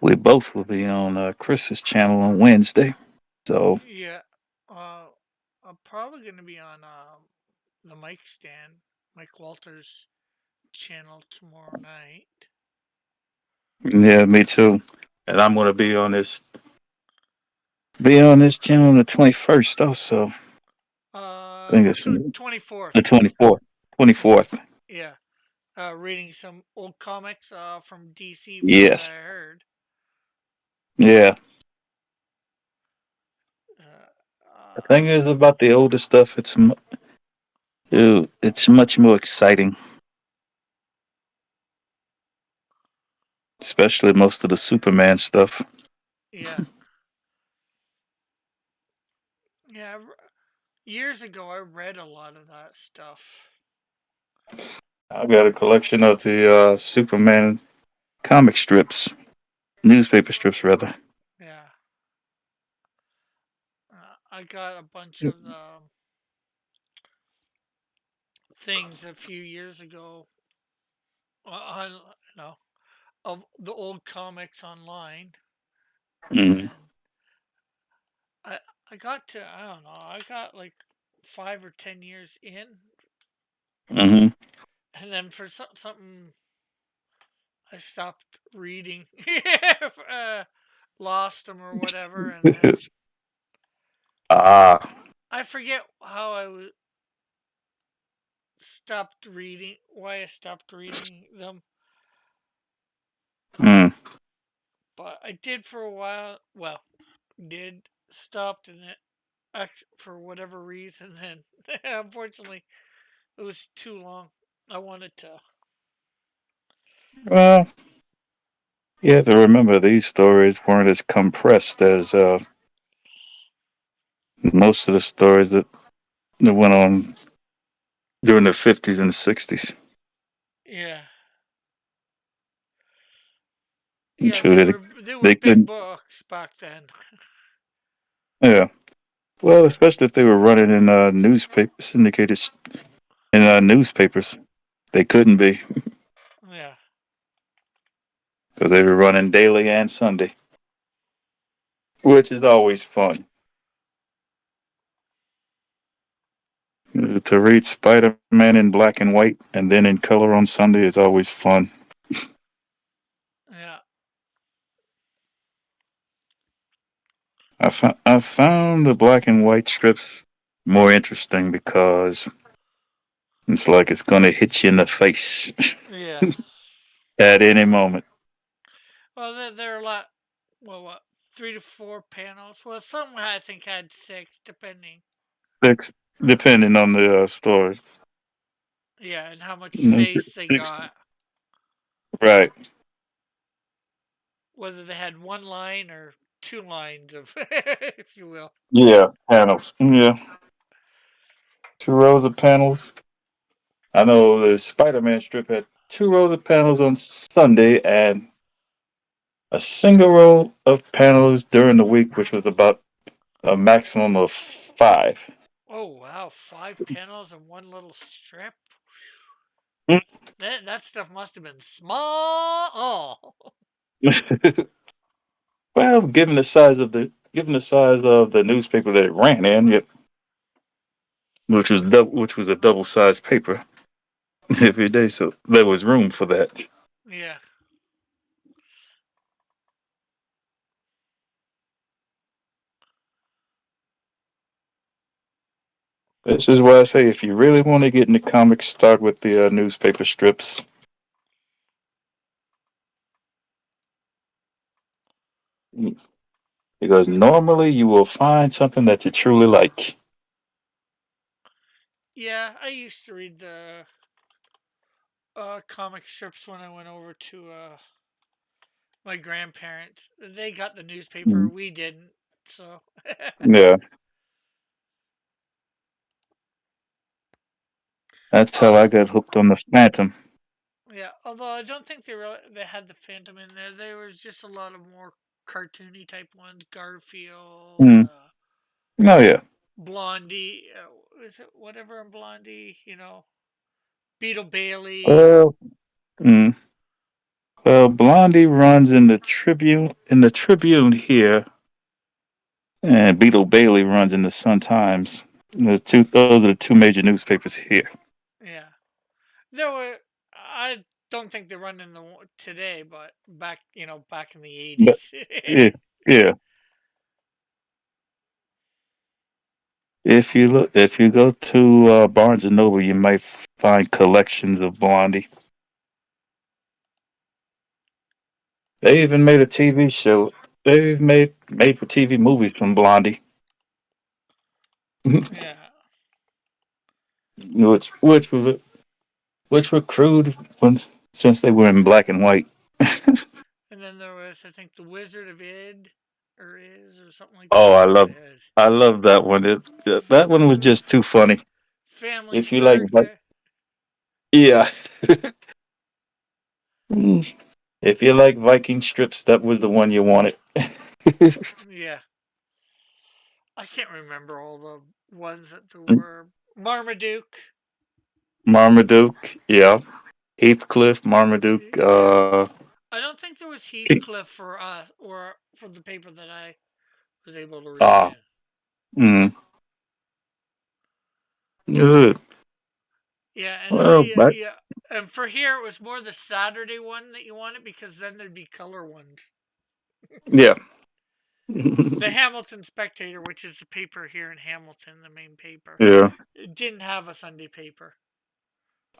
Speaker 3: We both will be on Chris's channel on Wednesday. So
Speaker 1: Yeah. Uh, I'm probably going to be on the mic stand, Mike Walters' channel tomorrow night.
Speaker 3: yeah, me too. And I'm gonna be on this be on this channel on the 21st also. I think it's the
Speaker 1: 24th.
Speaker 3: 24th. 24th.
Speaker 1: Yeah. Reading some old comics from DC from what
Speaker 3: Yes.
Speaker 1: I heard.
Speaker 3: Yeah. The
Speaker 1: Uh,
Speaker 3: thing is about the older stuff, it's much more exciting, especially most of the Superman stuff.
Speaker 1: yeah. Yeah. Years ago, I read a lot of that stuff.
Speaker 3: I've got a collection of the Superman comic strips, newspaper strips rather.
Speaker 1: Yeah. I got a bunch of the things a few years ago on, of the old comics online,
Speaker 3: Mm-hmm.
Speaker 1: and I I got to I don't know I got like 5 or 10 years in,
Speaker 3: Mm-hmm.
Speaker 1: and then for something I stopped reading, lost them or whatever, and then
Speaker 3: Ah.
Speaker 1: I forget how stopped reading, why I stopped reading them,
Speaker 3: Mm.
Speaker 1: but I did for a while. Well, did stopped and then for whatever reason, then unfortunately it was too long. I wanted to.
Speaker 3: Well, you have to remember these stories weren't as compressed as most of the stories that went on during the 50s and the 60s.
Speaker 1: Yeah, yeah,
Speaker 3: So
Speaker 1: they were
Speaker 3: they
Speaker 1: big
Speaker 3: couldn't.
Speaker 1: books back then.
Speaker 3: Yeah. Well, especially if they were running in newspaper syndicated in newspapers, they couldn't be
Speaker 1: Yeah,
Speaker 3: because they were running daily and Sunday, which is always fun. To read Spider-Man in black and white and then in color on Sunday is always fun.
Speaker 1: yeah,
Speaker 3: I found the black and white strips more interesting because it's like it's gonna hit you in the face
Speaker 1: yeah.
Speaker 3: at any moment.
Speaker 1: Well, there are a lot. Well, what 3 to 4 panels? Well, some I think had six, depending.
Speaker 3: Six, depending on the story.
Speaker 1: Yeah, and how much
Speaker 3: Mhm.
Speaker 1: space they
Speaker 3: Six.
Speaker 1: got.
Speaker 3: Right.
Speaker 1: Whether they had one line or 2 lines of, if you will.
Speaker 3: Yeah. Panels. Yeah. 2 rows of panels. I know the Spider-Man strip had 2 rows of panels on Sunday and a single row of panels during the week, which was about a maximum of 5.
Speaker 1: Oh wow, 5 panels and one little strip.
Speaker 3: Mm.
Speaker 1: That stuff must have been small. Oh,
Speaker 3: Well, given the size of the newspaper that it ran in, yep, which was a double sized paper every day, so there was room for that.
Speaker 1: yeah,
Speaker 3: This is why I say if you really want to get into comics, start with the newspaper strips. Because normally you will find something that you truly like.
Speaker 1: yeah. I used to read the comic strips when I went over to my grandparents. They got the newspaper.
Speaker 3: Mm.
Speaker 1: We didn't. So
Speaker 3: Yeah, that's how I
Speaker 1: although
Speaker 3: got hooked on the Phantom.
Speaker 1: yeah, although I don't think they had the Phantom in there. There was just a lot of more cartoony type ones. Garfield,
Speaker 3: Mm. Oh yeah.
Speaker 1: Blondie. Is it whatever in Blondie? Beetle Bailey.
Speaker 3: Well, mm. Well, Blondie runs in the Tribune. In the Tribune here, and Beetle Bailey runs in the Sun Times. Those are the two major newspapers here.
Speaker 1: Yeah, there were. I don't think they run in today, but back in the
Speaker 3: But
Speaker 1: '80s.
Speaker 3: yeah, yeah. if you go to Barnes and Noble, you might find collections of Blondie. They even made a TV show. They even made for TV movies from Blondie,
Speaker 1: Yeah.
Speaker 3: which were crude since they were in black and white.
Speaker 1: And then there was, I think, The Wizard of Id, or Is, or something like
Speaker 3: Oh,
Speaker 1: that. Id.
Speaker 3: I love that one. That one was just too funny.
Speaker 1: Family
Speaker 3: If you like,
Speaker 1: Circus.
Speaker 3: yeah. If you like Viking strips, that was the one you wanted.
Speaker 1: Yeah. I can't remember all the ones that there were. Marmaduke.
Speaker 3: Marmaduke, yeah. Heathcliff, Marmaduke.
Speaker 1: Yeah. I don't think there was Heathcliff for us or for the paper that I was able to read
Speaker 3: Ah,
Speaker 1: in.
Speaker 3: mm, good.
Speaker 1: Yeah, and
Speaker 3: Well, back.
Speaker 1: yeah, and for here it was more the Saturday one that you wanted because then there'd be color ones.
Speaker 3: Yeah.
Speaker 1: The Hamilton Spectator, which is the paper here in Hamilton, the main paper,
Speaker 3: Yeah.
Speaker 1: it didn't have a Sunday paper.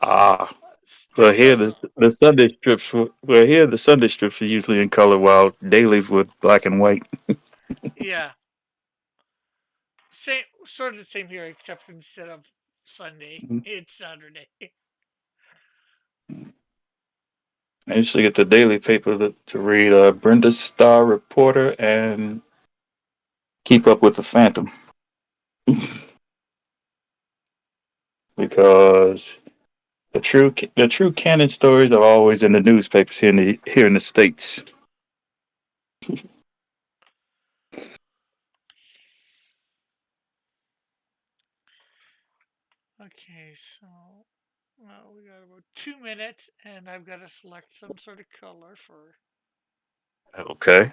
Speaker 3: Ah. Well,
Speaker 1: Still
Speaker 3: here
Speaker 1: doesn't.
Speaker 3: the Sunday strips. Well, here the Sunday strips are usually in color, while dailies with black and white.
Speaker 1: Yeah, same sort of the same here, except instead of Sunday, it's Saturday.
Speaker 3: I used to get the daily paper to read Brenda's Star Reporter and Keep Up with the Phantom because the true canon stories are always in the newspapers here in the states.
Speaker 1: Okay, so well, we got about 2 minutes, and I've got to select some sort of color for.
Speaker 3: Okay.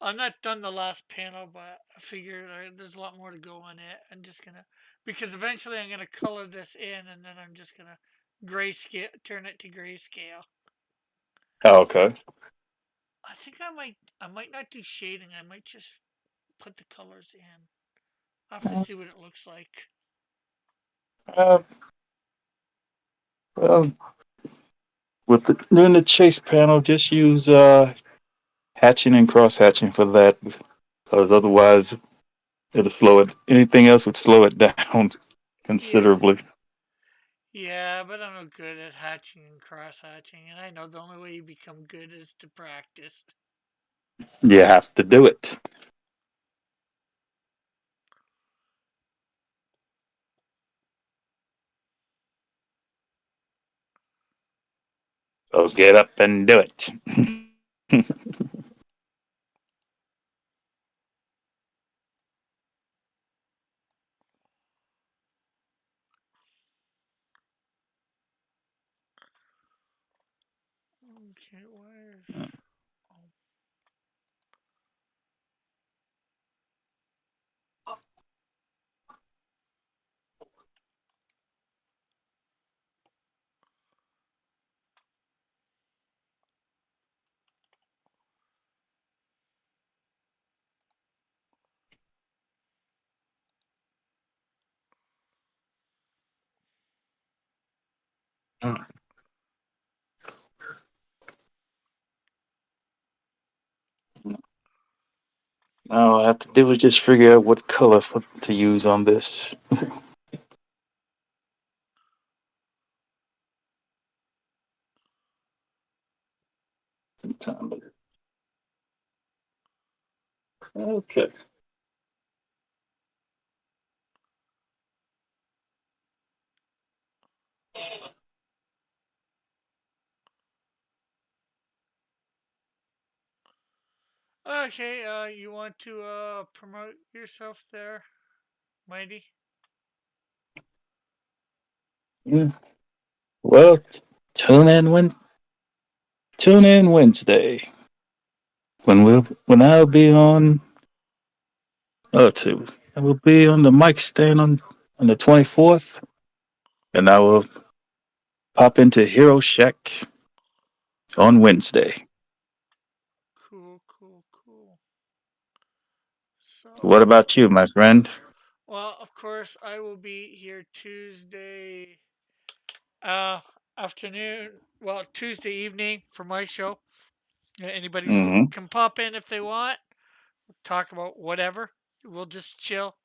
Speaker 1: I'm not done the last panel, but I figured there's a lot more to go on it. I'm just gonna because eventually I'm gonna color this in, and then I'm just gonna grayscale, turn it to grayscale.
Speaker 3: Okay.
Speaker 1: I might not do shading. I might just put the colors in. I'll have to see what it looks like.
Speaker 3: Uh, well, during the chase panel, just use hatching and cross hatching for that, because otherwise it'll slow it. Anything else would slow it down
Speaker 1: Yeah,
Speaker 3: considerably.
Speaker 1: yeah, but I'm not good at hatching and cross hatching, and I know the only way you become good is to practice.
Speaker 3: You have to do it. So get up and do it.
Speaker 1: Okay, where? Oh,
Speaker 3: All I have to do is just figure out what color to use on this. Okay.
Speaker 1: okay, you want to promote yourself there, Mighty?
Speaker 3: Yeah. Well, tune in Wednesday when I'll be on. Oh, two. I will be on the mic stand on the 24th, and I will pop into Hero Shack on Wednesday.
Speaker 1: Cool, cool, cool.
Speaker 3: What
Speaker 1: So,
Speaker 3: about you, my friend?
Speaker 1: Well, of course, I will be here Tuesday uh, afternoon. Well, Tuesday evening for my show. Anybody
Speaker 3: Hmm.
Speaker 1: can pop in if they want. Talk about whatever. We'll just chill.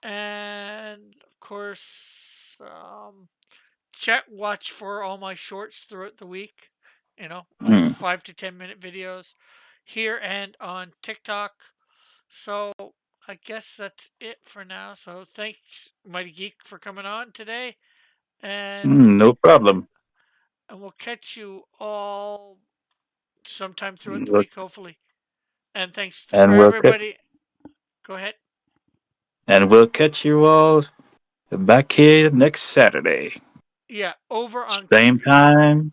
Speaker 1: And of course, watch for all my shorts throughout the week. My
Speaker 3: Mm.
Speaker 1: 5 to 10 minute videos here and on TikTok. So I guess that's it for now. So thanks, Mighty Geek, for coming on today, and
Speaker 3: No problem.
Speaker 1: we'll catch you all sometime throughout the
Speaker 3: Look,
Speaker 1: week, hopefully. And thanks for
Speaker 3: and
Speaker 1: everybody. Go ahead.
Speaker 3: we'll catch you all back here next Saturday.
Speaker 1: Yeah, over on
Speaker 3: Same time,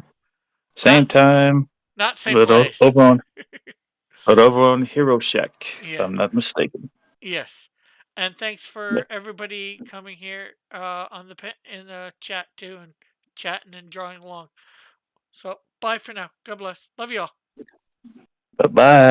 Speaker 3: same
Speaker 1: not
Speaker 3: time,
Speaker 1: not same
Speaker 3: but
Speaker 1: place.
Speaker 3: over on Hero Shack, if
Speaker 1: Yeah.
Speaker 3: I'm not mistaken.
Speaker 1: Yes. And thanks
Speaker 3: Yeah.
Speaker 1: for everybody coming here on in the chat too, and chatting and drawing along. So bye for now. God bless. Love you all.
Speaker 3: Bye bye.